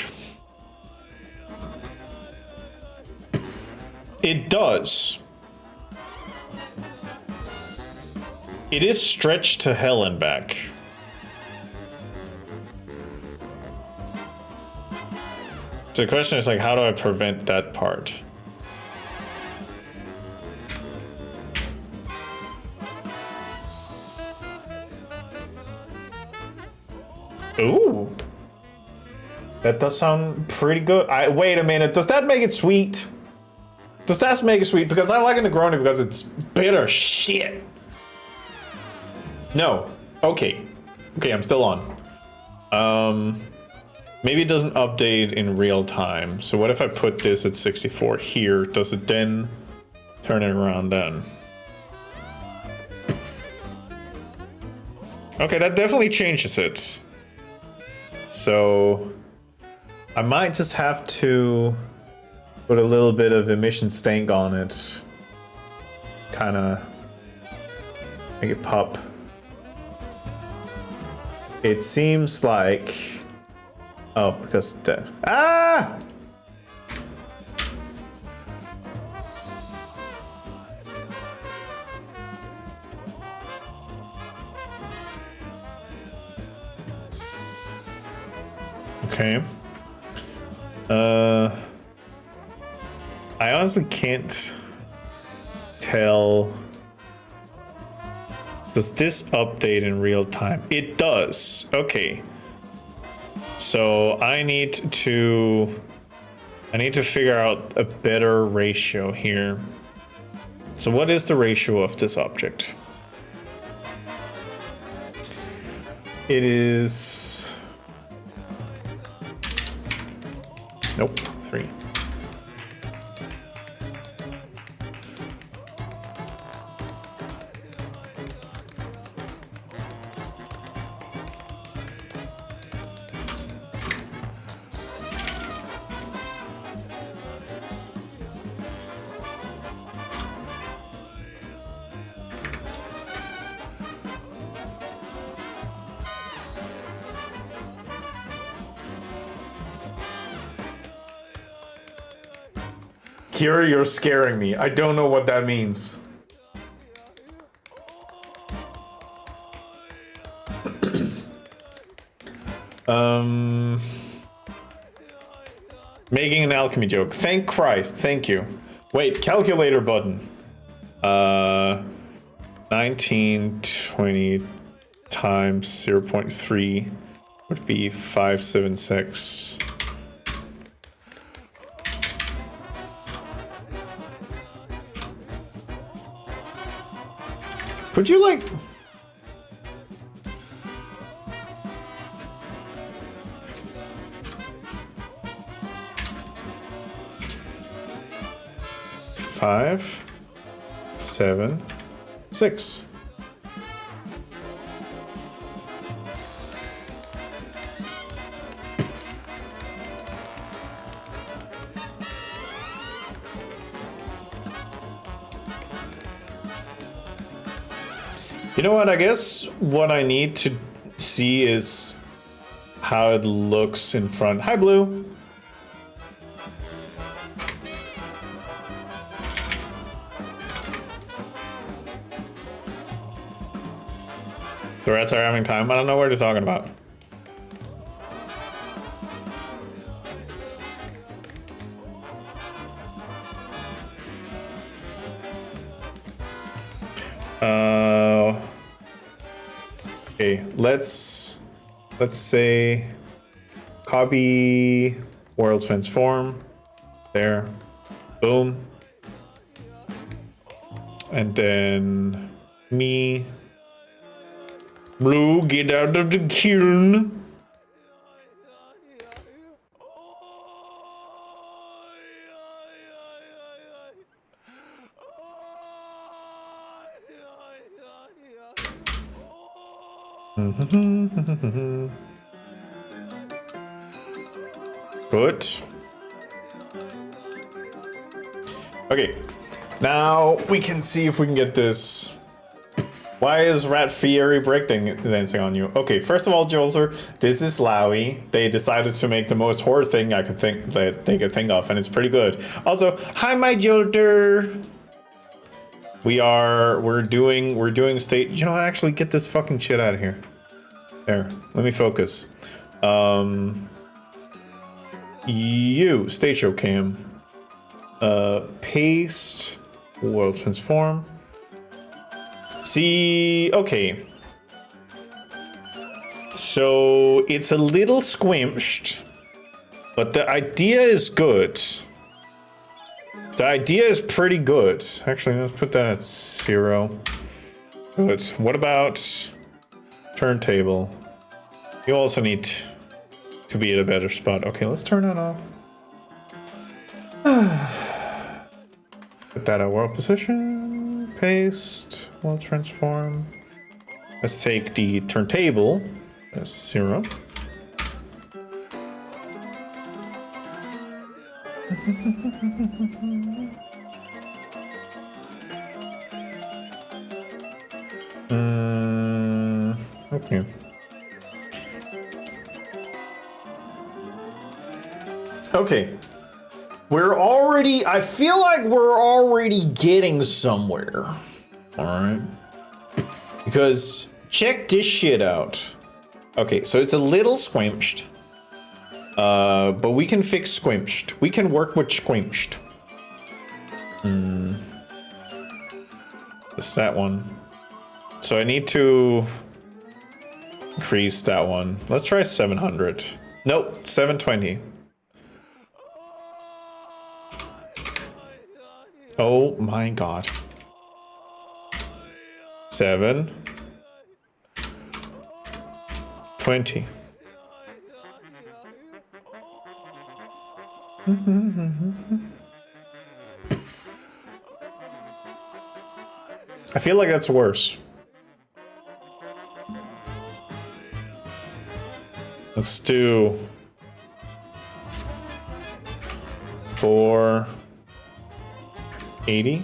It does. It is stretched to hell and back. So the question is like, how do I prevent that part? Ooh. That does sound pretty good. Wait a minute, does that make it sweet? Does that make it sweet? Because I like a Negroni because it's bitter shit. No. Okay. Okay, I'm still on. Maybe it doesn't update in real time. So what if I put this at 64 here? Does it then turn it around then. Okay, that definitely changes it. So I might just have to put a little bit of emission stank on it. Kind of make it pop. It seems like... Oh, because that... Ah! Okay. I honestly can't tell. Does this update in real time? It does. Okay. So I need to figure out a better ratio here. So what is the ratio of this object? It is... Nope, 3. Kira, you're scaring me. I don't know what that means. Making an alchemy joke. Thank Christ. Thank you. Wait, calculator button. 1920 times 0.3 would be 576. Could you like... Five, 7, 6. You know what, I guess what I need to see is how it looks in front. Hi, Blue. The rats are having time. I don't know what you're talking about. Okay, let's say copy world transform. There. Boom. And then me. Blue, get out of the kiln. Good. Okay, now we can see if we can get this. Why is Rat Fury breakdancing on you? Okay, first of all, Jolter, this is Lowy. They decided to make the most horror thing I could think that they could think of, and it's pretty good. Also, hi, my Jolter. We're doing state. You know, actually, get this fucking shit out of here. There, let me focus. You stage show cam. Paste. World transform. See, okay. So it's a little squished, but the idea is good. The idea is pretty good. Actually, let's put that at 0. Good. What about turntable? You also need to be at a better spot. Okay, let's turn that off. Put that at world position. Paste. World transform. Let's take the turntable. That's 0. Okay. Okay. I feel like we're already getting somewhere. Alright. Because check this shit out. Okay, so it's a little squished. But we can fix squished. We can work with squished. It's that one. So I need to increase that one. Let's try 700. Nope, 720. Oh my god. 720. I feel like that's worse. Let's do 480.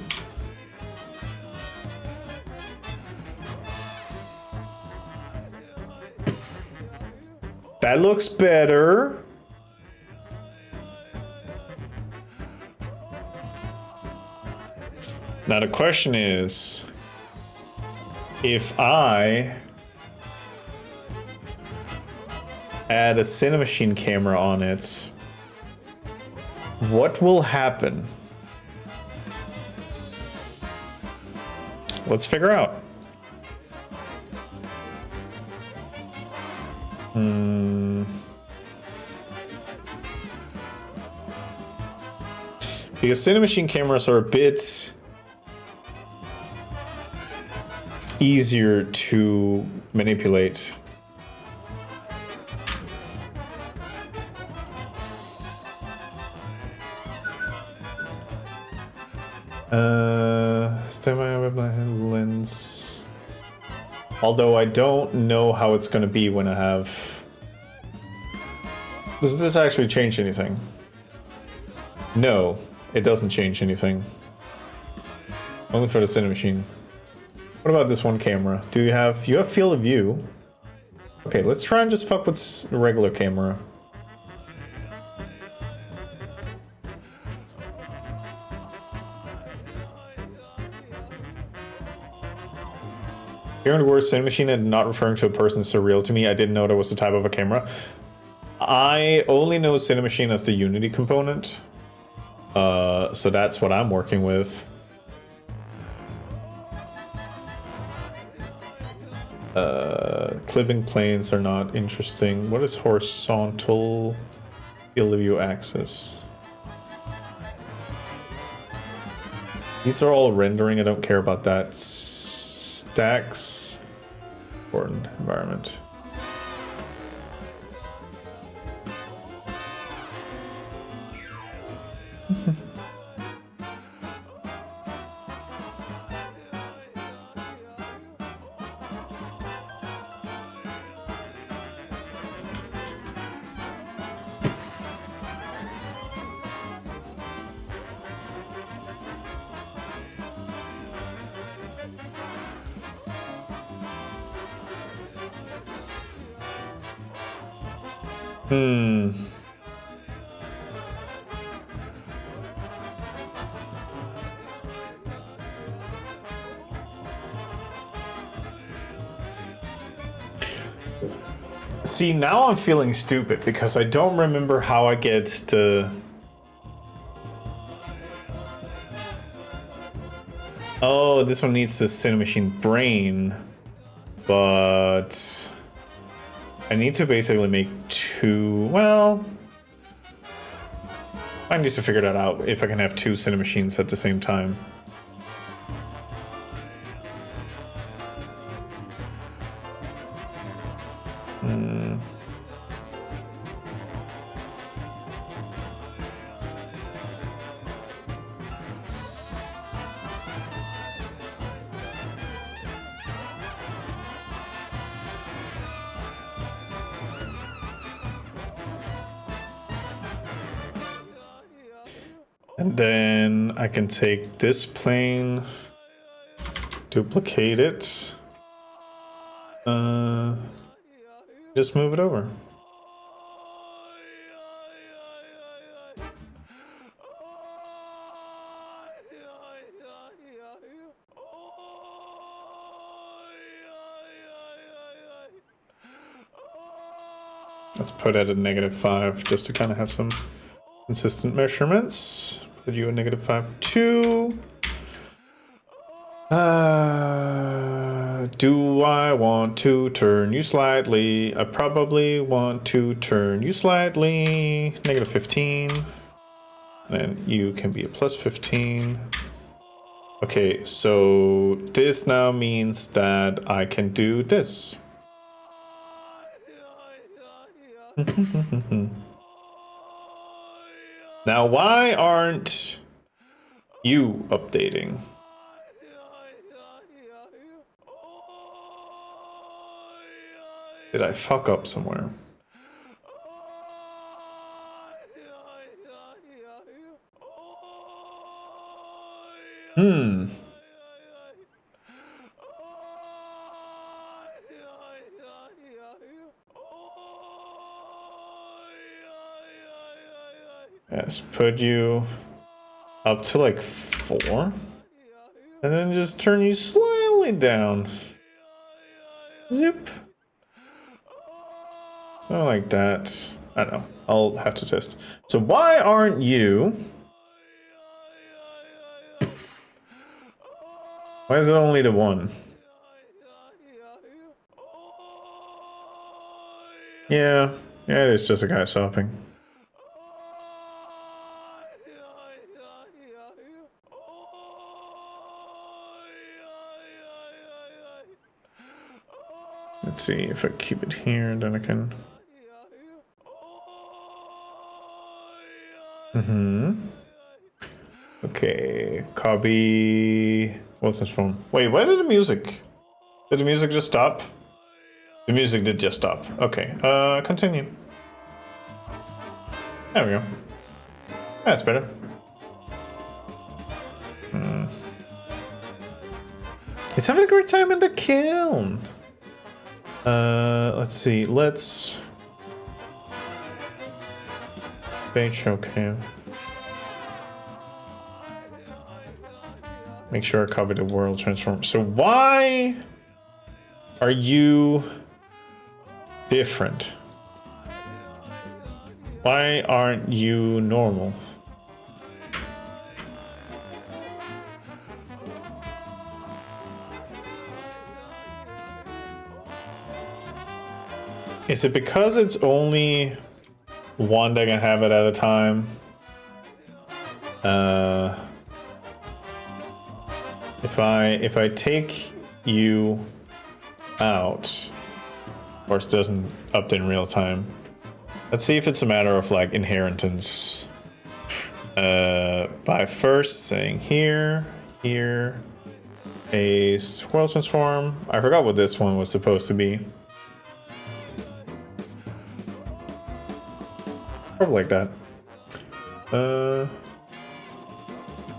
That looks better. Now the question is, if I add a Cinemachine camera on it, what will happen? Let's figure out. Because Cinemachine cameras are a bit easier to manipulate. Lens. Although I don't know how it's gonna be when I have. Does this actually change anything? No, it doesn't change anything. Only for the Cinemachine. What about this one camera? Do you have field of view? Okay, let's try and just fuck with the regular camera. Hearing the word Cinemachine and not referring to a person is surreal to me. I didn't know that was the type of a camera. I only know Cinemachine as the Unity component. So that's what I'm working with. Clipping planes are not interesting. What is horizontal field of view axis? These are all rendering. I don't care about that. Stacks. Important environment. See, now I'm feeling stupid because I don't remember how I get to... Oh, this one needs the Cinemachine brain, but I need to basically make two. Well, I need to figure that out if I can have two Cinemachines at the same time. And then I can take this plane, duplicate it, just move it over. Let's put it at a -5 just to kind of have some consistent measurements. Put you at -5 2. Do I want to turn you slightly? I probably want to turn you slightly. -15. Then you can be a +15. Okay, so this now means that I can do this. Now, why aren't you updating? Did I fuck up somewhere? Yes, put you up to like 4. And then just turn you slightly down. Zip. Something like that. I don't know. I'll have to test. So why aren't you... Why is it only the 1? Yeah, it is just a guy shopping. Let's see if I keep it here, then I can... Okay, copy... What's this from? Wait, why did the music... Did the music just stop? The music did just stop. Okay, continue. There we go. That's better. He's having a great time in the kiln. Let's see. Let's okay. Make sure I cover the world transform. So why are you different? Why aren't you normal? Is it because it's only one that can have it at a time? If I take you out, of course, it doesn't update in real time. Let's see if it's a matter of like inheritance. By first saying here, a squirrel transform. I forgot what this one was supposed to be. Probably like that.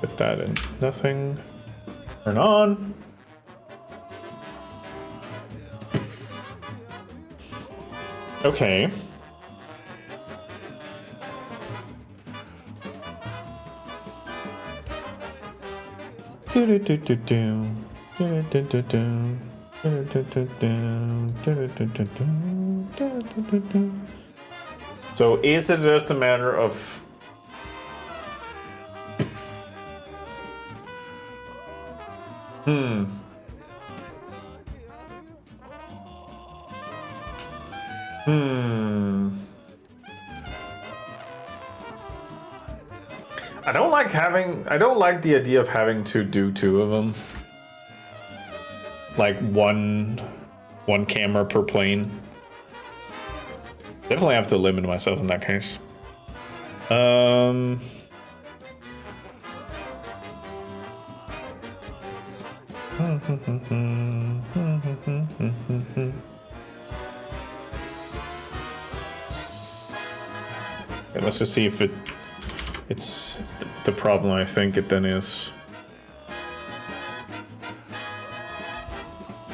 Put that in nothing. Turn on. Okay. So is it just a matter of I don't like the idea of having to do 2 of them. Like one camera per plane. Definitely have to limit myself in that case. Okay, let's just see if it It's the problem I think it then is.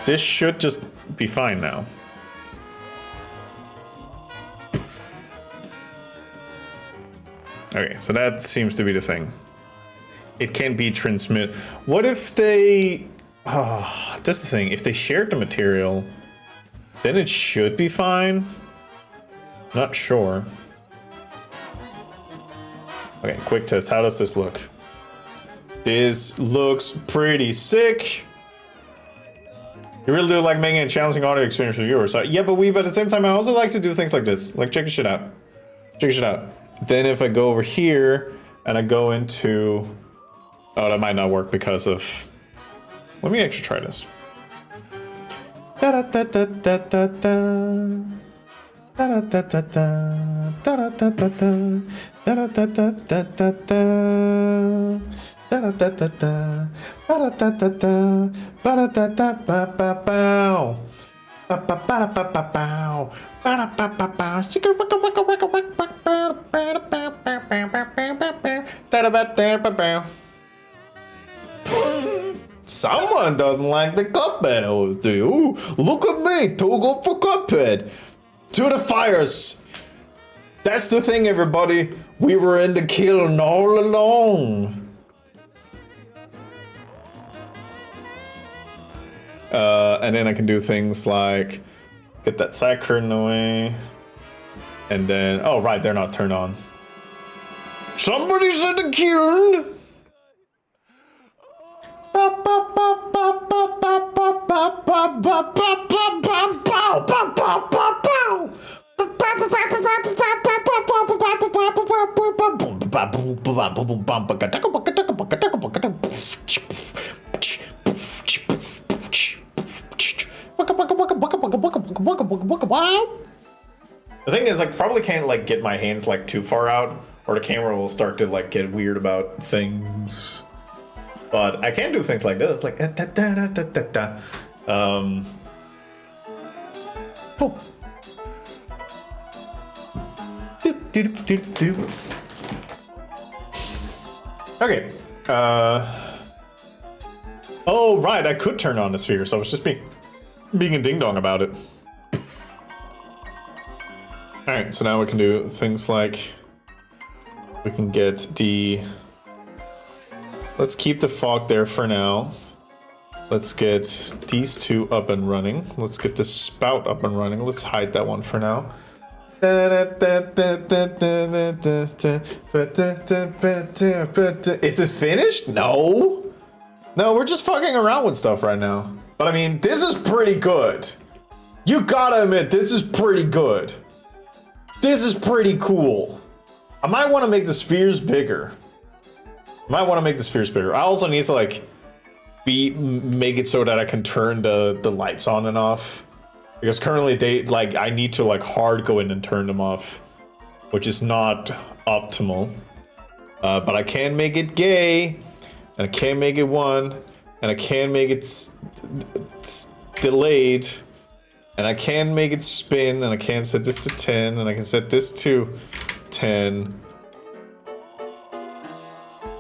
This should just be fine now. Okay, so that seems to be the thing. It can be transmit. What if they... Oh, that's the thing. If they shared the material, then it should be fine. Not sure. Okay, quick test. How does this look? This looks pretty sick. You really do like making a challenging audio experience for viewers. Yeah, but at the same time, I also like to do things like this. Like, check this shit out. Check this shit out. Then if I go over here and I go into... Oh, that might not work because of... Let me actually try this. Da da da da da da da. Da da da da da. Da da da da da. Da da da da da da da. Da da da da da. Ba da da da da. Ba da da da ba ba bow. Ba ba ba da ba ba bow. Ba da ba ba bow. Sicka wicka wicka wicka wick wick ba ba ba ba ba ba ba ba ba. Da da ba da ba bow. Someone doesn't like the Cuphead host, do you? Look at me, too good for Cuphead. To the fires. That's the thing, everybody. We were in the kiln all along. And then I can do things like get that side curtain away. And then, oh right, they're not turned on. Somebody's in the kiln. The thing is, I probably can't like get my hands like too far out, or the camera will start to like get weird about things. But I can do things like this, like da da da da da da. Oh. Doop, doop, doop, doop. Okay. Oh right, I could turn on the sphere, so I was just being a ding dong about it. All right, so now we can do things like we can get the. Let's keep the fog there for now. Let's get these two up and running. Let's get the spout up and running. Let's hide that one for now. Is this finished? No. No, we're just fucking around with stuff right now. But I mean, this is pretty good. You gotta admit, this is pretty good. This is pretty cool. I might want to make the spheres bigger. I also need to like make it so that I can turn the lights on and off, because currently they like I need to like hard go in and turn them off, which is not optimal. But I can make it gay, and I can make it 1, and I can make it delayed, and I can make it spin, and I can set this to 10, and I can set this to 10.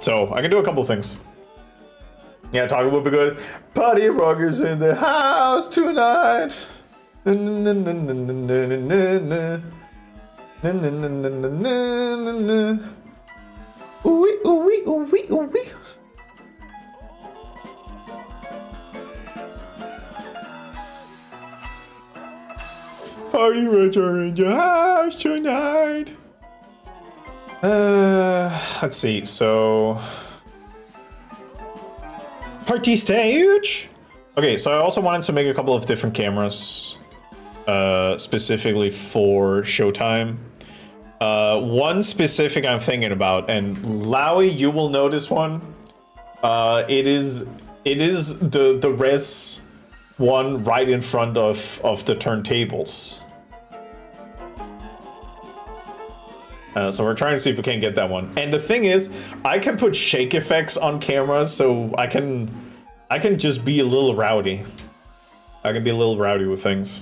So I can do a couple of things. Yeah, talking would be good. Party rockers in the house tonight. Ooh-wee, ooh-wee, ooh-wee, ooh-wee. Party rockers in your house tonight. Let's see, so... Party stage! Okay, so I also wanted to make a couple of different cameras, specifically for Showtime. One specific I'm thinking about, and Lowy, you will know this one. It is the res one right in front of the turntables. So we're trying to see if we can get that one. And the thing is, I can put shake effects on cameras, so I can just be a little rowdy. I can be a little rowdy with things.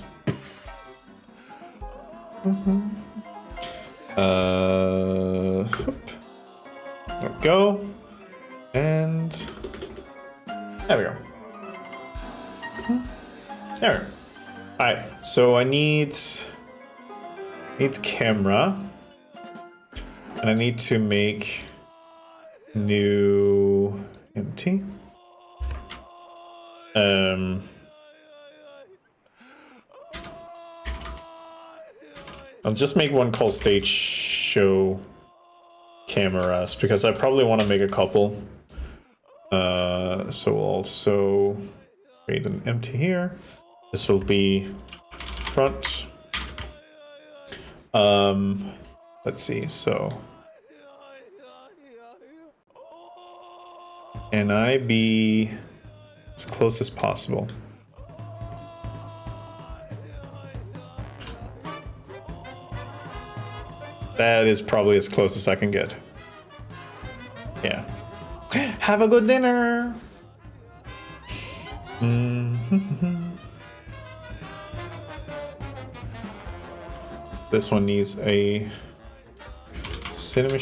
There we go. And there we go. There we go. Alright, so I need camera. And I need to make new empty. I'll just make one called stage show cameras because I probably want to make a couple. So we'll also create an empty here. This will be front. Let's see, so can I be as close as possible? That is probably as close as I can get. Yeah. Have a good dinner. This one needs a cinema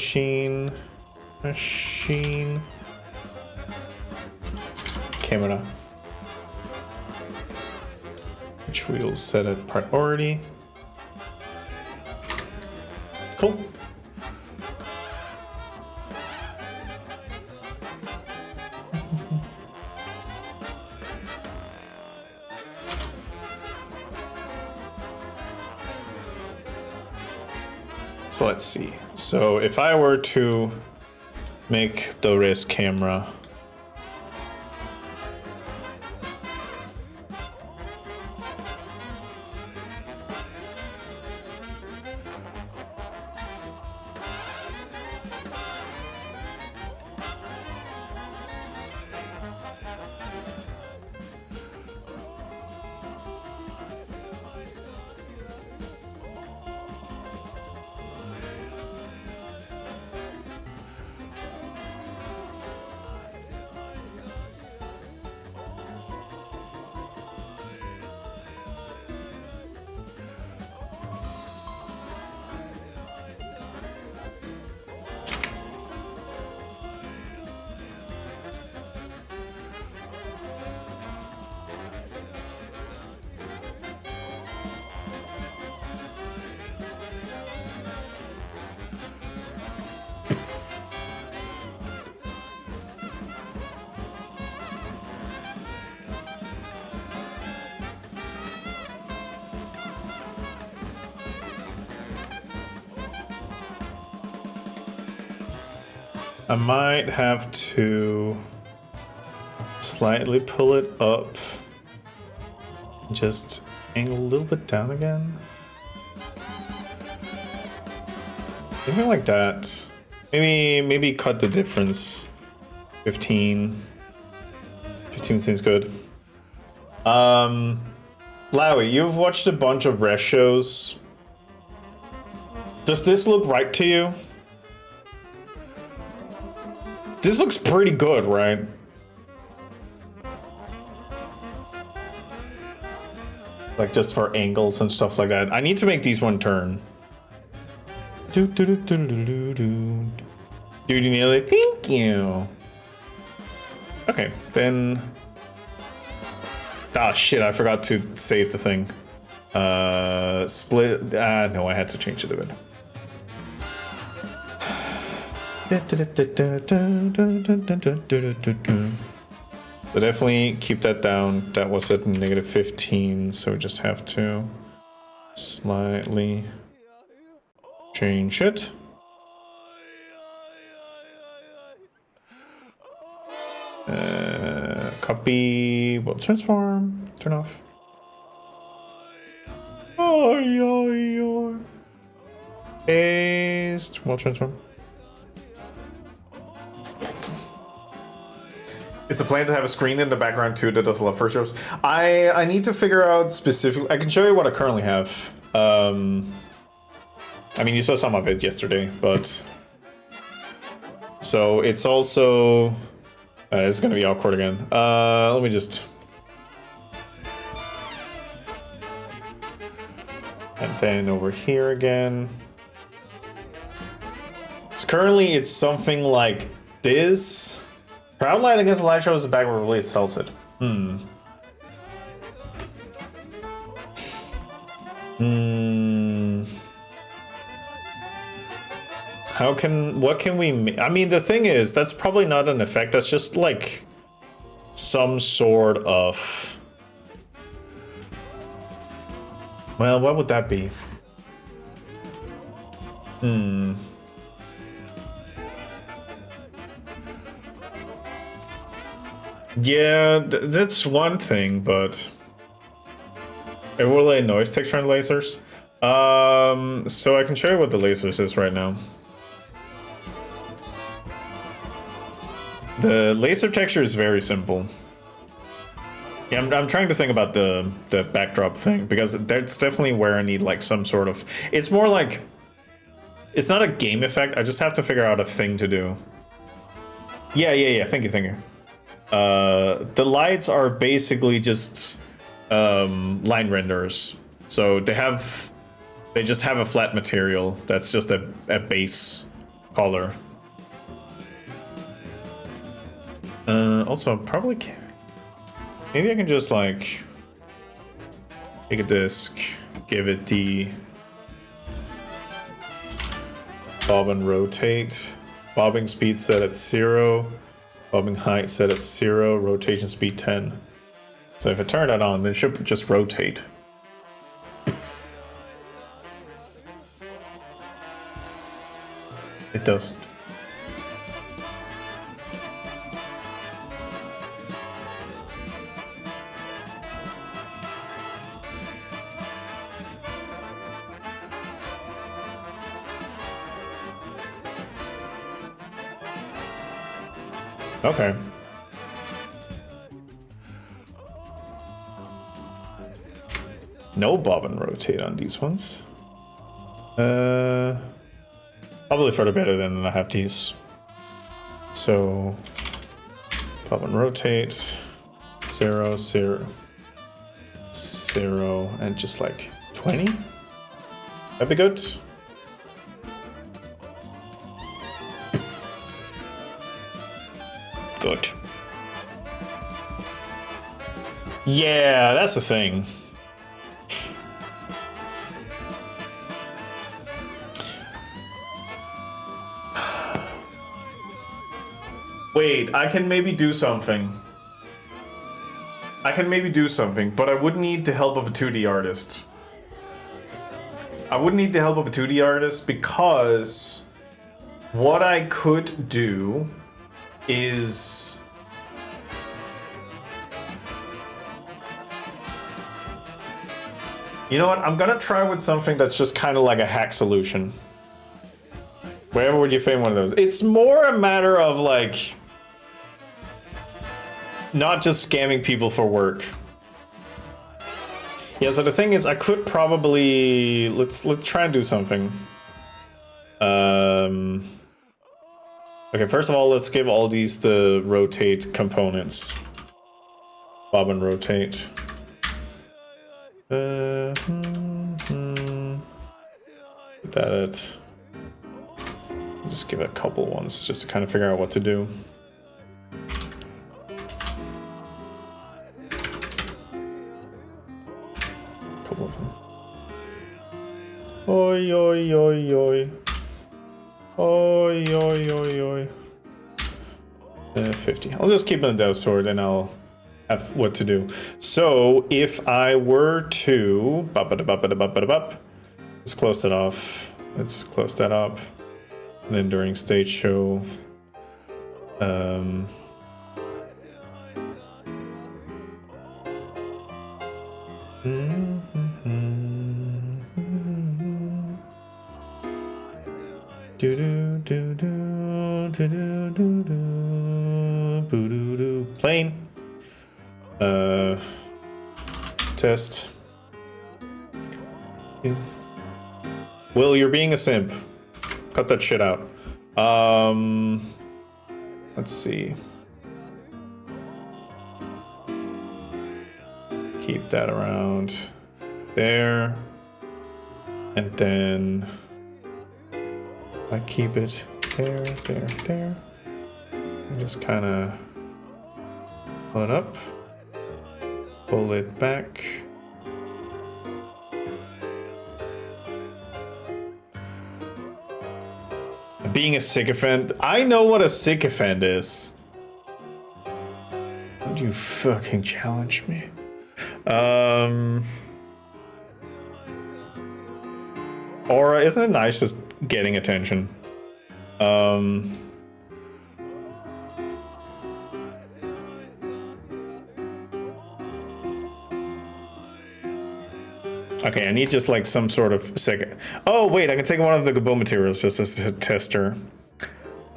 machine camera, which we'll set at priority. Cool. So let's see. So if I were to make the wrist camera, I might have to slightly pull it up, just angle a little bit down again. Something like that. Maybe cut the difference. 15 seems good. Lowy, you've watched a bunch of Res shows. Does this look right to you? This looks pretty good, right? Like just for angles and stuff like that. I need to make these one turn. Do do do do do do do. Dude, you nailed it. Thank you. Okay, then. Ah, shit! I forgot to save the thing. Split. No, I had to change it a bit. But definitely keep that down. That was at -15, so we just have to slightly change it. Copy. Will transform. Turn off. Paste. Will transform. It's a plan to have a screen in the background too that does a lot for shows. I need to figure out specifically. I can show you what I currently have. I mean, you saw some of it yesterday, but so it's also it's gonna be awkward again. Let me just, and then over here again. It's currently it's something like this. Crowd light against the light shows the back of release sells it. What can we, I mean, the thing is, that's probably not an effect, that's just like some sort of, well, what would that be? Yeah, that's one thing, but it will lay noise texture on lasers. So I can show you what the lasers is right now. The laser texture is very simple. Yeah, I'm trying to think about the backdrop thing, because that's definitely where I need like some sort of, it's more like, it's not a game effect, I just have to figure out a thing to do. Yeah, thank you. The lights are basically just line renders. So they just have a flat material that's just a base color. Also, probably maybe I can just like take a disc, give it the bob and rotate, bobbing speed set at 0, bobbing height set at 0, rotation speed 10. So if I turn that on, then it should just rotate. It doesn't. Okay. No bob and rotate on these ones. Probably for the better than I have these. So bob and rotate, 0, 0, 0, and just like 20. That'd be good. Good. Yeah, that's the thing. Wait, I can maybe do something. But I would need the help of a 2D artist. Because what I could do is you know what? I'm gonna try with something that's just kind of like a hack solution. Wherever would you find one of those? It's more a matter of like not just scamming people for work. Yeah, so the thing is, I could probably let's try and do something. Okay, first of all, let's give all these the rotate components. Bob and rotate. That. Just give it a couple ones just to kind of figure out what to do. Couple of them. Oi, oi, oi, oi. Oi, oi, oi, oi. 50. I'll just keep it in the dev sword and I'll have what to do. So if I were to let's close that off. Let's close that up. And then during stage show, plane. Test. Will, you're being a simp. Cut that shit out. Let's see. Keep that around there. And then I keep it there. And just kind of pull it up, pull it back. Being a sycophant, I know what a sycophant is. Would you fucking challenge me? Aura, isn't it nice just getting attention? Okay, I need just like some sort of second. Oh wait, I can take one of the Gabo materials just as a tester.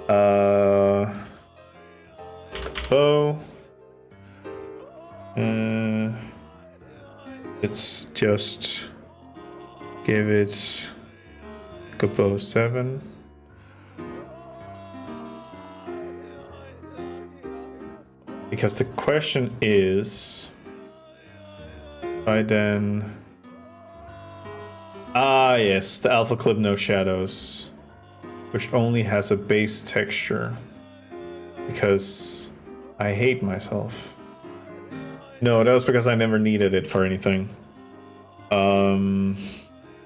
Gabo. Let's just give it Gabo 7. Because the question is, I then. Ah, yes, the alpha clip no shadows, which only has a base texture, because I hate myself. No, that was because I never needed it for anything.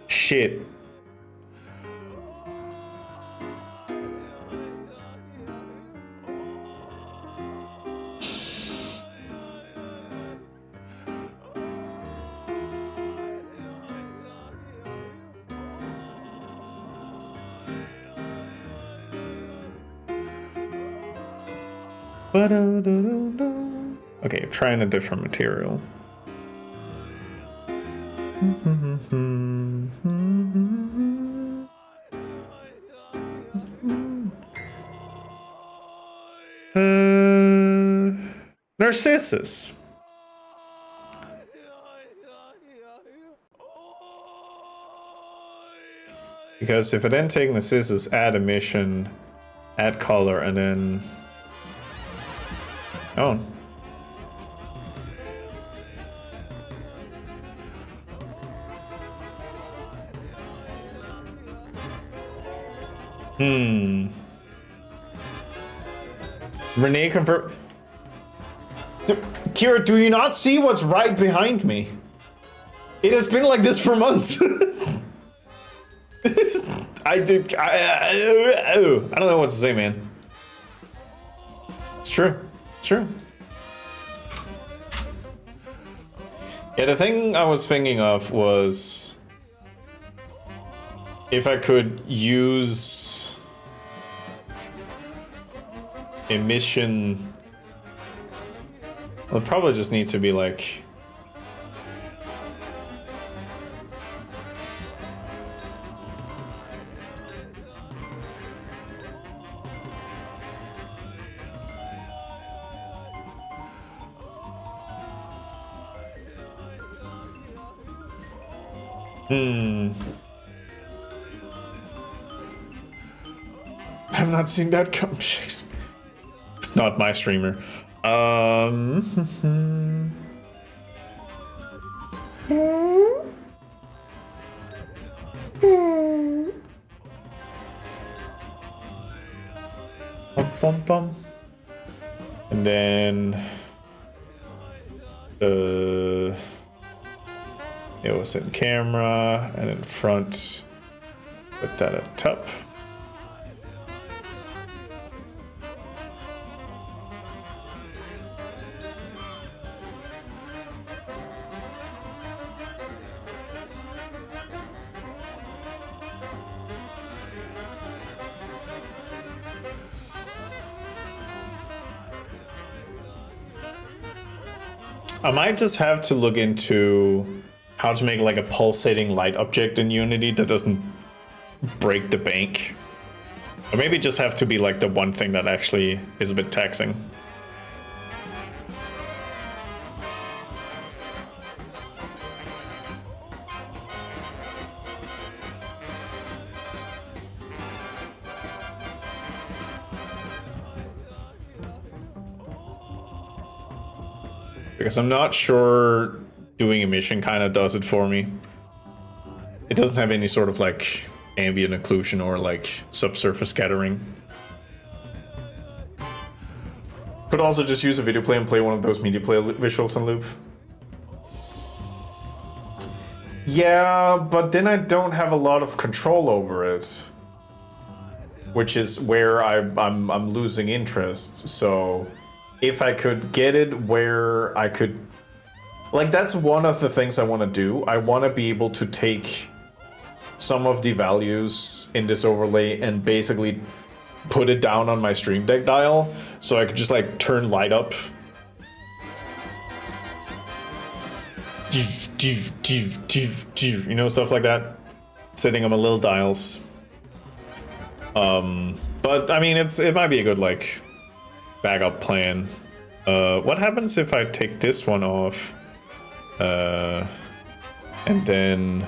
Shit. Okay, trying a different material. Narcissus. Because if I then take Narcissus, add emission, add color, and then oh. Renee confirm. Kira, do you not see what's right behind me? It has been like this for months. I don't know what to say, man. It's true. It's true. Yeah, the thing I was thinking of was if I could use emission. Well, it probably just needs to be like I'm not seeing that come. It's not my streamer. Bum, bum. And then it was in camera and in front. Put that at top. I might just have to look into how to make like a pulsating light object in Unity that doesn't break the bank. Or maybe just have to be like the one thing that actually is a bit taxing. Because I'm not sure doing emission kind of does it for me. It doesn't have any sort of like ambient occlusion or like subsurface scattering. Could also just use a video play and play one of those media play visuals on loop. Yeah, but then I don't have a lot of control over it, which is where I'm losing interest. So if I could get it where I could, like, that's one of the things I want to do. I want to be able to take some of the values in this overlay and basically put it down on my Stream Deck dial, so I could just like turn light up. You know, stuff like that. Setting on my little dials. But I mean, it might be a good like backup plan. What happens if I take this one off? And then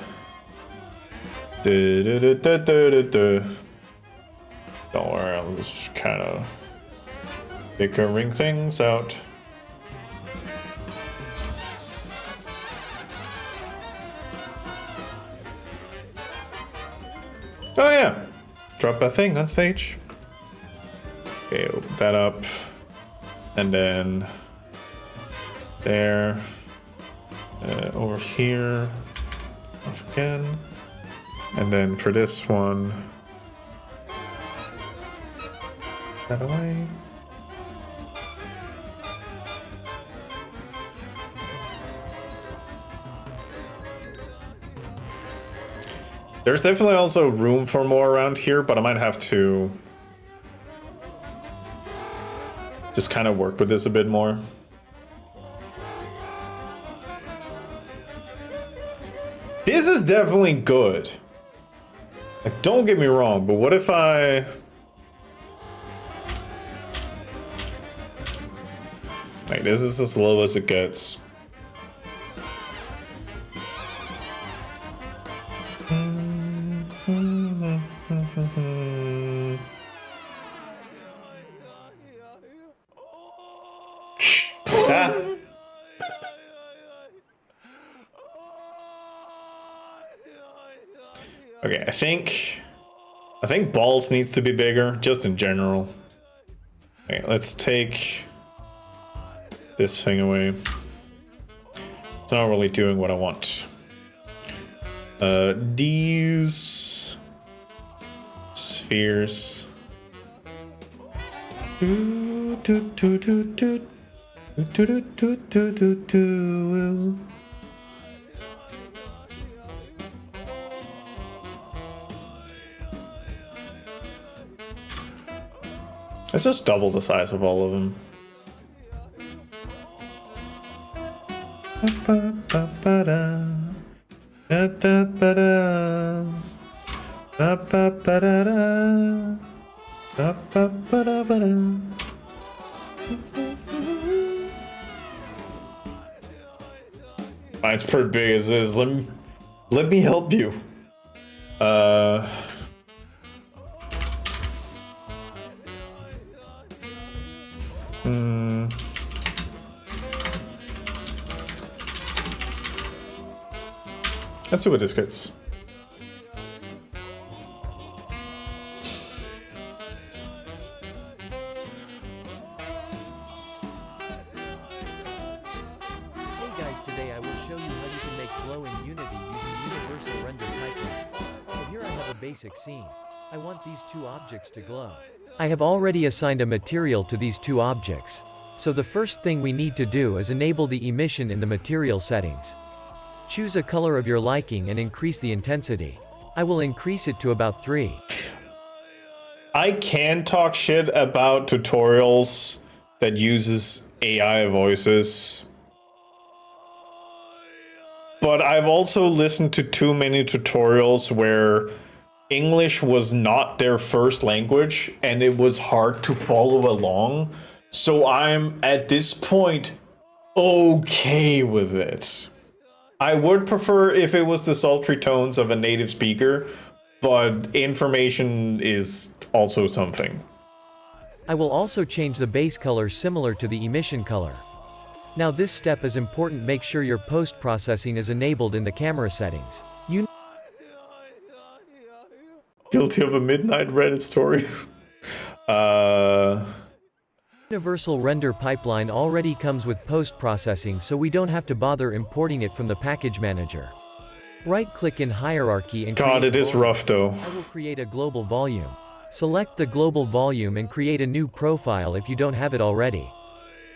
don't worry, I'll just kind of figuring things out. Oh yeah, drop a thing on stage. Okay, open that up, and then there, over here, off again, and then for this one, that away. There's definitely also room for more around here, but I might have to just kind of work with this a bit more. This is definitely good. Like, don't get me wrong, but what if I... Like, this is as low as it gets. Okay, I think balls needs to be bigger, just in general. Okay, let's take this thing away. It's not really doing what I want. These spheres. Let's just double the size of all of them. Mine's pretty big as is. Let me help you. Let's see what this gets. Hey guys, today I will show you how you can make glow in Unity using Universal Render Pipeline. So here I have a basic scene. I want these two objects to glow. I have already assigned a material to these two objects. So the first thing we need to do is enable the emission in the material settings. Choose a color of your liking and increase the intensity. I will increase it to about 3. I can talk shit about tutorials that uses AI voices, but I've also listened to too many tutorials where English was not their first language and it was hard to follow along. So I'm at this point okay with it. I would prefer if it was the sultry tones of a native speaker, but information is also something. I will also change the base color similar to the emission color. Now this step is important. Make sure your post-processing is enabled in the camera settings. Guilty of a midnight Reddit story. Universal render pipeline already comes with post-processing, so we don't have to bother importing it from the package manager. Right-click in hierarchy and God, create it is volume. rough though. I will create a global volume. Select the global volume and create a new profile if you don't have it already.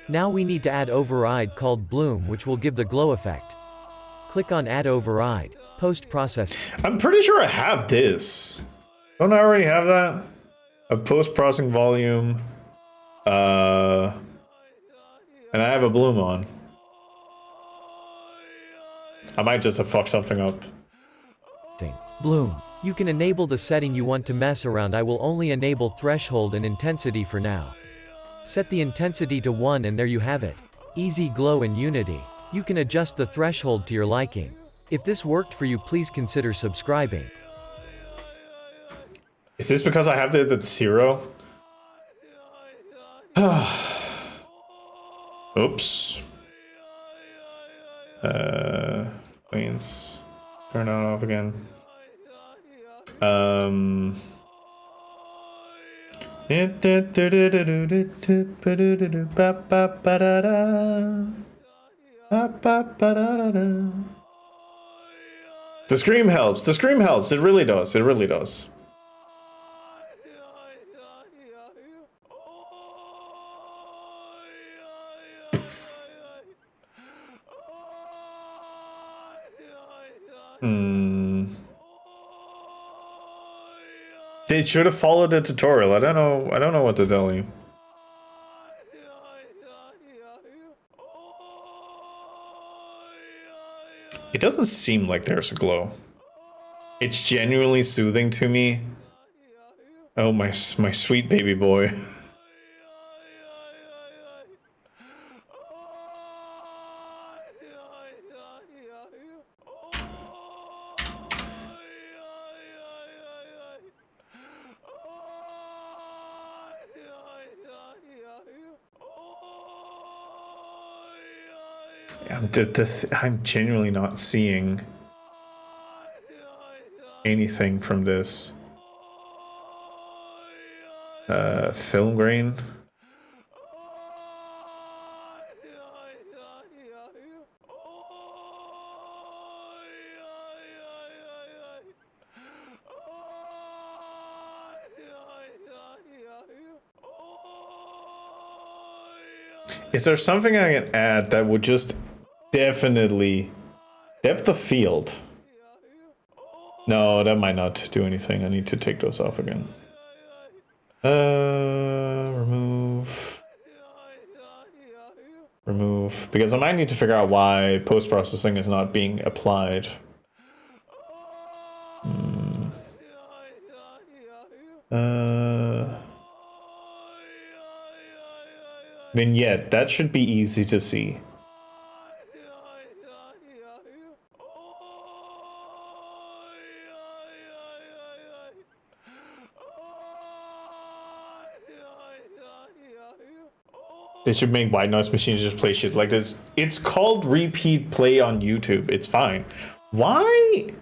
Now we need to add override called bloom, which will give the glow effect. Click on add override. Post-processing. I'm pretty sure I have this. Don't I already have that? A post-processing volume. And I have a bloom on. I might just have fucked something up. Bloom. You can enable the setting you want to mess around. I will only enable threshold and intensity for now. Set the intensity to 1 and there you have it. Easy glow in Unity. You can adjust the threshold to your liking. If this worked for you, please consider subscribing. Is this because I have it at 0? Oops. Means turn it off again. The scream helps. The scream helps. It really does. It really does. They should have followed the tutorial. I don't know what to tell you. It doesn't seem like there's a glow. It's genuinely soothing to me. Oh, my sweet baby boy. I'm genuinely not seeing anything from this. Film grain. Is there something I can add that would just definitely depth of field? No, that might not do anything. I need to take those off again. Remove, because I might need to figure out why post-processing is not being applied. Vignette, that should be easy to see. They should make white noise machines just play shit like this. It's called repeat play on YouTube. It's fine. Why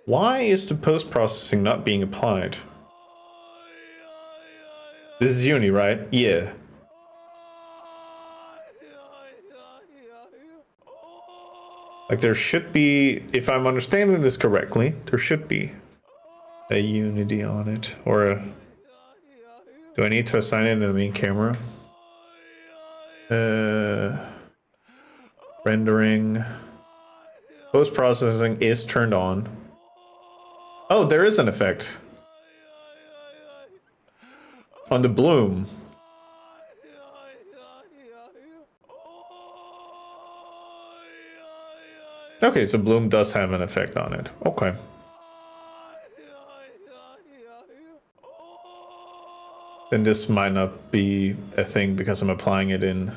is the post-processing not being applied? This is Uni, right? Yeah. Like there should be, if I'm understanding this correctly, there should be a Unity on it. Or a... Do I need to assign it in the main camera? Rendering. Post-processing is turned on. Oh, there is an effect. On the bloom. Okay, so bloom does have an effect on it. Okay. Then this might not be a thing because I'm applying it in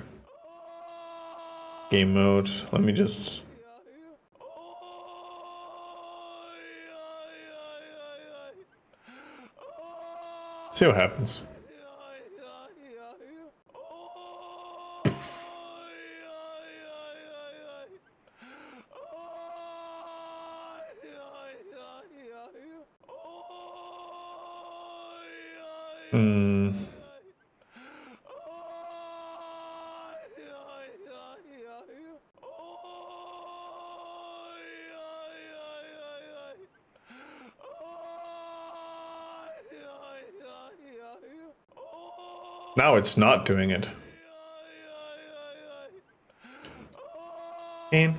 game mode. Let me just... see what happens. Hmm. Now it's not doing it. And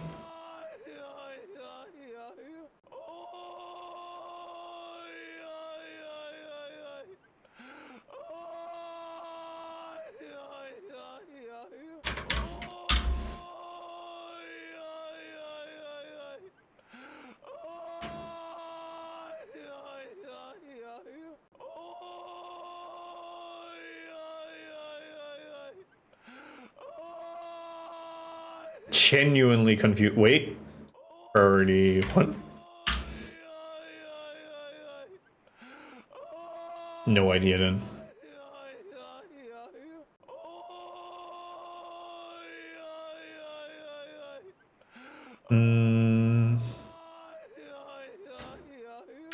genuinely confused. Wait. Priority 1. No idea then.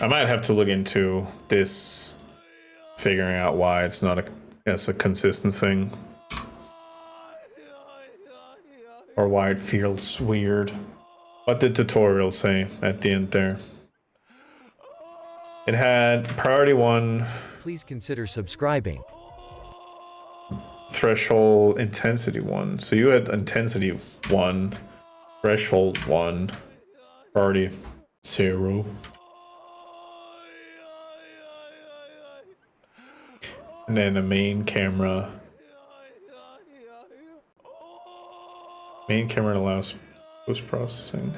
I might have to look into this, figuring out why it's not a consistent thing. Or why it feels weird. What did tutorial say at the end there? It had priority 1, Please consider subscribing. threshold intensity 1. So you had intensity 1, threshold 1, priority 0. And then the main camera. Main camera allows post processing.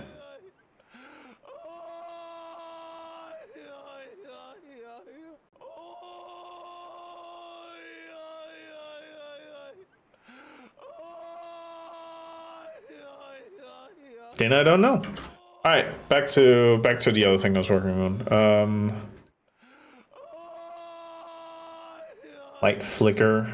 Then I don't know. All right, back to the other thing I was working on. Light flicker.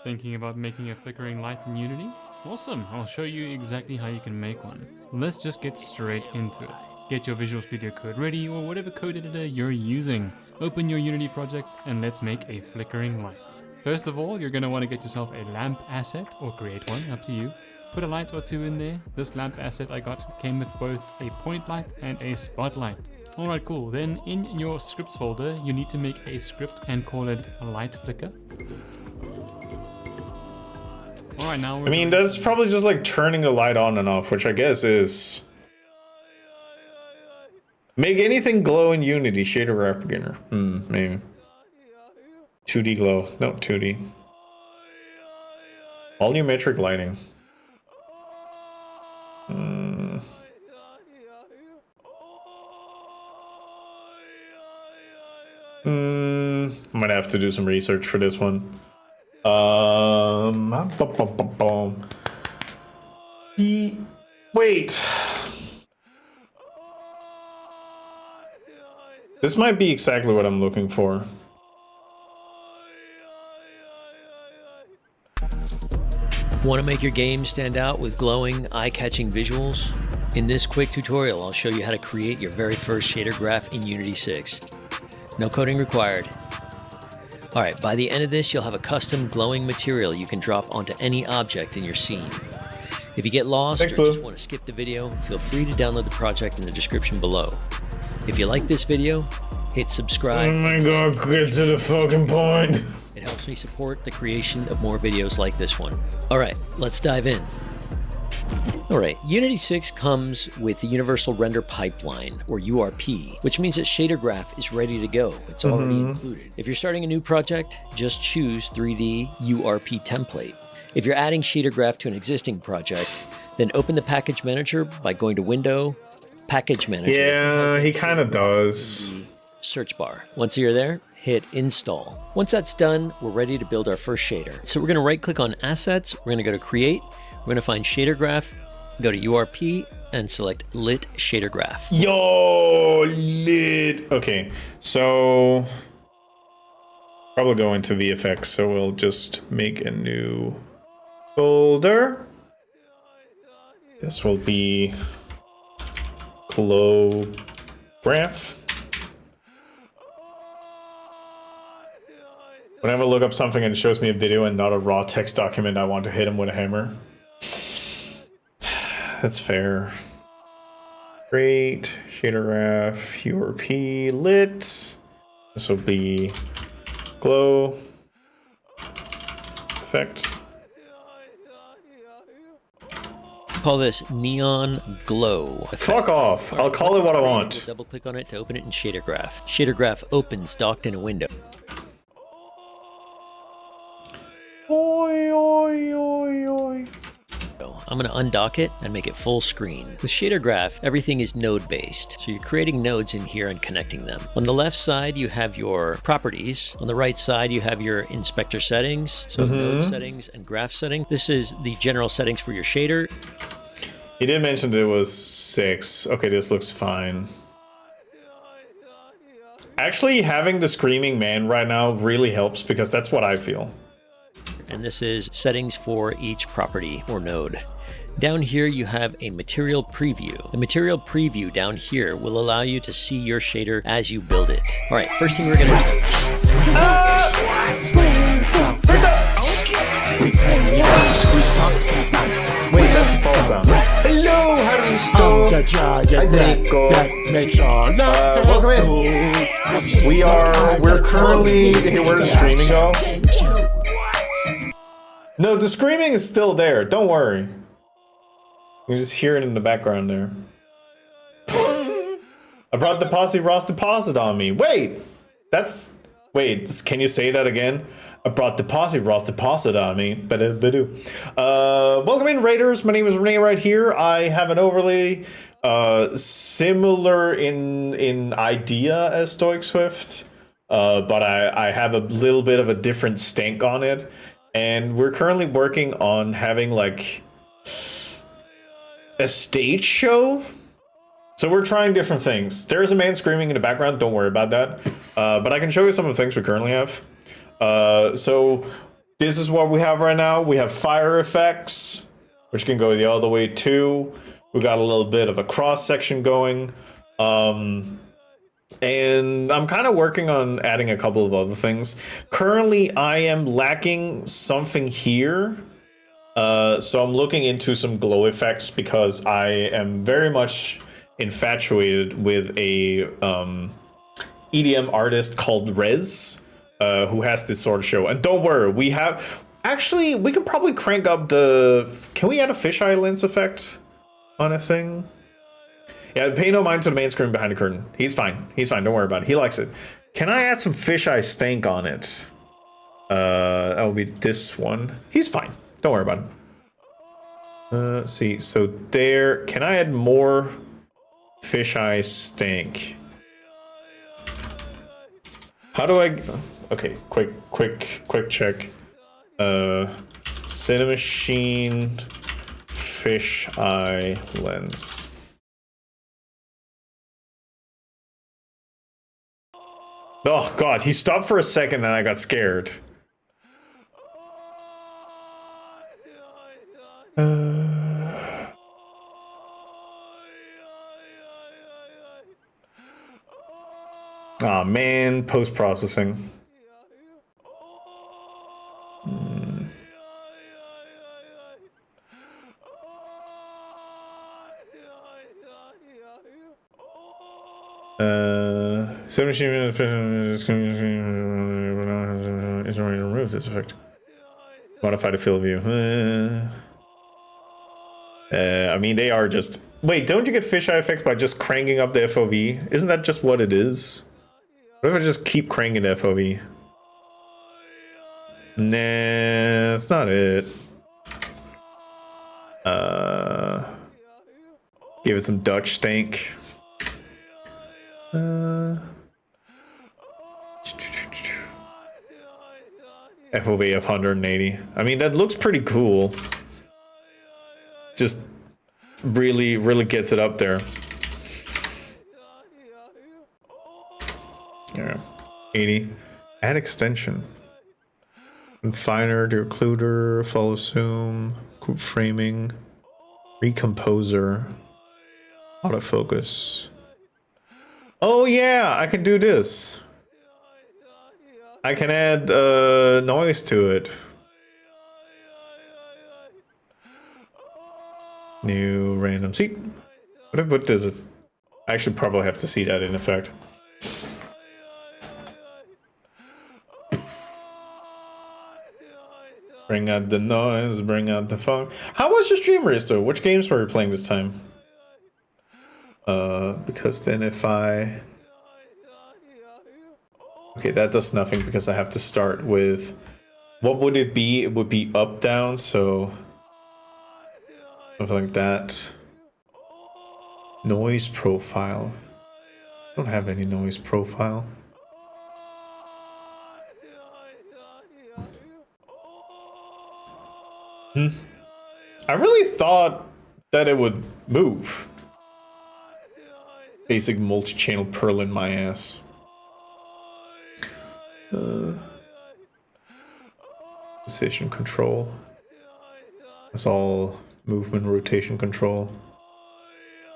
Thinking about making a flickering light in Unity? Awesome, I'll show you exactly how you can make one. Let's just get straight into it. Get your Visual Studio Code ready or whatever code editor you're using. Open your Unity project and let's make a flickering light. First of all, you're going to want to get yourself a lamp asset or create one, up to you. Put a light or two in there. This lamp asset I got came with both a point light and a spotlight. Alright, cool. Then in your scripts folder, you need to make a script and call it a light flicker. Alright, now I mean, that's probably just like turning the light on and off, which I guess is... Make anything glow in Unity, shader graph beginner. Maybe. 2D glow. No, 2D. Volumetric lighting. Might have to do some research for this one. Wait. This might be exactly what I'm looking for. Want to make your game stand out with glowing, eye-catching visuals? In this quick tutorial, I'll show you how to create your very first shader graph in Unity 6. No coding required. Alright, by the end of this, you'll have a custom glowing material you can drop onto any object in your scene. If you get lost or just want to skip the video, feel free to download the project in the description below. If you like this video, hit subscribe. Oh my god, get to the fucking point. It helps me support the creation of more videos like this one. Alright, let's dive in. Alright, Unity 6 comes with the Universal Render Pipeline, or URP, which means that Shader Graph is ready to go. It's already included. If you're starting a new project, just choose 3D URP template. If you're adding Shader Graph to an existing project, then open the Package Manager by going to Window, Package Manager. Yeah, he kind of does. Search bar. Once you're there, hit install. Once that's done, we're ready to build our first shader. So we're going to right click on assets. We're going to go to create. We're going to find shader graph, go to URP and select lit shader graph. Yo, lit. Okay, so probably go into VFX. So we'll just make a new folder. This will be glow graph. Whenever I look up something and it shows me a video and not a raw text document, I want to hit him with a hammer. That's fair. Great. Shader graph, URP, lit. This will be glow effect. Call this neon glow effect. Fuck off. I'll call it what I want. Double click on it to open it in shader graph. Shader graph opens docked in a window. Oi, oi, oi, oi. I'm going to undock it and make it full screen. With shader graph, everything is node based. So you're creating nodes in here and connecting them. On the left side, you have your properties. On the right side, you have your inspector settings. So node settings and graph settings. This is the general settings for your shader. He did mention that it was 6. Okay, this looks fine. Actually, having the screaming man right now really helps because that's what I feel. And this is settings for each property or node. Down here you have a material preview. The material preview down here will allow you to see your shader as you build it. All right, first thing we're gonna do. Wait, that's the fall sound. Hello, how do you stop? Welcome in. We're currently, where the screaming go? No, the screaming is still there. Don't worry. You just hear it in the background there. I brought the posse Ross deposit on me. Wait, can you say that again? I brought the posse Ross deposit on me. Welcome in, Raiders. My name is Renee right here. I have an overly similar in idea as Stoic Swift, but I have a little bit of a different stank on it. And we're currently working on having like a stage show. So we're trying different things. There's a man screaming in the background. Don't worry about that. But I can show you some of the things we currently have. So this is what we have right now. We have fire effects, which can go the other way too. We got a little bit of a cross section going. And I'm kind of working on adding a couple of other things. Currently, I am lacking something here. So I'm looking into some glow effects because I am very much infatuated with a EDM artist called Rez, who has this sort of show. And don't worry, we can probably crank up can we add a fisheye lens effect on a thing? Yeah, pay no mind to the main screen behind the curtain. He's fine. Don't worry about it. He likes it. Can I add some fisheye stank on it? That will be this one. He's fine. Don't worry about it. Let's see. So there. Can I add more fisheye stank? How do I? Okay. Quick check. Cinemachine fisheye lens. Oh god, he stopped for a second and I got scared. Aw, man, post-processing. Is going to remove this effect. Modify the field of view. I mean, they are just... Wait, don't you get fisheye effect by just cranking up the FOV? Isn't that just what it is? What if I just keep cranking the FOV? Nah, that's not it. Give it some Dutch stank. FOV of 180. I mean, that looks pretty cool. Just really gets it up there. Yeah. 80. Add extension. Confiner, the occluder, follow zoom, group framing, recomposer, autofocus. Oh yeah, I can do this. I can add noise to it. New random seat. What does it? I should probably have to see that in effect. Bring out the noise, bring out the funk. How was your stream race though? Which games were you playing this time? Because then if I... Okay, that does nothing because I have to start with... What would it be? It would be up, down, so... Something like that. Noise profile. I don't have any noise profile. I really thought that it would move. Basic multi-channel pearl in my ass. Position control. That's all movement rotation control.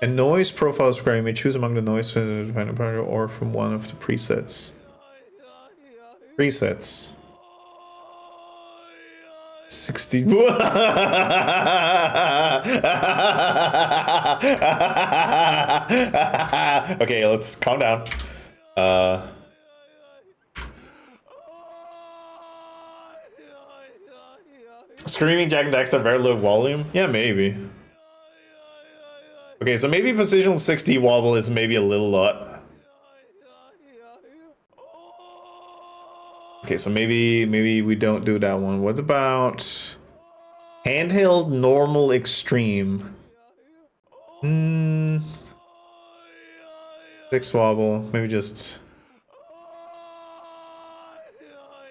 And noise profile is required. You may choose among the noise or from one of the presets. Presets. 60. Okay, let's calm down. Screaming Jack and Daxter very low volume? Yeah, maybe. Okay, so maybe positional 60 wobble is maybe a little lot. Okay, so maybe we don't do that one. What about handheld normal extreme? 6 wobble. Maybe just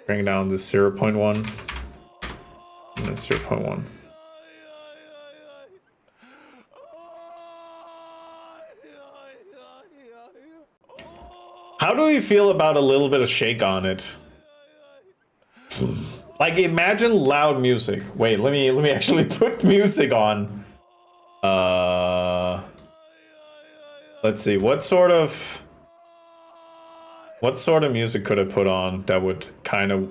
bring down to 0.1 and then 0.1. How do we feel about a little bit of shake on it? Like, imagine loud music. Wait, let me actually put music on. Let's see. What sort of music could I put on that would kind of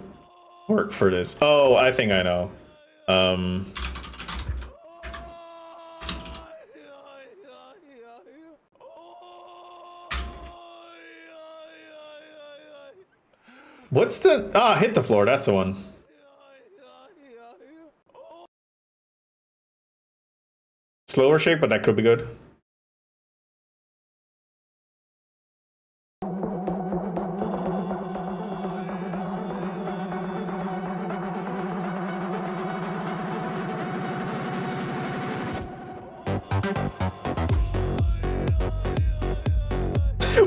work for this? Oh, I think I know. What's the... Ah, Hit the Floor. That's the one. Slower shake, but that could be good.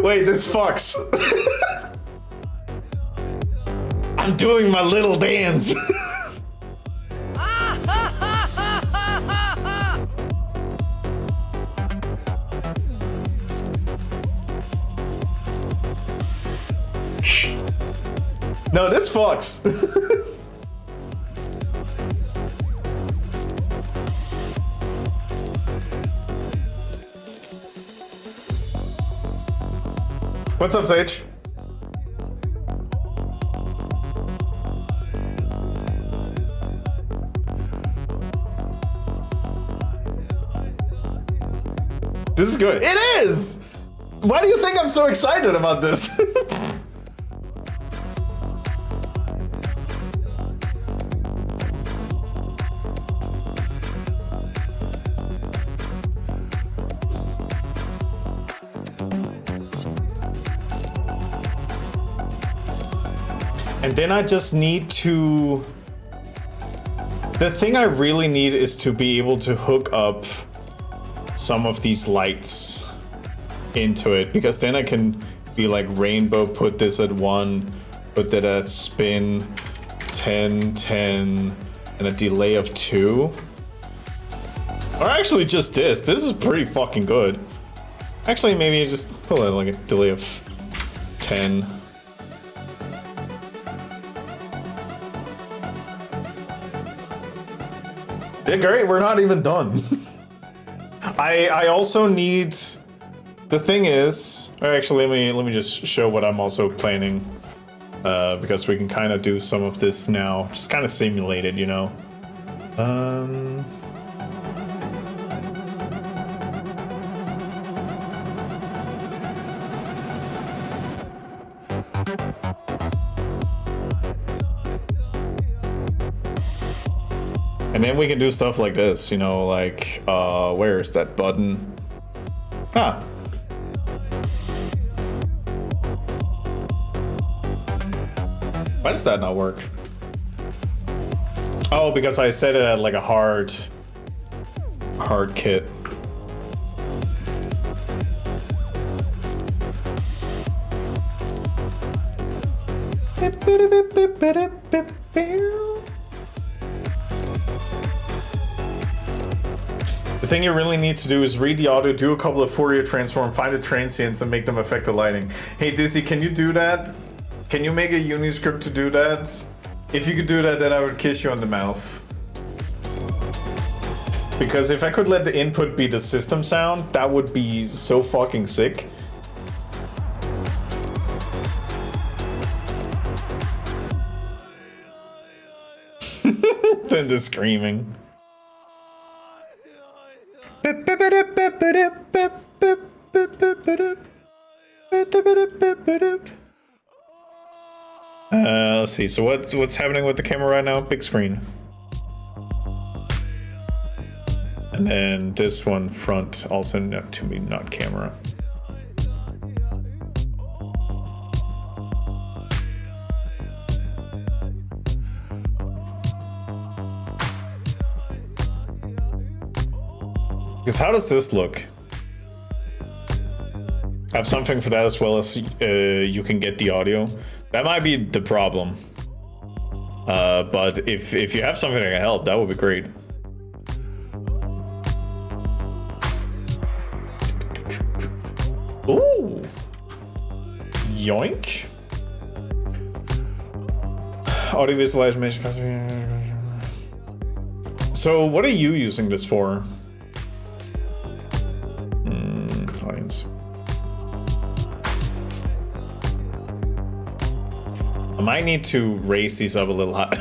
Wait, this fucks. I'm doing my little dance. No, this fucks. What's up, Sage? This is good. It is! Why do you think I'm so excited about this? And then I just need to... The thing I really need is to be able to hook up some of these lights into it, because then I can be like rainbow, put this at 1, put that at spin, 10, 10, and a delay of 2. Or actually just this. This is pretty fucking good. Actually, maybe just put like a delay of 10. Yeah, great, we're not even done. I also need... The thing is... Or actually, let me just show what I'm also planning. because we can kind of do some of this now, just kind of simulated, you know. And then we can do stuff like this, you know, like, where is that button? Ah. Why does that not work? Oh, because I set it at like a hard kit. The thing you really need to do is read the audio, do a couple of Fourier transform, find the transients, and make them affect the lighting. Hey Dizzy, can you do that? Can you make a Uniscript to do that? If you could do that, then I would kiss you on the mouth. Because if I could let the input be the system sound, that would be so fucking sick. Then the screaming. Let's see. So what's happening with the camera right now? Big screen. And then this one front also not to me, not camera. Because how does this look? I have something for that as well as you can get the audio. That might be the problem. But if you have something that can help, that would be great. Ooh. Yoink. Audio visualization. So what are you using this for? Audience. I might need to raise these up a little high.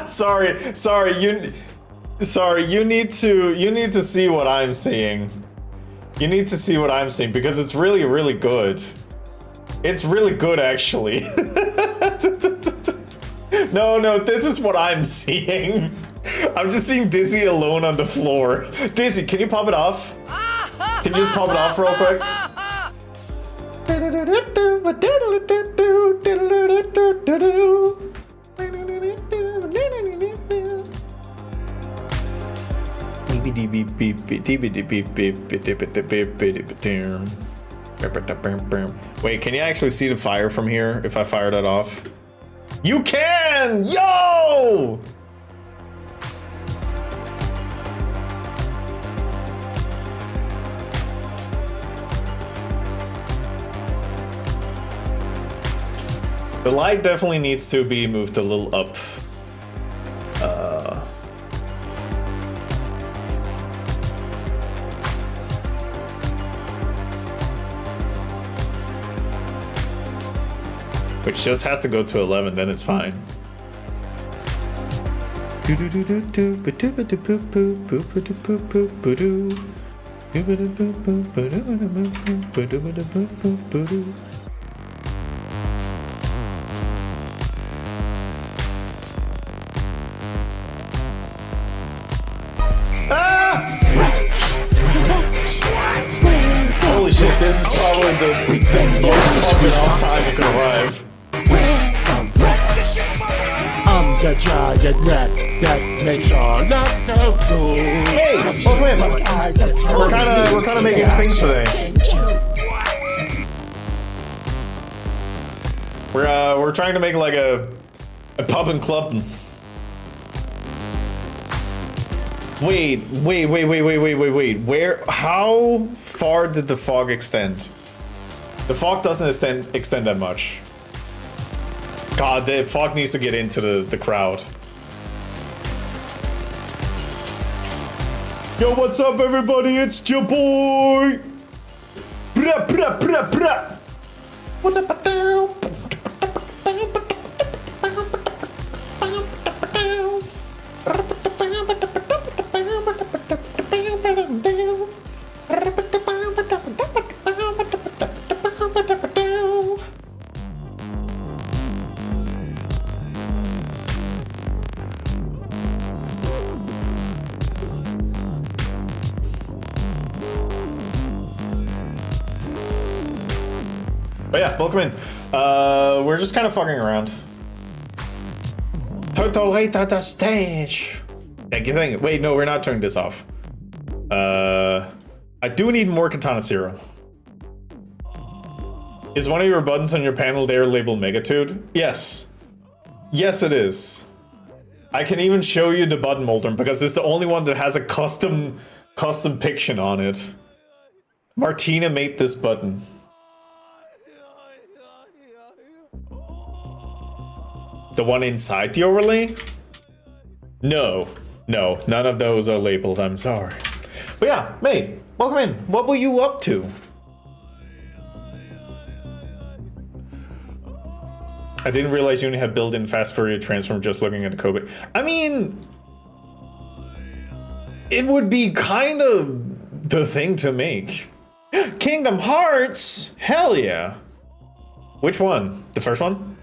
Sorry, you need to see what I'm seeing. You need to see what I'm seeing because it's really, really good. It's really good actually. No, this is what I'm seeing. I'm just seeing Dizzy alone on the floor. Dizzy, can you pop it off? Can you just pop it off real quick? Wait, can you actually see the fire from here if I fire that off? You can! Yo! The light definitely needs to be moved a little up. Which just has to go to 11, then it's fine. Holy shit, this is probably the most fucking off time you can arrive. I'm the giant rat that makes all of the rules. Hey, welcome in. We're kind of making things today. We're trying to make like a pub and club. Wait. Where? How far did the fog extend? The fog doesn't extend that much. God, the fog needs to get into the crowd. Yo, what's up, everybody? It's your boy, Brad. But yeah, welcome in. We're just kind of fucking around. Totally to the stage. Thank you. Wait, no, we're not turning this off. I do need more Katana Zero. Is one of your buttons on your panel there labeled Megatude? Yes. Yes, it is. I can even show you the button molder because it's the only one that has a custom piction on it. Martina made this button. The one inside the overlay? No, none of those are labeled, I'm sorry. But yeah, mate, welcome in. What were you up to? I didn't realize you only had built-in fast Fourier transform just looking at the code. I mean, it would be kind of the thing to make. Kingdom Hearts? Hell yeah. Which one? The first one?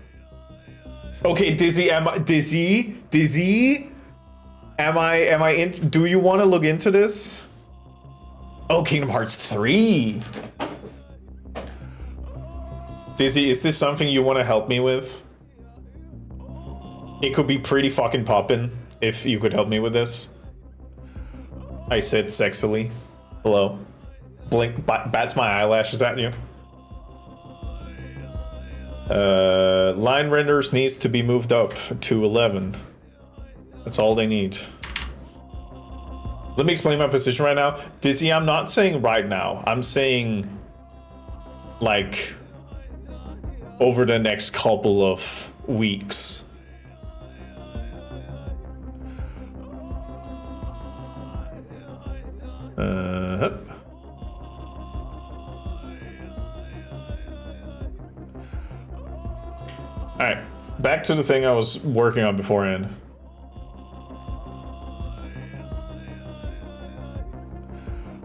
Okay, Dizzy, am I in? Do you want to look into this? Oh, Kingdom Hearts 3. Dizzy, is this something you want to help me with? It could be pretty fucking poppin' if you could help me with this. I said sexily. Hello. Blink, bats my eyelashes at you. Line renders needs to be moved up to 11. That's all they need. Let me explain my position right now. Dizzy, I'm not saying right now. I'm saying, like, over the next couple of weeks. Alright, back to the thing I was working on beforehand.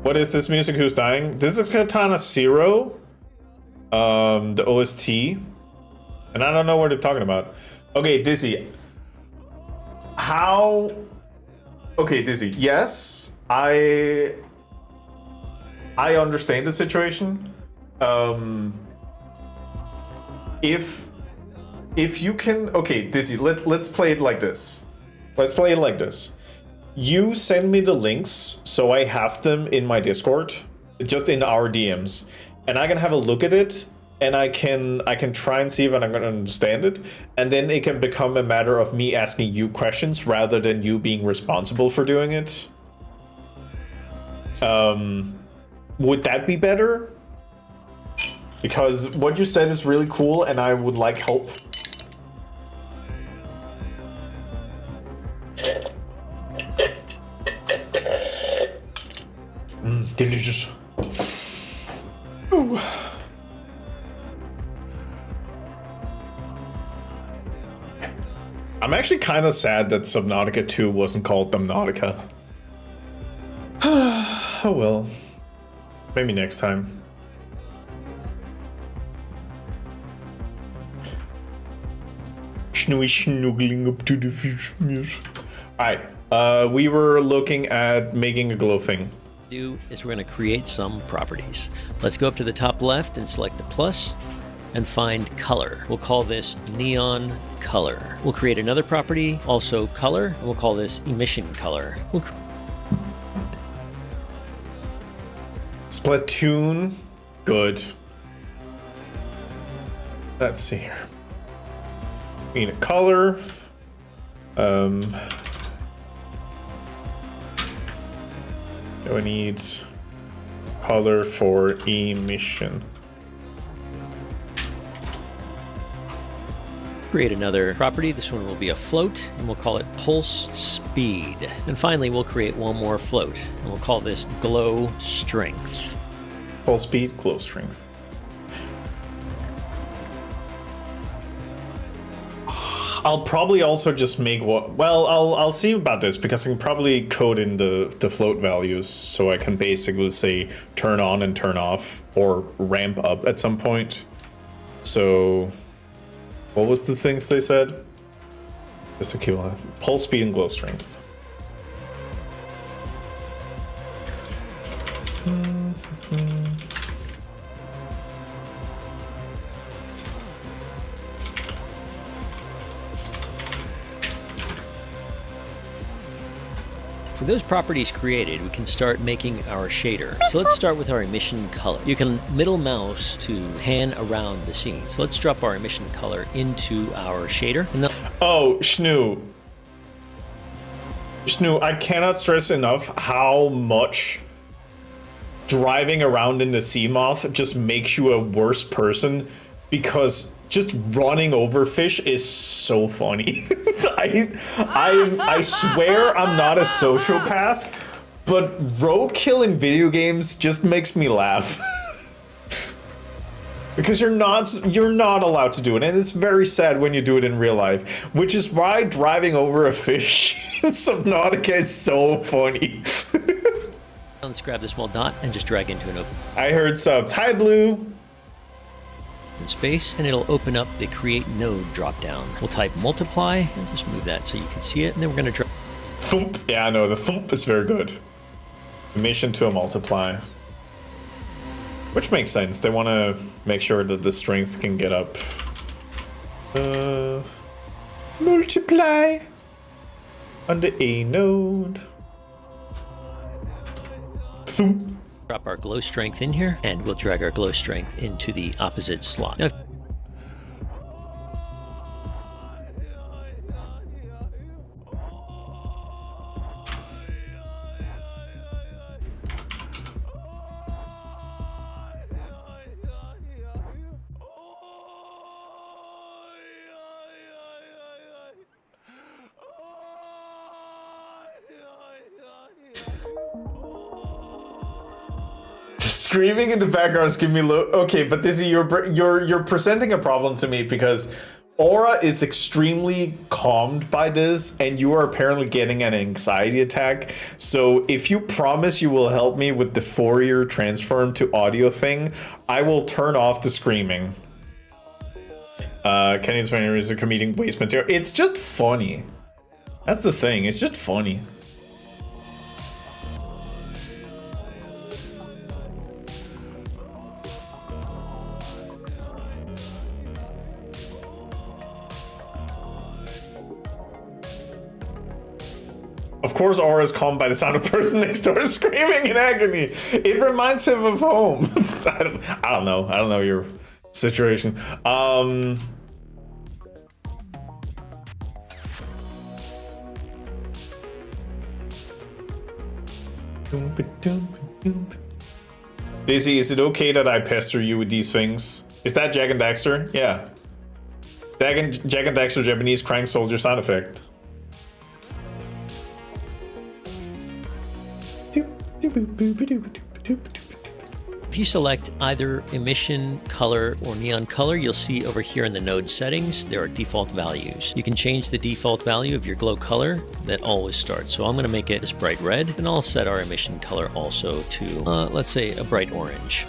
What is this music? Who's dying? This is Katana Zero. The OST. And I don't know what they're talking about. Okay, Dizzy. How... Okay, Dizzy. Yes, I understand the situation. If you can... Okay, Dizzy, let's play it like this. Let's play it like this. You send me the links so I have them in my Discord, just in our DMs, and I can have a look at it, and I can try and see if I'm gonna understand it, and then it can become a matter of me asking you questions rather than you being responsible for doing it. Would that be better? Because what you said is really cool, and I would like help. Delicious. Ooh. I'm actually kind of sad that Subnautica 2 wasn't called Subnautica. Oh well. Maybe next time. Snuggling up to the fish. Alright, we were looking at making a glow thing. Is we're going to create some properties. Let's go up to the top left and select the plus and find color. We'll call this neon color. We'll create another property, also color, and we'll call this emission color. Splatoon, good. Let's see here. We need a color. Do I need color for emission? Create another property. This one will be a float, and we'll call it pulse speed. And finally, we'll create one more float, and we'll call this glow strength. Full speed, glow strength. I'll probably also just make what. Well, I'll see about this because I can probably code in the float values, so I can basically say turn on and turn off or ramp up at some point. So, what was the things they said? Just a kill. Pulse speed and glow strength. With those properties created, we can start making our shader. So let's start with our emission color. You can middle mouse to pan around the scene. So let's drop our emission color into our shader. And Oh, Schnoo, I cannot stress enough how much driving around in the Seamoth just makes you a worse person, because just running over fish is so funny. I swear I'm not a sociopath, but roadkill in video games just makes me laugh. Because you're not allowed to do it, and it's very sad when you do it in real life, which is why driving over a fish in Subnautica is so funny. let's grab the small dot and just drag into an open I heard subs. Hi, Blue. space, and it'll open up the create node drop down. We'll type multiply and just move that so you can see it, and then we're going to drop. Thump. Yeah, no, the thump is very good. Emission to a multiply. Which makes sense. They want to make sure that the strength can get up. Multiply on the A node. Thump. Drop our glow strength in here, and we'll drag our glow strength into the opposite slot. Now, Screaming in the background is giving me low. Okay, but this is you're presenting a problem to me, because Aura is extremely calmed by this, and you are apparently getting an anxiety attack. So if you promise you will help me with the Fourier transform to audio thing, I will turn off the screaming. Kenny's funny is a comedic waste material. It's just funny. That's the thing. It's just funny. Of course, Aura is calmed by the sound of person next door screaming in agony. It reminds him of home. I don't know. I don't know your situation. Daisy, is it okay that I pester you with these things? Is that Jack and Daxter? Yeah. Jack and Daxter Japanese crank soldier sound effect. if you select either emission color or neon color, you'll see over here in the node settings, there are default values. You can change the default value of your glow color that always starts. So I'm going to make it this bright red, and I'll set our emission color also to, let's say, a bright orange.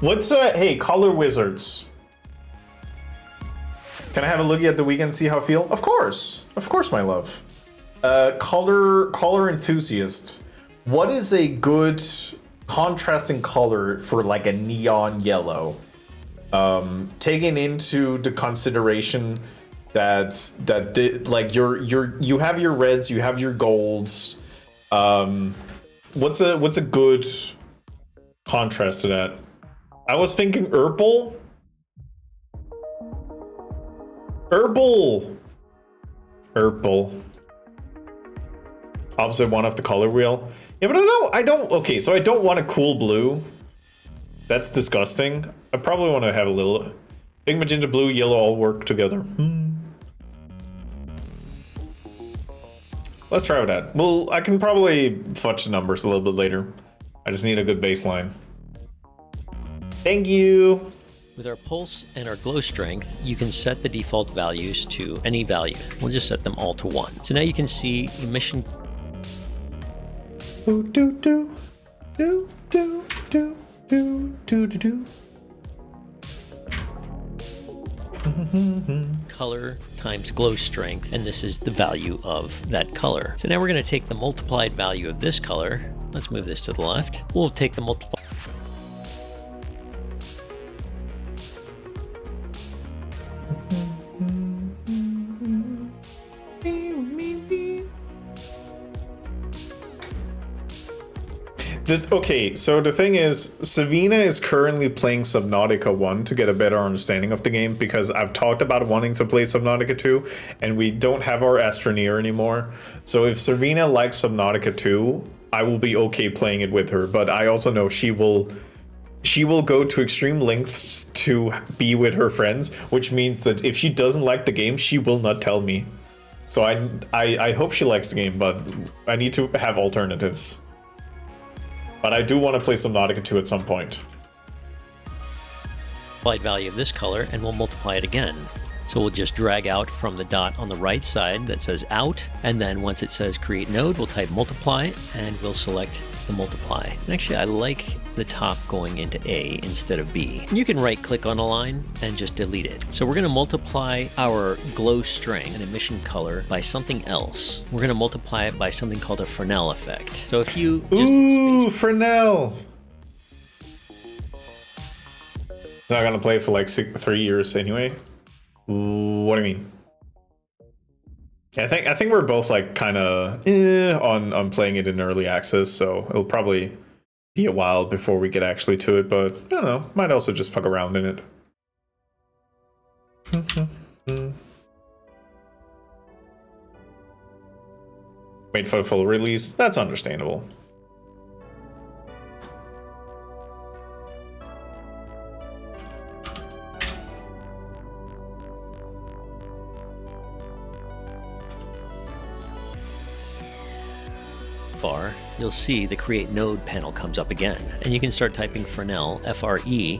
What's hey, color wizards? Can I have a look at the weekend, see how I feel? Of course, my love. Color enthusiast. What is a good contrasting color for like a neon yellow? Taking into the consideration that like you have your reds, you have your golds. What's a good contrast to that? I was thinking Herbal. Opposite one of the color wheel. Yeah, but I don't, okay, so I don't want a cool blue. That's disgusting. I probably want to have a little... Pink, magenta, blue, yellow all work together. Let's try with that. Well, I can probably fudge the numbers a little bit later. I just need a good baseline. Thank you. With our pulse and our glow strength, you can set the default values to any value. We'll just set them all to 1. So now you can see emission. Do do do do do do do do do. Color times glow strength, and this is the value of that color. So now we're going to take the multiplied value of this color. Let's move this to the left. We'll take the multiplied. Okay, so the thing is, Savina is currently playing Subnautica 1 to get a better understanding of the game, because I've talked about wanting to play Subnautica 2, and we don't have our Astroneer anymore. So if Savina likes Subnautica 2, I will be okay playing it with her, but I also know she will go to extreme lengths to be with her friends, which means that if she doesn't like the game, she will not tell me. So I hope she likes the game, but I need to have alternatives. But I do want to play Subnautica 2 at some point. Multiplied value of this color, and we'll multiply it again. So we'll just drag out from the dot on the right side that says out, and then once it says create node, we'll type multiply, and we'll select the multiply. And actually, I like the top going into A instead of B. You can right click on a line and just delete it. So we're going to multiply our glow strength and emission color by something else. We're going to multiply it by something called a Fresnel effect. So if you just Ooh, Fresnel! Not gonna play for like 3 years anyway. What do you mean? I think we're both like kind of on playing it in early access, so it'll probably be a while before we get actually to it. But I don't know, might also just fuck around in it. Wait for the full release. That's understandable. Bar, you'll see the create node panel comes up again, and you can start typing Fresnel, F-R-E.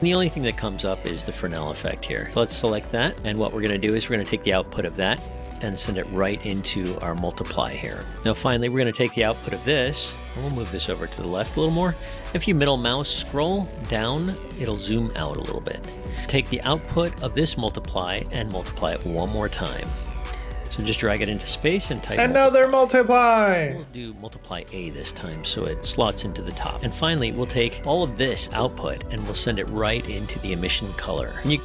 The only thing that comes up is the Fresnel effect here. So let's select that, and what we're going to do is we're going to take the output of that and send it right into our multiply here. Now finally, we're going to take the output of this, and we'll move this over to the left a little more. If you middle mouse scroll down, it'll zoom out a little bit. Take the output of this multiply and multiply it one more time. So just drag it into space and type Another multiply! We'll do multiply A this time so it slots into the top. And finally, we'll take all of this output and we'll send it right into the emission color. And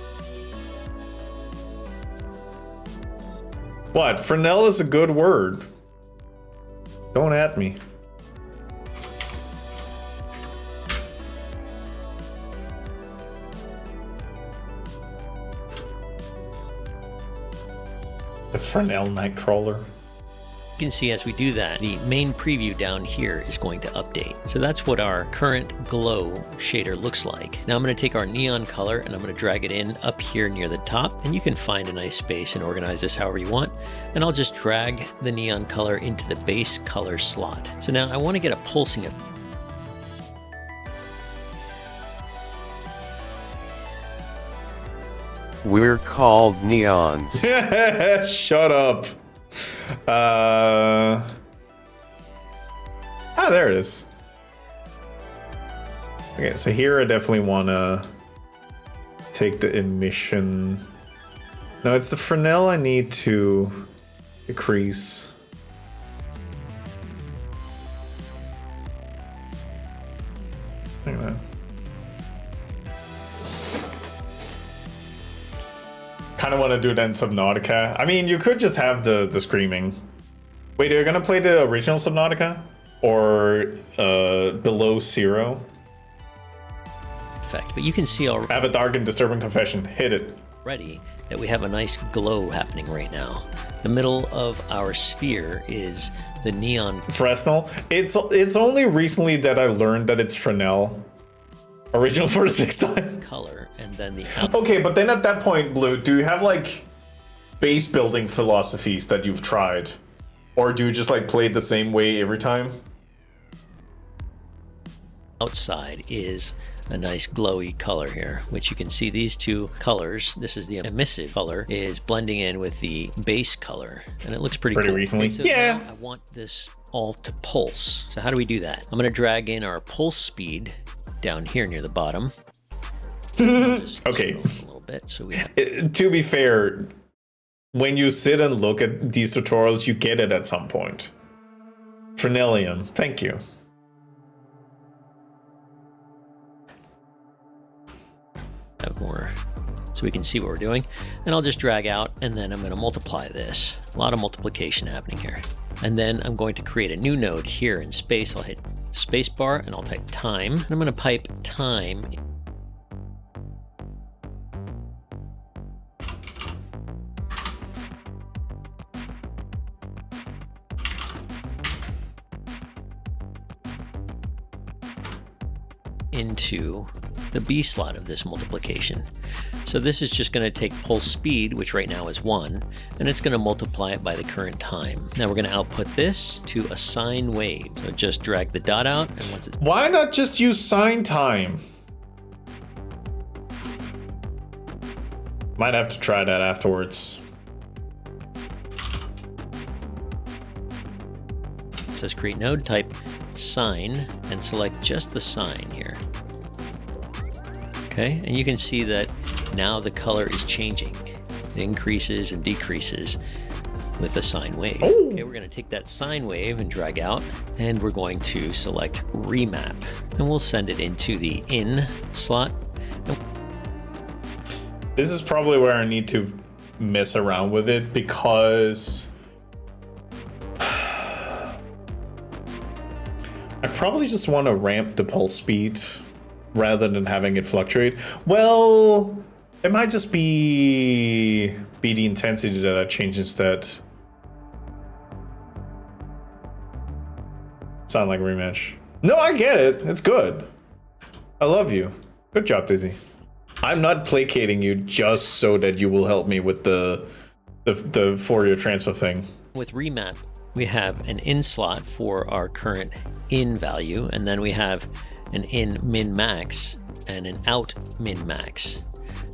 What? Fresnel is a good word. Don't at me. The Fresnel Nightcrawler. You can see as we do that, the main preview down here is going to update. So that's what our current glow shader looks like. Now I'm going to take our neon color and I'm going to drag it in up here near the top, and you can find a nice space and organize this however you want. And I'll just drag the neon color into the base color slot. So now I want to get a pulsing effect. We're called neons. Shut up. There it is. Okay, so here I definitely want to take the emission. No, it's the Fresnel I need to decrease. Look at that. Kind of want to do then Subnautica. I mean, you could just have the screaming. Wait, are you gonna play the original Subnautica or Below Zero? Effect, but you can see Have a dark and disturbing confession. Hit it. already that we have a nice glow happening right now. The middle of our sphere is the neon Fresnel. It's only recently that I learned that it's Fresnel. Original for the sixth time. color, and then the Okay, but then at that point, Blue, do you have like base building philosophies that you've tried? Or do you just like play it the same way every time? outside is a nice glowy color here, which you can see these two colors. This is the emissive color is blending in with the base color, and it looks pretty cool. recently. So Yeah. now I want this all to pulse. So how do we do that? I'm going to drag in our pulse speed down here near the bottom. Okay. A little bit, so we have To be fair, when you sit and look at these tutorials, you get it at some point. Frenelium, thank you. more so we can see what we're doing, and I'll just drag out, and then I'm going to multiply this. A lot of multiplication happening here, and then I'm going to create a new node here in space. I'll hit spacebar and I'll type time, and I'm going to pipe time into the B slot of this multiplication. So this is just going to take pulse speed, which right now is 1, and it's going to multiply it by the current time. Now we're going to output this to a sine wave. So just drag the dot out, and once it's Why not just use sine time? Might have to try that afterwards. it says create node, type sine and select just the sine here. Okay, and you can see that now the color is changing. It increases and decreases with the sine wave. Oh. Okay, we're going to take that sine wave and drag out, and we're going to select remap, and we'll send it into the in slot. This is probably where I need to mess around with it, because I probably just want to ramp the pulse speed rather than having it fluctuate. Well, it might just be the intensity that I change instead. Sound like a rematch. No, I get it. It's good. I love you. Good job, Dizzy. I'm not placating you just so that you will help me with the Fourier transfer thing. With remap, we have an in slot for our current in value, and then we have an in min max and an out min max.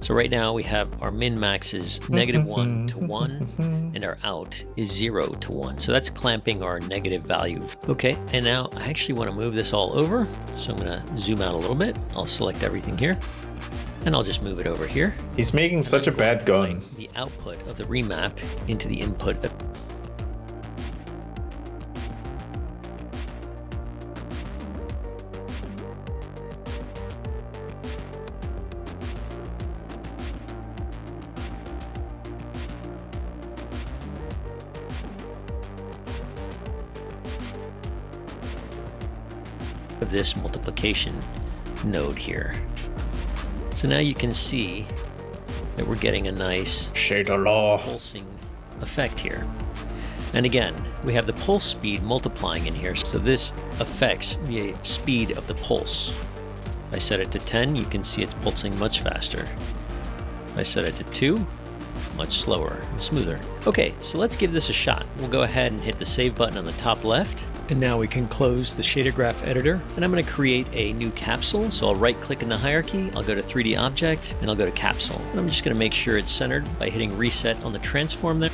So right now we have our min max is -1 to 1, and our out is 0 to 1. So that's clamping our negative value. Okay, and now I actually want to move this all over. So I'm going to zoom out a little bit. I'll select everything here, and I'll just move it over here. He's making such a bad gun. The output of the remap into the input of this multiplication node here. So now you can see that we're getting a nice Shader law. pulsing effect here. And again, we have the pulse speed multiplying in here, so this affects the speed of the pulse. If I set it to 10, you can see it's pulsing much faster. If I set it to 2, much slower and smoother. Okay, so let's give this a shot. We'll go ahead and hit the save button on the top left. And now we can close the shader graph editor, and I'm going to create a new capsule. So I'll right click in the hierarchy, I'll go to 3D object, and I'll go to capsule. And I'm just going to make sure it's centered by hitting reset on the transform there.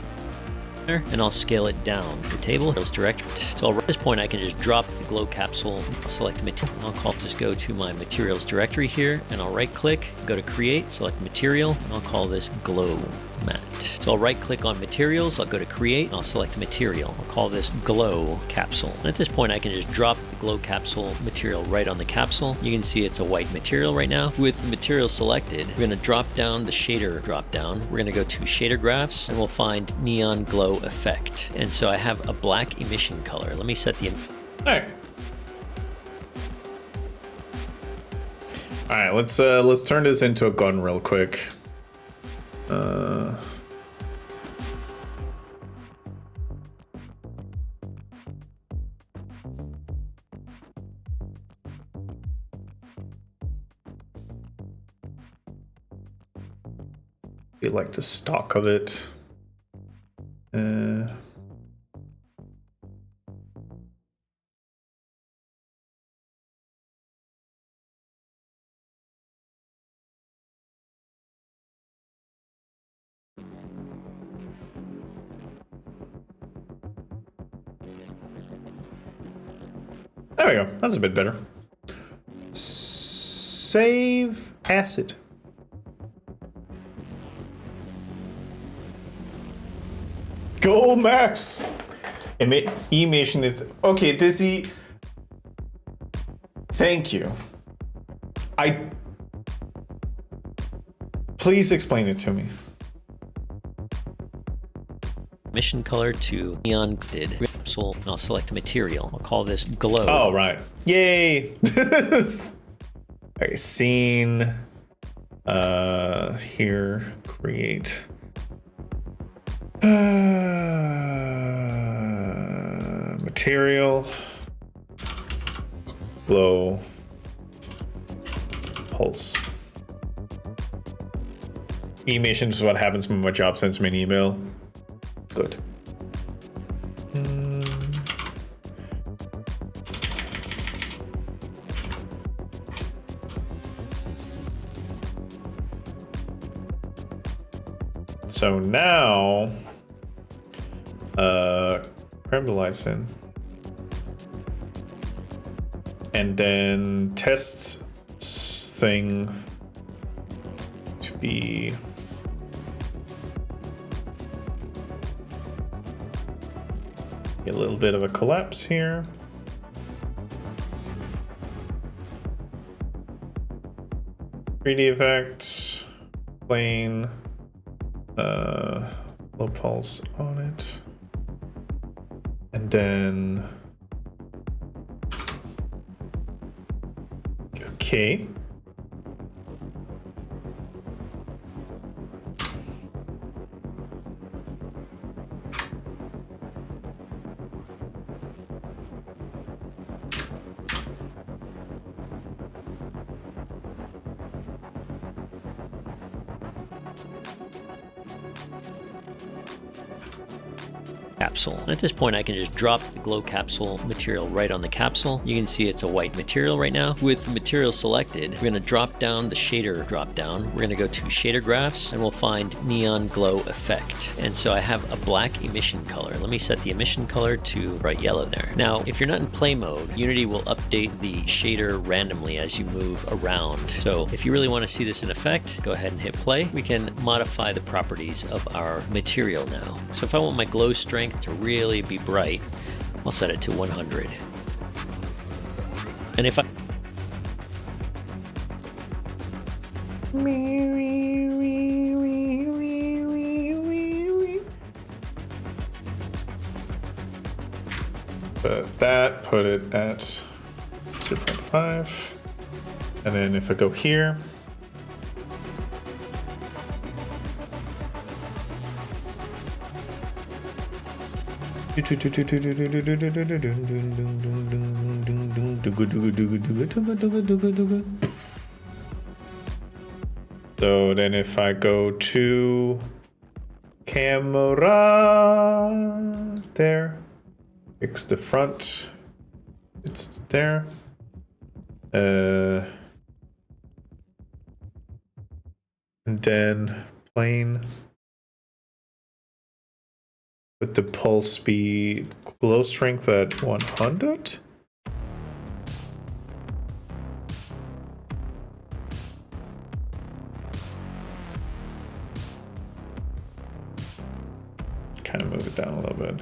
And I'll scale it down. The table goes direct. So at this point I can just drop the glow capsule, select material. I'll just go to my materials directory here, and I'll right click, go to create, select material, and I'll call this glow mat. So I'll right click on materials, I'll go to create, and I'll select material. I'll call this glow capsule. And at this point I can just drop the glow capsule material right on the capsule. You can see it's a white material right now. With the material selected, we're going to drop down the shader drop down. We're going to go to shader graphs, and we'll find neon glow effect. And so I have a black emission color. Let me set the Alright. Alright, let's turn this into a gun real quick. Uh, we like the stock of it. There we go. That's a bit better. Save acid. Go Max! Emission is okay. Dizzy. Thank you. Please explain it to me. Emission color to neon did. So I'll select material. I'll call this glow. Oh, right. Yay! Okay, scene. Here, create. Material. Glow. Pulse. Emission is what happens when my job sends me an email. Good. So now, grab the lights in, and then test thing to be a little bit of a collapse here. (3D) effect, plane. Low pulse on it, and then okay. Capsule. At this point, I can just drop the glow capsule material right on the capsule. You can see it's a white material right now. With the material selected, we're going to drop down the shader drop down. We're going to go to shader graphs and we'll find neon glow effect. And so I have a black emission color. Let me set the emission color to bright yellow there. Now, if you're not in play mode, Unity will update the shader randomly as you move around. So if you really want to see this in effect, go ahead and hit play. We can modify the properties of our material now. So if I want my glow strength to really be bright, I'll set it to 100. And if I put it at 0.5, and then if I go here, so then if I go to camera there, fix the front, it's there, and then plane. With the pulse speed, glow strength at 100. Kind of move it down a little bit.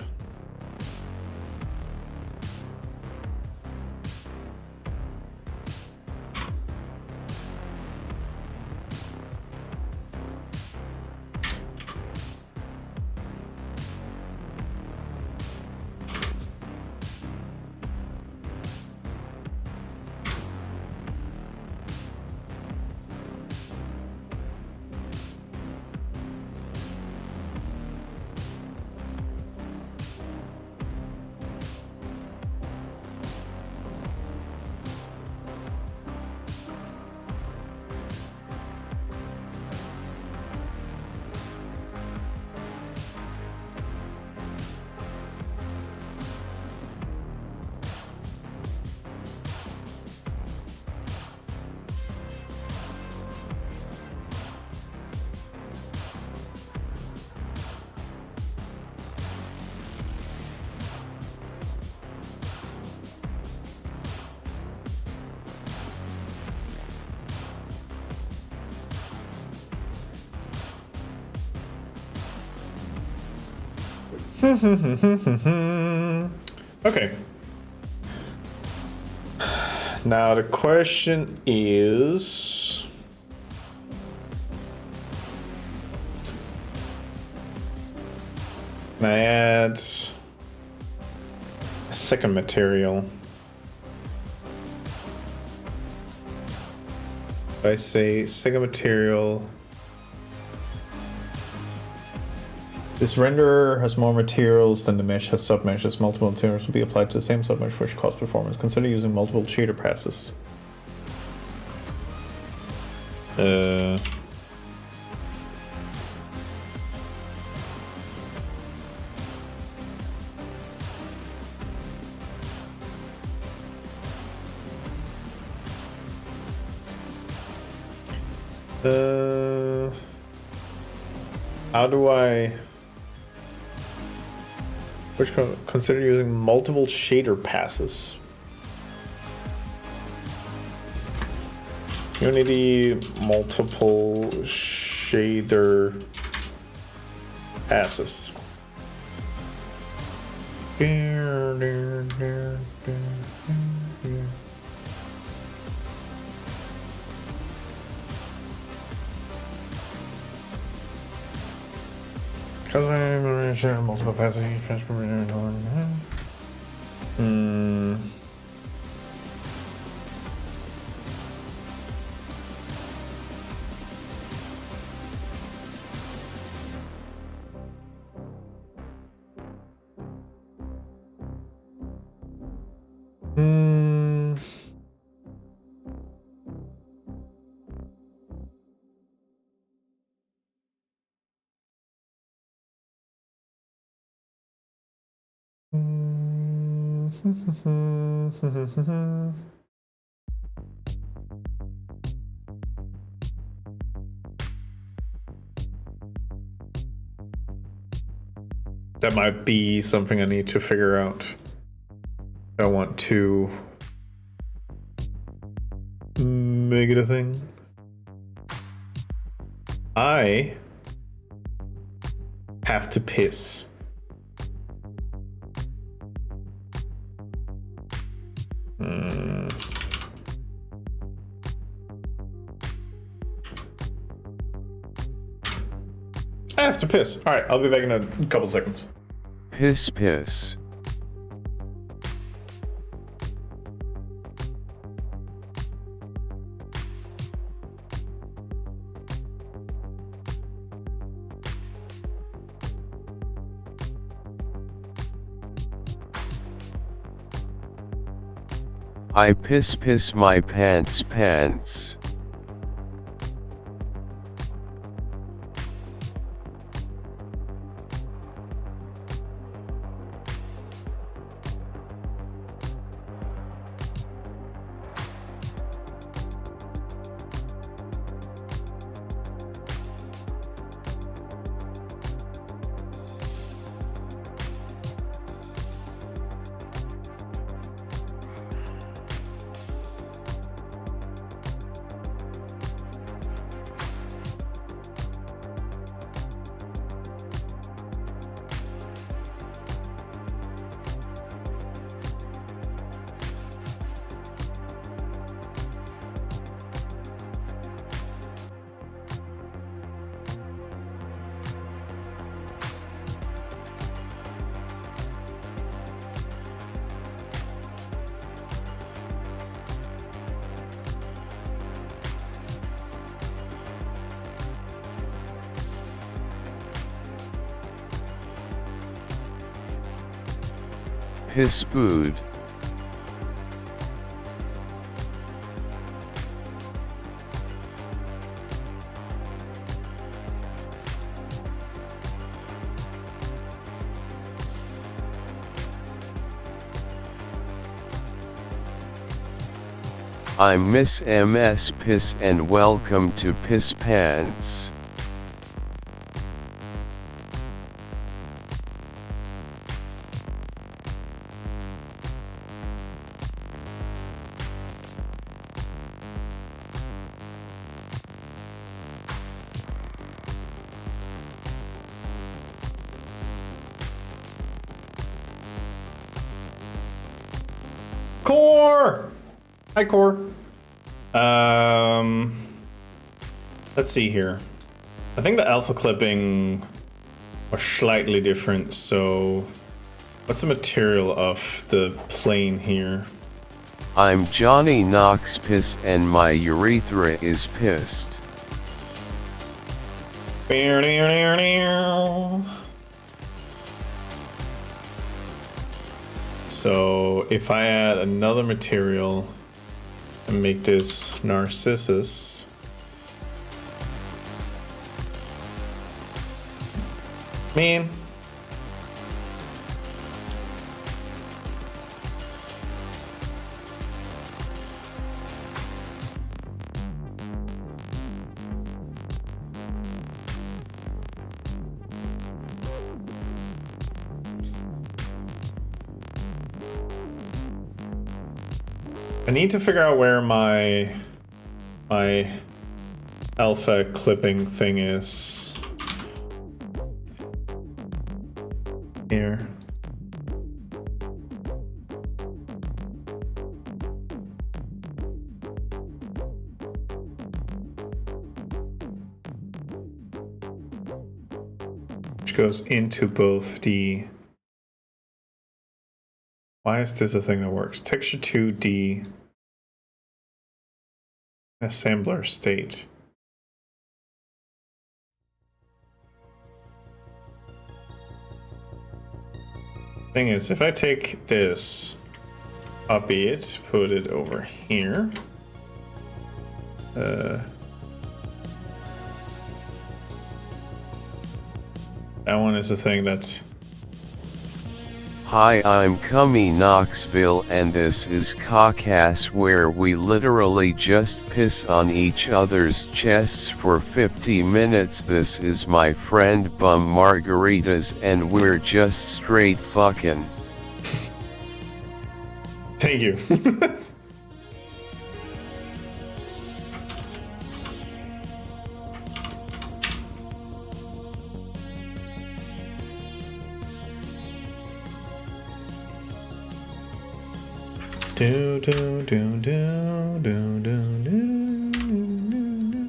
Okay. Now the question is... Can I add a second material? If I say second material... This renderer has more materials than the mesh has submeshes. Multiple materials will be applied to the same submesh for which cost performance. Consider using multiple shader passes. How do I... consider using multiple shader passes. Unity multiple shader passes. Because I'm sharing multiple passes. That might be something I need to figure out. I want to make it a thing. I have to piss. I have to piss. All right, I'll be back in a couple seconds. Piss piss. I piss my pants. Piss food. I'm Miss MS Piss and welcome to Piss Pants. Core! Hi, Core. Let's see here. I think the alpha clipping was slightly different, so what's the material of the plane here? I'm Johnny Knox piss and my urethra is pissed. So if I add another material and make this Narcissus, man, I need to figure out where my alpha clipping thing is. Here. Which goes into both the... Why is this a thing that works? Texture 2D. Assembler state. Thing is, if I take this, copy it, put it over here. That one is the thing that... Hi, I'm Cummy Knoxville and this is Caucas, where we literally just piss on each other's chests for 50 minutes. This is my friend Bum Margaritas and we're just straight fucking. Thank you. Do do do do do do do.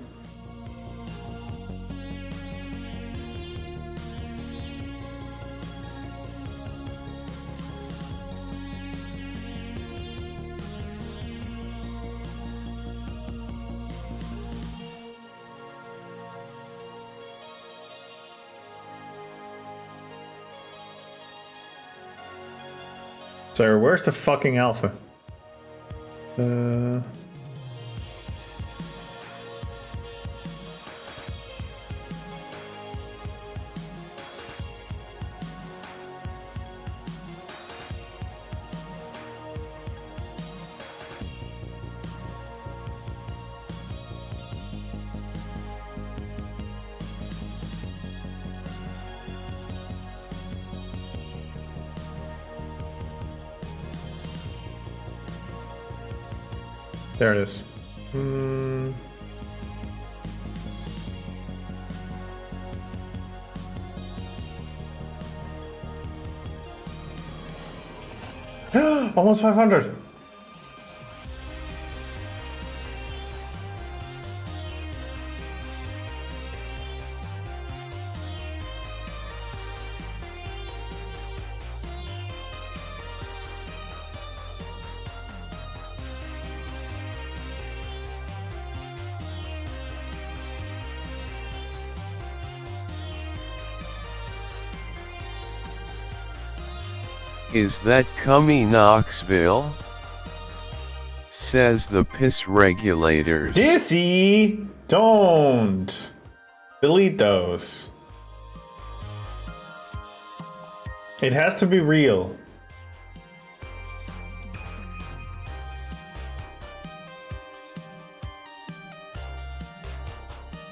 So where's the fucking alpha? There it is. Almost 500. Is that Cummy Knoxville? Says the piss regulators. Dizzy! Don't! Delete those. It has to be real.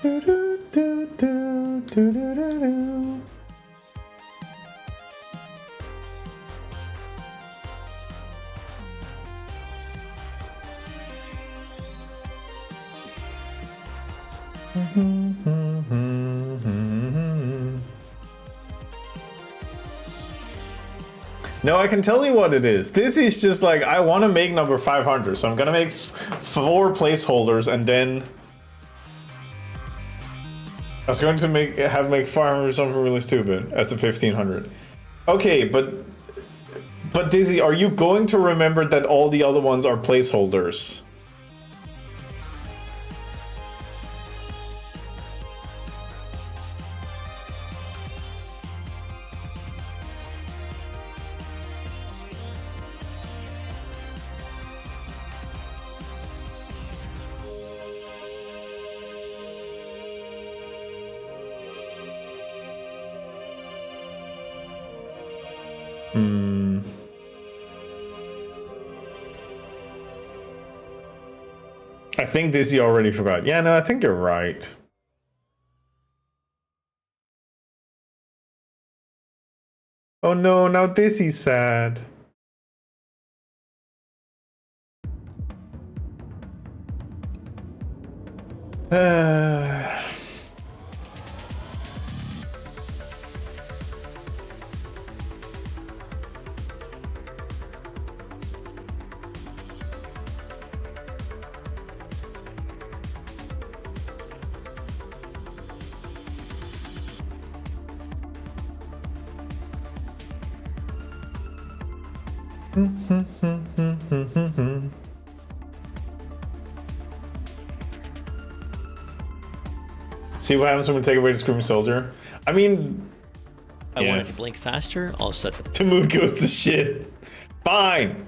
Do, do, do, do, do, do, do. No, I can tell you what it is. This is just like, I want to make number 500, so I'm gonna make 4 placeholders, and then I was going to make 500 something really stupid as the 1500. Okay, but Dizzy, are you going to remember that all the other ones are placeholders? I think Dizzy already forgot. Yeah, no, I think you're right. Oh no, now Dizzy's sad. See what happens when we take away the Screaming Soldier? I mean, I yeah. want it to blink faster. I'll set the The mood goes to shit. Fine.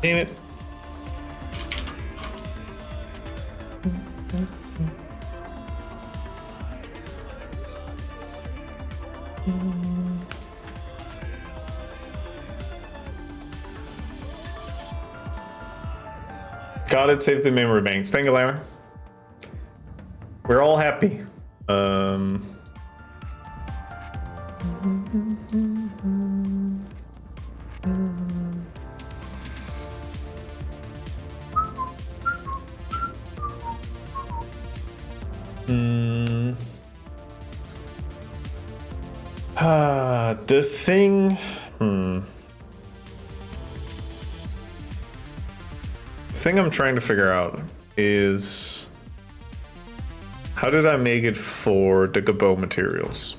Damn it. Got it, save the memory banks. Thank you, Lara. We're all happy. The thing. The thing I'm trying to figure out is how did I make it for the Gabo materials?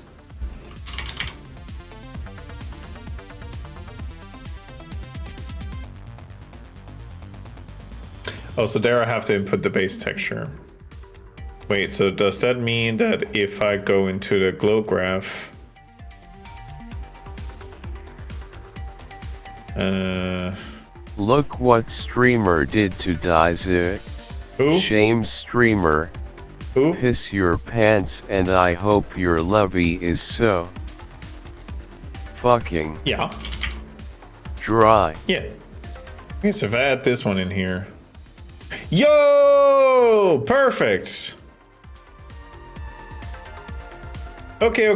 Oh, so there I have to input the base texture. Wait, so does that mean that if I go into the glow graph, Look what streamer did to Daisuke. who? Shame streamer. Who? Piss your pants and I hope your lovey is so fucking Yeah. dry. Yeah. I guess if I add this one in here. Yo! Perfect! Okay.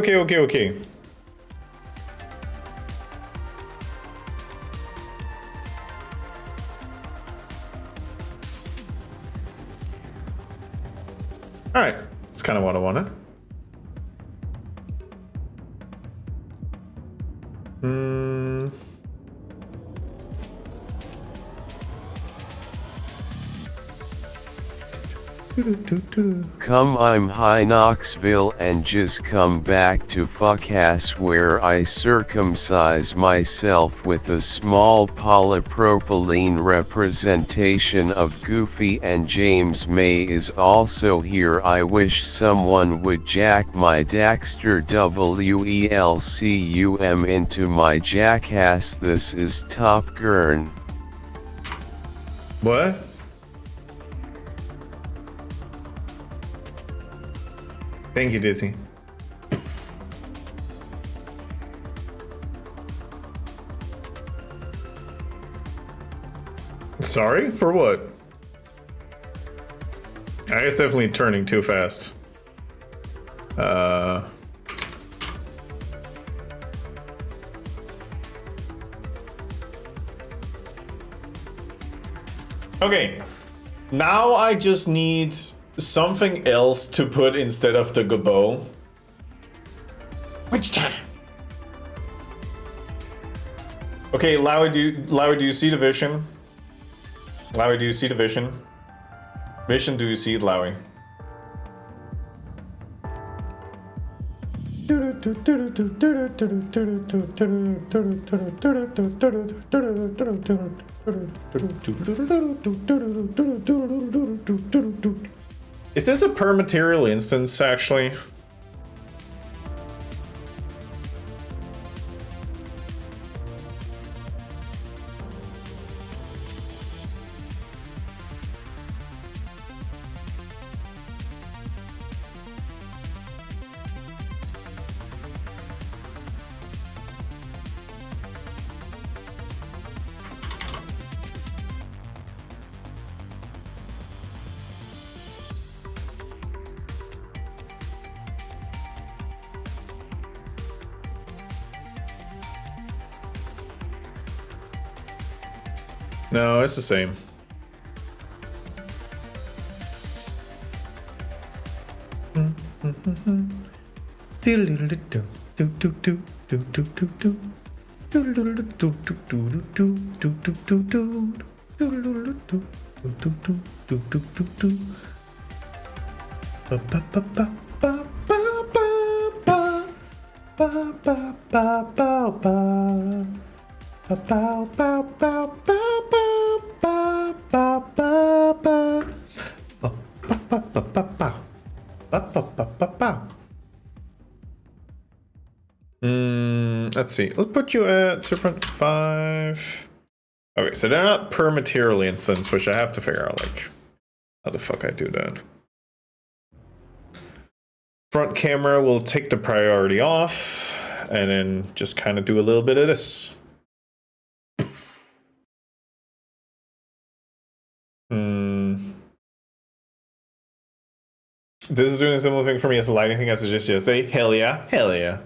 Alright, that's kind of what I wanted. Come I'm high Knoxville and just come back to fuck-ass where I circumcise myself with a small polypropylene representation of Goofy and James May is also here. I wish someone would jack my Daxter WELCUM into my jackass. This is Top Gurn. What? Thank you, Dizzy. Sorry? For what? I I was definitely turning too fast. Okay. Now I just need something else to put instead of the gobbo. Which time? Okay, Lowy, do you see the vision? Lowy, do you see the vision? Vision, do you see it, Lowy? Is this a per material instance, actually? No, it's the same. Let's see. Let's put you at 0.5. Okay, so they're not per material instance, which I have to figure out, like, how the fuck I do that. Front camera will take the priority off, and then just kind of do a little bit of this. This is doing a similar thing for me as the lighting thing I suggested yesterday. Hell yeah. Hell yeah.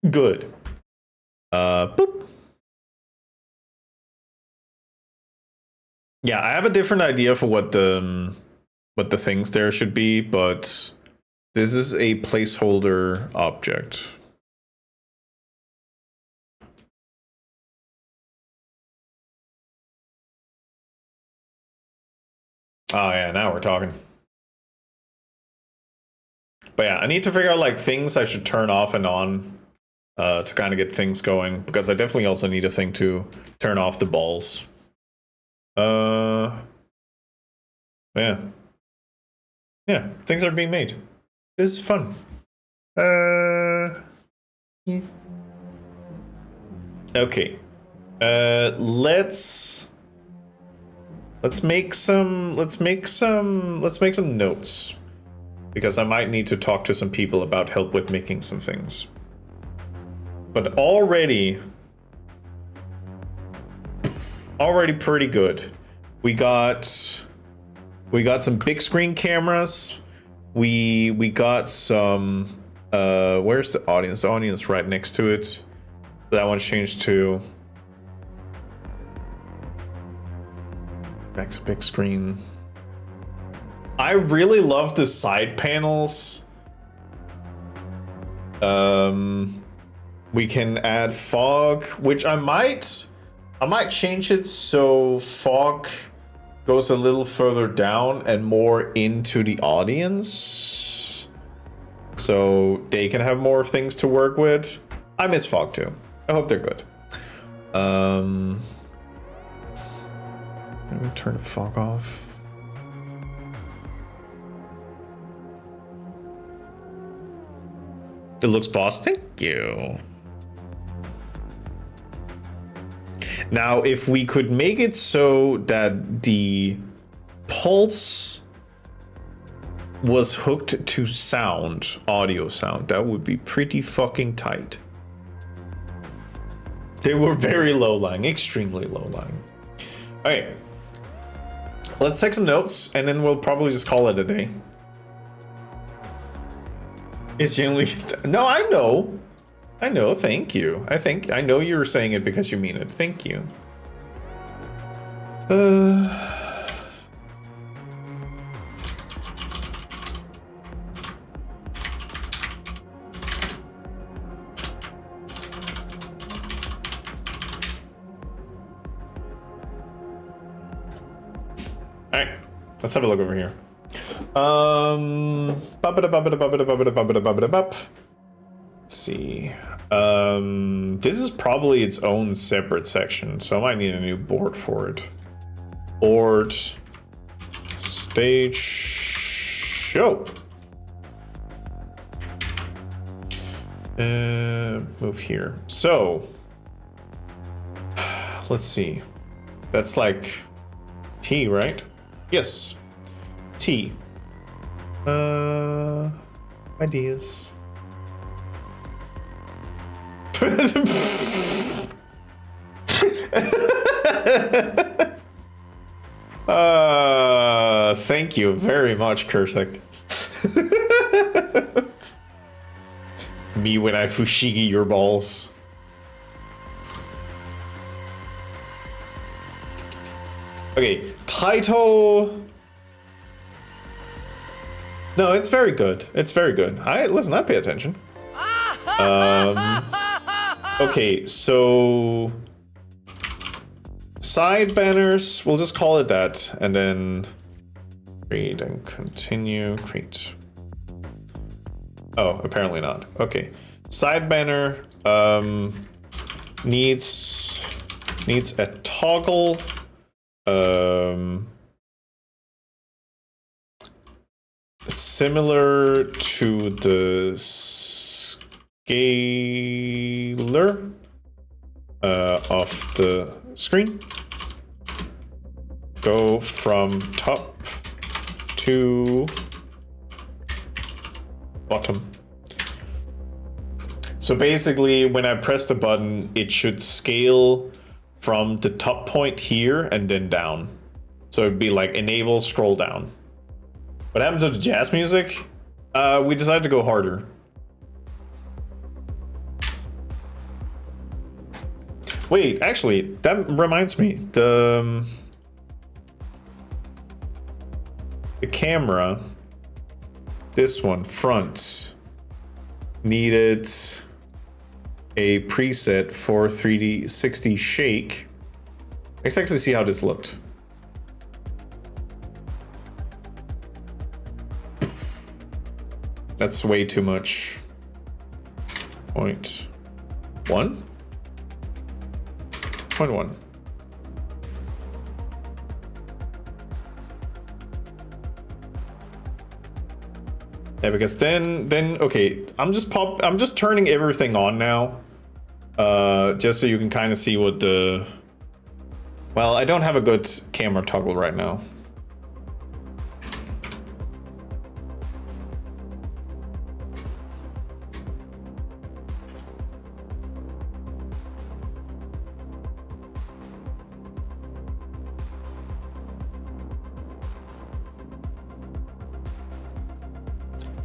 Good. Boop. Yeah, I have a different idea for what the things there should be, but this is a placeholder object. Oh yeah, now we're talking. But yeah, I need to figure out like things I should turn off and on to kind of get things going, because I definitely also need a thing to turn off the balls. Yeah. Yeah, things are being made. This is fun. Yeah. Okay. Let's make some notes, because I might need to talk to some people about help with making some things. But already pretty good. We got some big screen cameras. We got some where's the audience? The audience right next to it. That one changed to max big screen. I really love the side panels. We can add fog, which I might change it so fog goes a little further down and more into the audience, so they can have more things to work with. I miss fog too. I hope they're good. Let me turn the fog off. It looks boss. Thank you. Now, if we could make it so that the pulse was hooked to sound, audio sound, that would be pretty fucking tight. They were very low-lying, extremely low-lying. Okay. Let's take some notes, and then we'll probably just call it a day. It's generally... No, I know. I know, thank you. I know you're saying it because you mean it. Thank you. Alright, let's have a look over here. Let's see. This is probably its own separate section, so I might need a new board for it. Board, stage, show. Move here. So, let's see. That's like T, right? Yes. T. Ideas. Thank you very much, Kursik. Me when I fushigi your balls. Okay, title. No, it's very good. It's very good. Listen, I pay attention. Okay, so side banners, we'll just call it that, and then create and continue, create. Oh, apparently not. Okay, side banner needs a toggle. Similar to the scaler of the screen. Go from top to bottom. So basically, when I press the button, it should scale from the top point here and then down. So it'd be like enable, scroll down. What happened to the jazz music? We decided to go harder. Wait, actually, that reminds me. The camera, this one, front, needed a preset for 360 shake. Let's actually see how this looked. That's way too much. 0.1? 0.1. Yeah, because then okay, I'm just turning everything on now. Just so you can kind of see what the... Well, I don't have a good camera toggle right now.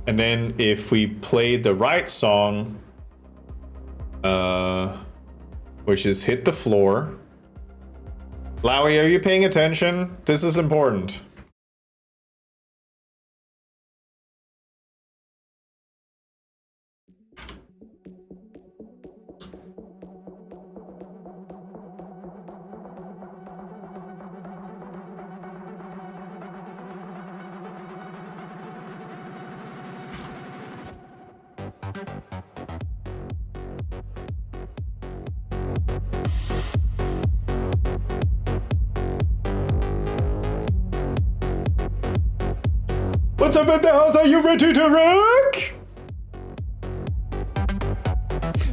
And then if we play the right song, which is Hit the Floor. Lowy, are you paying attention? This is important. What's up at the house? Are you ready to rock?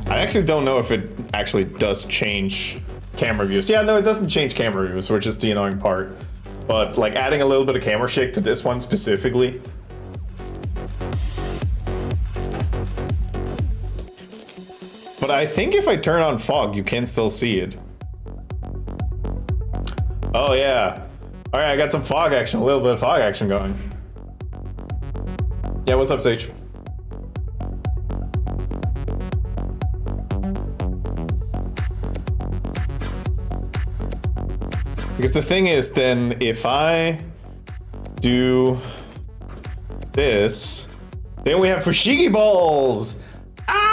I actually don't know if it actually does change camera views. Yeah, no, it doesn't change camera views, which is the annoying part. But like adding a little bit of camera shake to this one specifically. But I think if I turn on fog, you can still see it. Oh yeah. All right, I got some fog action, a little bit of fog action going. Yeah, what's up, Sage? Because the thing is, then if I do this, then we have fushigi balls. Ah!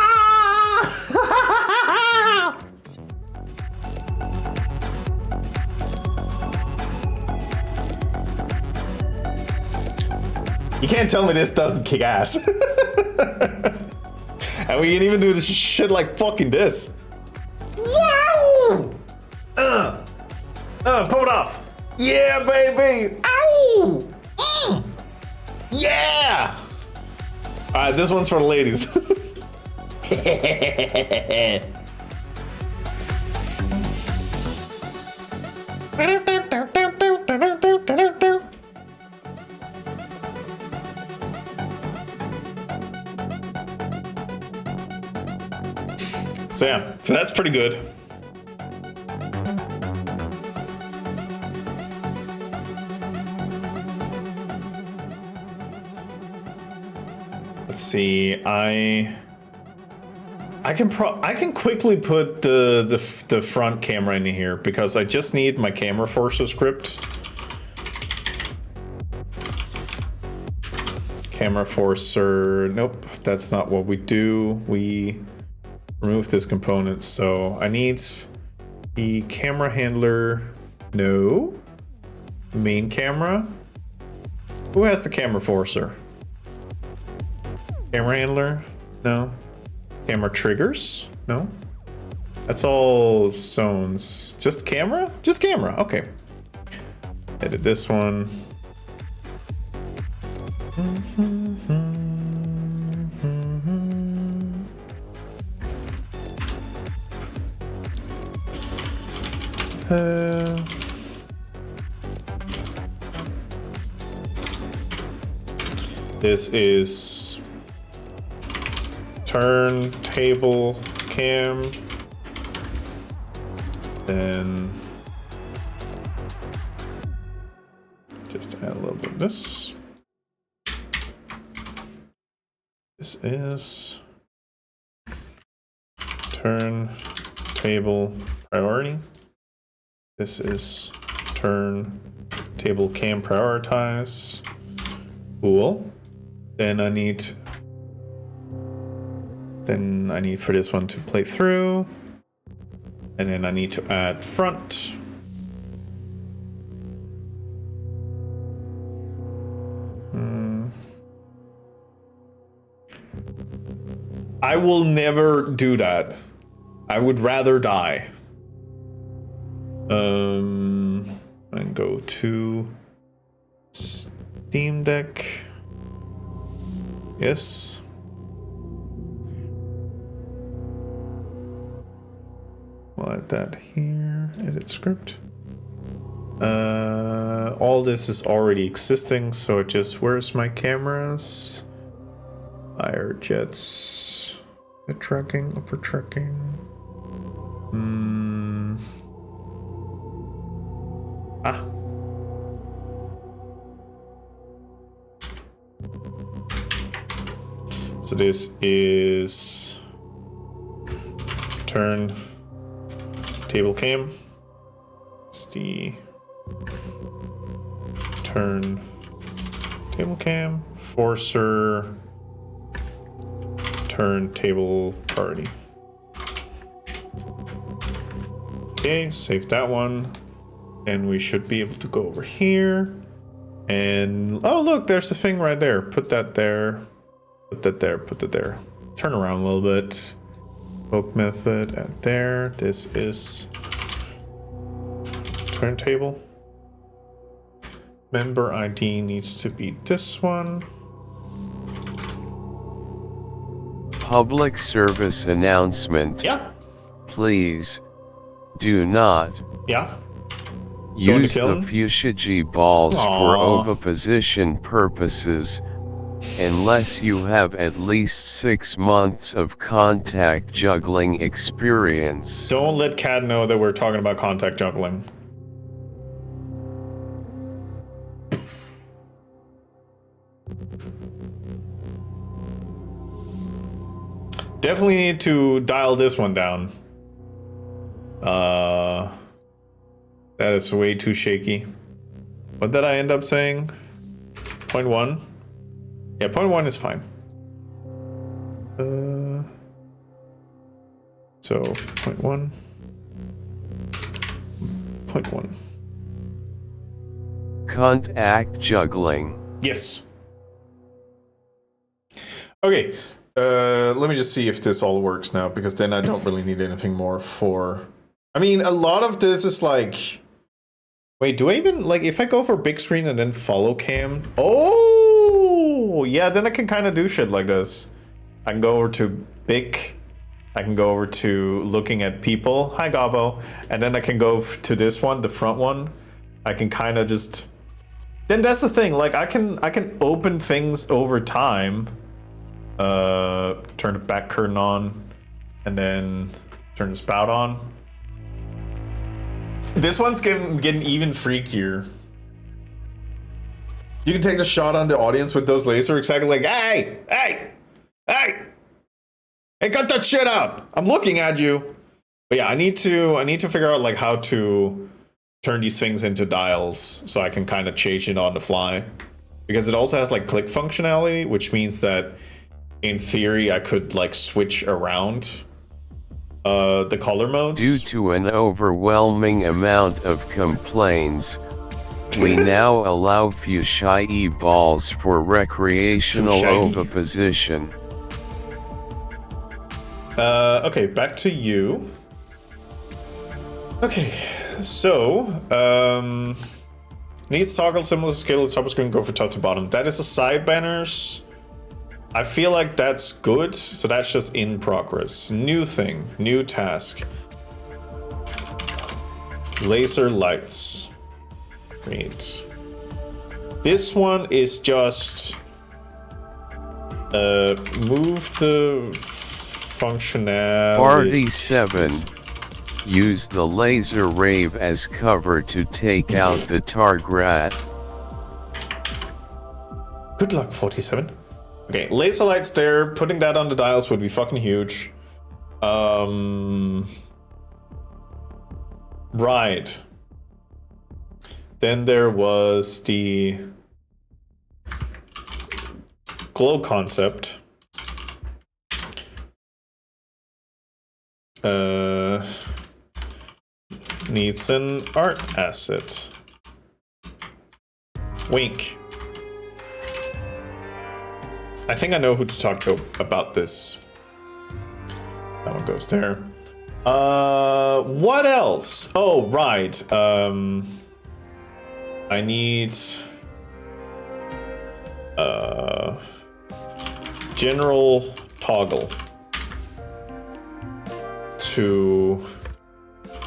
You can't tell me this doesn't kick ass. And we can even do this shit like fucking this. Wow! Pull it off. Yeah, baby. Ow! Yeah! Alright, this one's for the ladies. So yeah, so that's pretty good. Let's see. I can quickly put the front camera in here because I just need my camera forcer script. Camera forcer. Nope, that's not what we do. We remove this component. So I need the camera handler. No. Main camera. Who has the camera forcer? Camera handler? No. Camera triggers? No. That's all zones. Just camera? Just camera. Okay. Edit this one. This is turntable cam, then just add a little bit of this. This is turntable priority. This is turntable cam prioritize. Cool. Then I need for this one to play through. And then I need to add front. I will never do that. I would rather die. And go to Steam Deck. Yes. We'll add that here. Edit script. All this is already existing, so it just, where's my cameras? Fire jets. Mid tracking, upper tracking. So this is turn table cam. It's the turn table cam, forcer, turn table priority. Okay, save that one. And we should be able to go over here. And oh look, there's the thing right there. Put that there. Put that there, put that there. Turn around a little bit. Poke method at there. This is turntable. Member ID needs to be this one. Public service announcement. Yeah. Please do not Yeah. use kill the him? fushigi balls for Aw. oviposition purposes unless you have at least 6 months of contact juggling experience. Don't let Cat know that we're talking about contact juggling. Definitely need to dial this one down. That is way too shaky. What did I end up saying? 0.1? Yeah, 0.1 is fine. So 0.1. 0.1. Cunt act juggling. Yes. Okay. Let me just see if this all works now, because then I don't really need anything more for... I mean, a lot of this is like... Wait, do I even... Like, if I go for big screen and then follow cam... Oh! Yeah, then I can kind of do shit like this. I can go over to big... I can go over to looking at people. Hi, Gabo. And then I can go to this one, the front one. I can kind of just... Then that's the thing. Like, I can open things over time. Turn the back curtain on. And then turn the spout on. This one's getting even freakier. You can take the shot on the audience with those lasers. Exactly like, hey! Hey! Hey! Hey, cut that shit out! I'm looking at you. But yeah, I need to figure out like how to turn these things into dials so I can kind of change it on the fly. Because it also has like click functionality, which means that in theory I could like switch around the color modes. Due to an overwhelming amount of complaints, we now allow fuchsia balls for recreational oviposition. Okay, back to you. Okay, so, needs toggle similar to scale the top of screen, go for top to bottom. That is a side banners. I feel like that's good, so that's just in progress. New thing, new task. Laser lights. Great. This one is just move the functionality. Party 7. Use the laser rave as cover to take out the target. Good luck, 47. Okay, laser lights there. Putting that on the dials would be fucking huge. Right. Then there was the glow concept. Needs an art asset. Wink. I think I know who to talk to about this. That one goes there. What else? Oh, right. I need general toggle to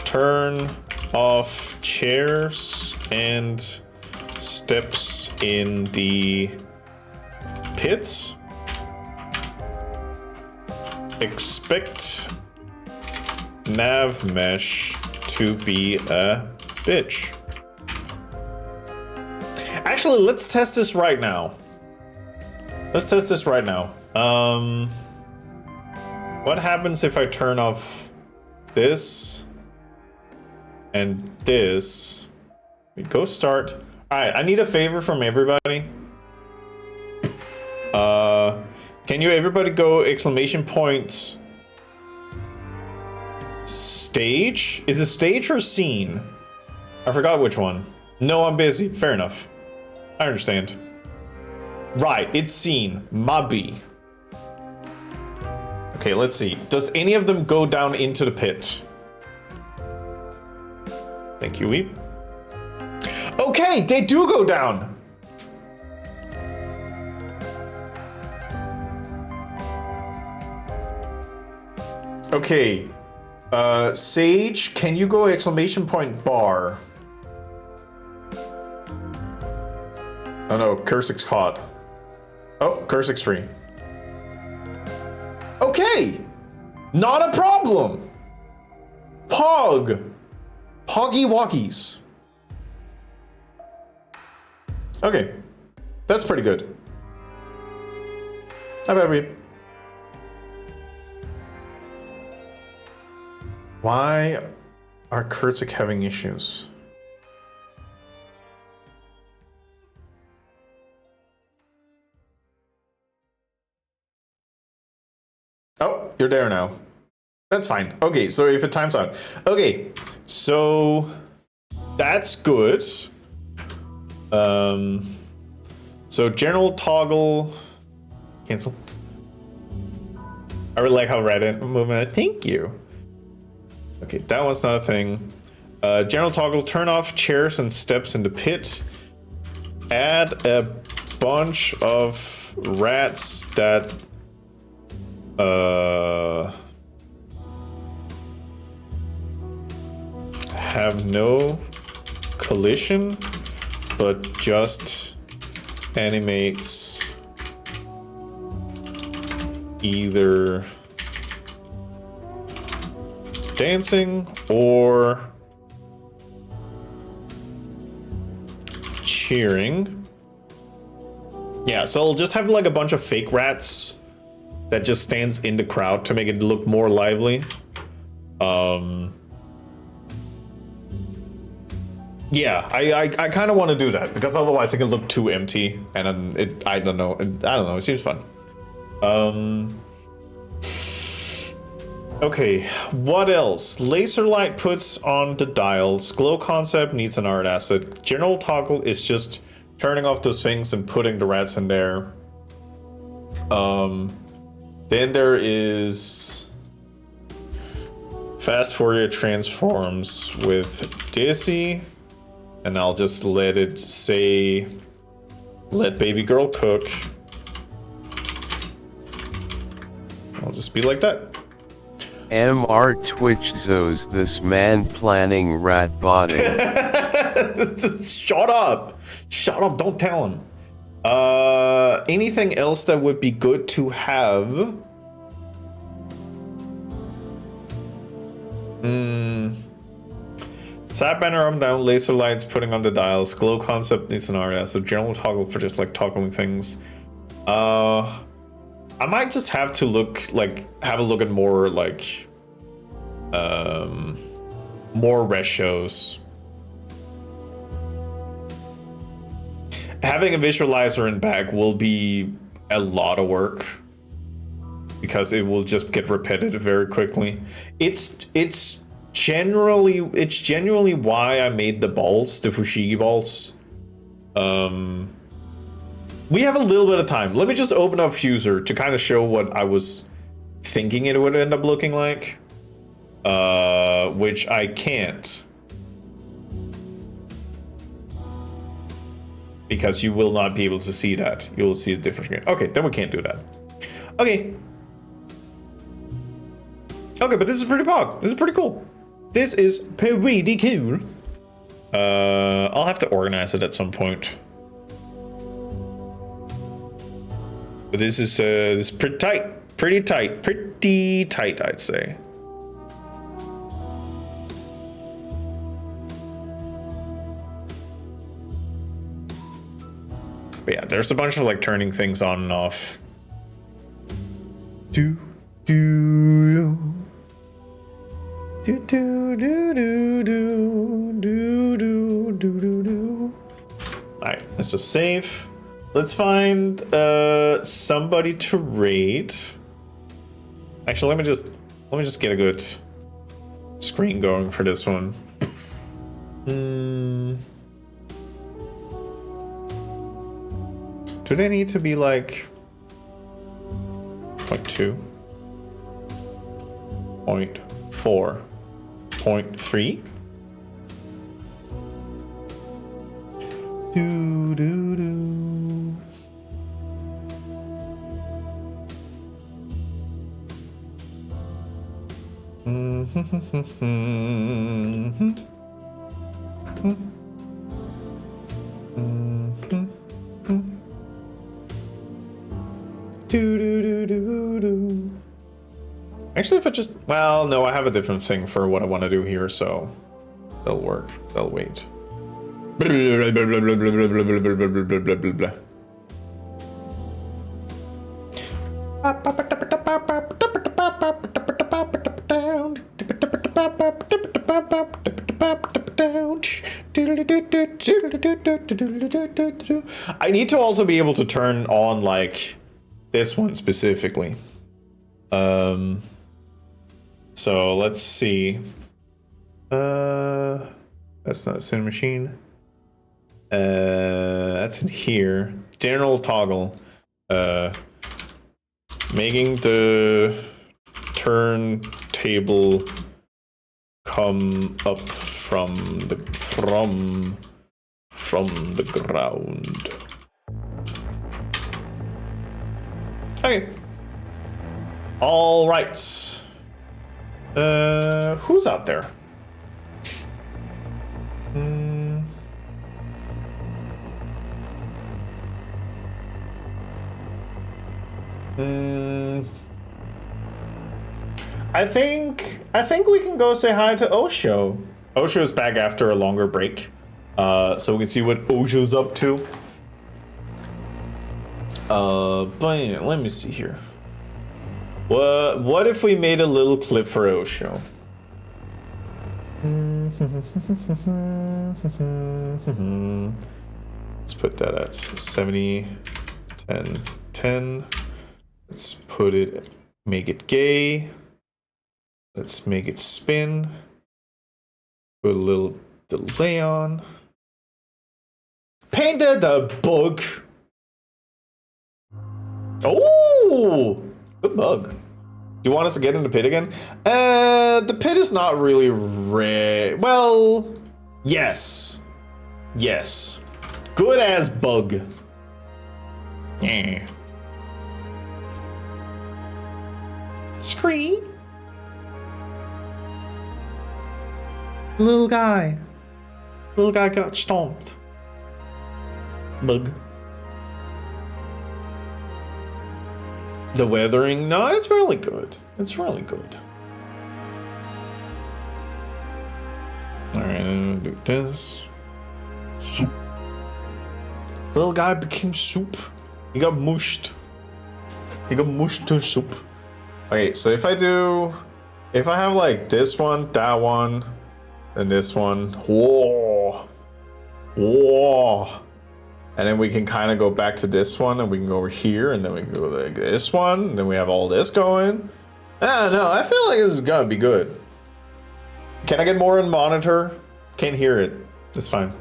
turn off chairs and steps in the pits. Expect nav mesh to be a bitch. Actually, let's test this right now. Let's test this right now. What happens if I turn off this and this? We go start. All right, I need a favor from everybody. Can you everybody go exclamation point stage? Is it stage or scene? I forgot which one. No, I'm busy. Fair enough. I understand. Right, it's scene. Mabi. Okay, let's see. Does any of them go down into the pit? Thank you, Weep. Okay, they do go down. Okay. Sage, can you go exclamation point bar? Oh no, Cursik's caught. Oh, Cursik's free. Okay! Not a problem! Pog! Poggy walkies. Okay. That's pretty good. Hi, baby. Why are Kurzik having issues? Oh, you're there now. That's fine. Okay, so if it times out. Okay, so that's good. So general toggle cancel. I really like how Reddit movement. Thank you. Okay, that one's not a thing. General toggle, turn off chairs and steps in the pit. Add a bunch of rats that have no collision, but just animates either dancing or cheering. Yeah, so I'll just have like a bunch of fake rats that just stands in the crowd to make it look more lively. Yeah, I kind of want to do that because otherwise it can look too empty, and then I don't know. It seems fun. Okay, what else? Laser light puts on the dials. Glow concept needs an art asset. General toggle is just turning off those things and putting the rats in there. Then there is fast Fourier transforms with Dizzy, and I'll just let it say, let baby girl cook. I'll just be like that. MR Twitch Zos, this man planning rat botting. Shut up! Shut up, don't tell him. Anything else that would be good to have? Side banner up down, laser lights putting on the dials, glow concept needs an area, so general toggle for just like toggling things. I might just have to have a look at more like more ratios. Having a visualizer in back will be a lot of work because it will just get repetitive very quickly. It's genuinely why I made the balls, the Fushigi balls. We have a little bit of time. Let me just open up Fuser to kind of show what I was thinking it would end up looking like. Which I can't. Because you will not be able to see that. You will see a different screen. Okay, then we can't do that. Okay. Okay, but this is pretty pog. This is pretty cool. This is pretty cool. I'll have to organize it at some point. But this is pretty tight, I'd say. But yeah, there's a bunch of like turning things on and off. Do do do do do do do do do do do do. All right, let's just save. Let's find somebody to rate. Actually, let me just get a good screen going for this one. Do they need to be like 0.2, 0.4, 0.3? Do do do. Actually, if I just... Well, no, I have a different thing for what I want to do here, so... They'll work. They'll wait. I need to also be able to turn on like this one specifically. So let's see. That's not a Cine Machine. That's in here. General toggle. Making the turntable come up from the ground. Okay. All right. Who's out there? I think we can go say hi to Osho. Osho's back after a longer break, so we can see what Osho's up to. But yeah, let me see here. What if we made a little clip for Osho? Let's put that at 70, 10, 10. Let's put it, make it gay. Let's make it spin. Put a little delay on. Painted the bug. Oh, good bug. Do you want us to get in the pit again? The pit is not really red. Well, yes. Yes. Good as bug. Yeah. Screen. Little guy. Little guy got stomped. Bug. The weathering, no, it's really good. It's really good. Alright, I'm gonna do this. Soup. Little guy became soup. He got mushed. He got mushed to soup. Okay, so if I have like this one, that one, and this one, whoa. And then we can kind of go back to this one, and we can go over here, and then we can go like this one, and then we have all this going. No, I feel like this is gonna be good. Can I get more in monitor? Can't hear it. It's fine.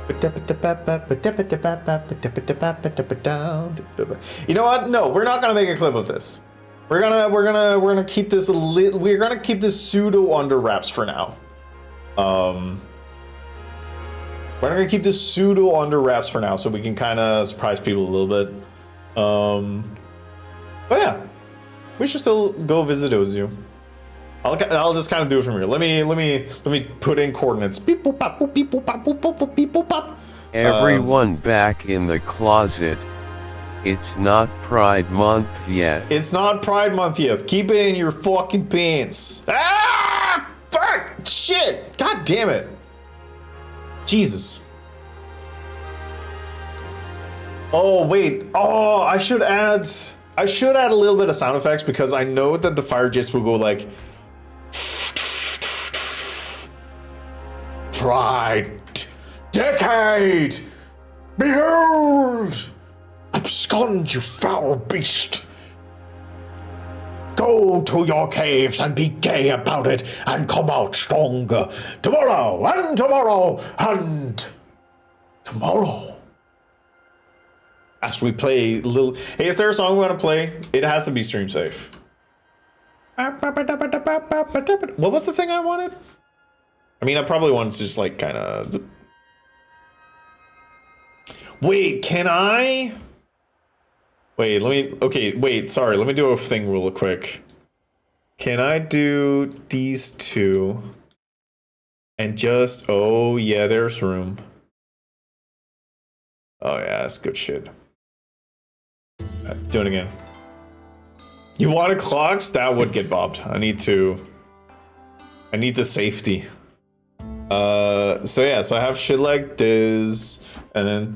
You know what? No, we're not gonna make a clip of this. We're gonna keep this we're gonna keep this pseudo under wraps for now. We're gonna keep this pseudo under wraps for now, so we can kind of surprise people a little bit. But yeah, we should still go visit Ozu. I'll just kind of do it from here. Let me put in coordinates. Beep boop pop boop beep boop pop boop boop boop beep boop pop. Everyone back in the closet. It's not Pride Month yet. It's not Pride Month yet. Keep it in your fucking pants. Ah! Fuck! Shit! God damn it! Jesus. Oh wait. Oh, I should add a little bit of sound effects because I know that the fire jets will go like Pride Decade! Behold! Abscond, you foul beast! Go to your caves and be gay about it and come out stronger. Tomorrow and tomorrow and tomorrow. As we play little... Hey, is there a song we want to play? It has to be stream safe. What was the thing I wanted? I mean, I probably wanted to just like kind of... Wait, can I... Wait, sorry, let me do a thing real quick. Can I do these two? And just, oh yeah, there's room. Oh yeah, that's good shit. Do it again. You wanted clocks? That would get bobbed. I need the safety. So yeah, so I have shit like this, and then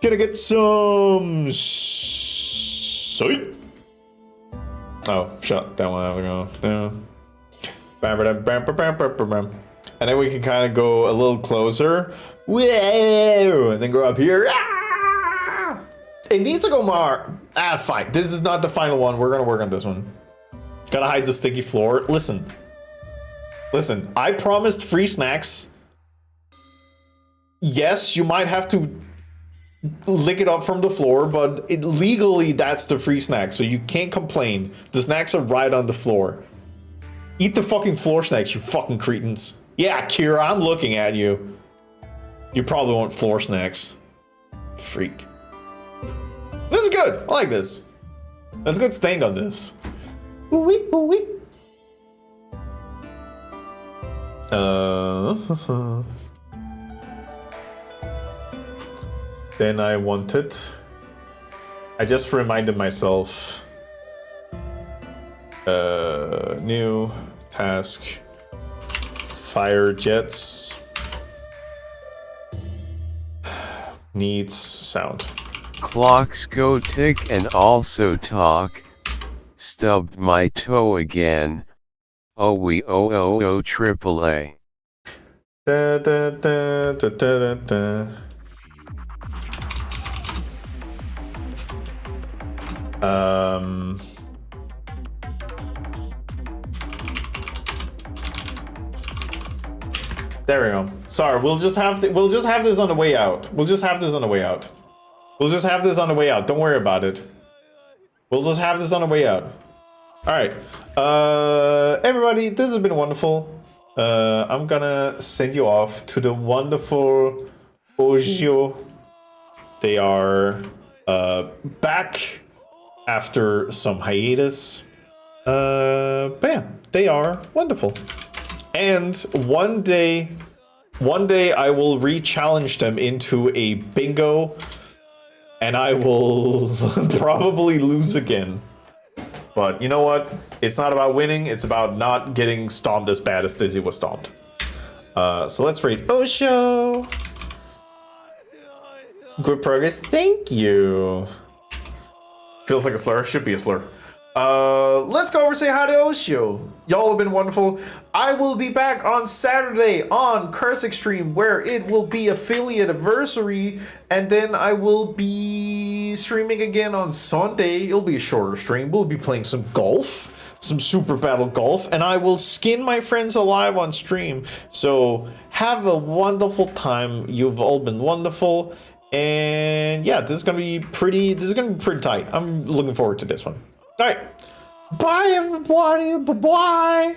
gonna get some sight. Oh, shut that one out. Go. And then we can kind of go a little closer. Whoa! And then go up here. Ah! It needs to go more. Ah, fine. This is not the final one. We're gonna work on this one. Gotta hide the sticky floor. Listen. Listen, I promised free snacks. Yes, you might have to lick it up from the floor, but legally that's the free snack, so you can't complain. The snacks are right on the floor. Eat the fucking floor snacks, you fucking cretins. Yeah, Kira, I'm looking at you. You probably want floor snacks. Freak. This is good. I like this. That's a good stain on this. Ooh-wee, ooh-wee. Then I wanted... I just reminded myself... new task... Fire jets... Needs sound. Clocks go tick and also talk. Stubbed my toe again. Oh we oh triple A. Da, da, da, da, da, da. There we go. Sorry, we'll just have this on the way out. We'll just have this on the way out. We'll just have this on the way out. Don't worry about it. We'll just have this on the way out. All right. Everybody, this has been wonderful. I'm gonna send you off to the wonderful Ojo. They are back after some hiatus. But yeah, they are wonderful. And one day I will re-challenge them into a bingo, and I will probably lose again. But you know what? It's not about winning, it's about not getting stomped as bad as Dizzy was stomped. So let's read Osho. Good progress, thank you. Feels like a slur, should be a slur. Let's go over and say hi to Osho. Y'all have been wonderful. I will be back on Saturday on Curse Extreme, where it will be affiliate anniversary, and then I will be streaming again on Sunday. It'll be a shorter stream. We'll be playing some golf, some Super Battle Golf, and I will skin my friends alive on stream. So have a wonderful time. You've all been wonderful, and yeah, this is gonna be pretty tight. I'm looking forward to this one. All right. Bye, everybody. Bye-bye.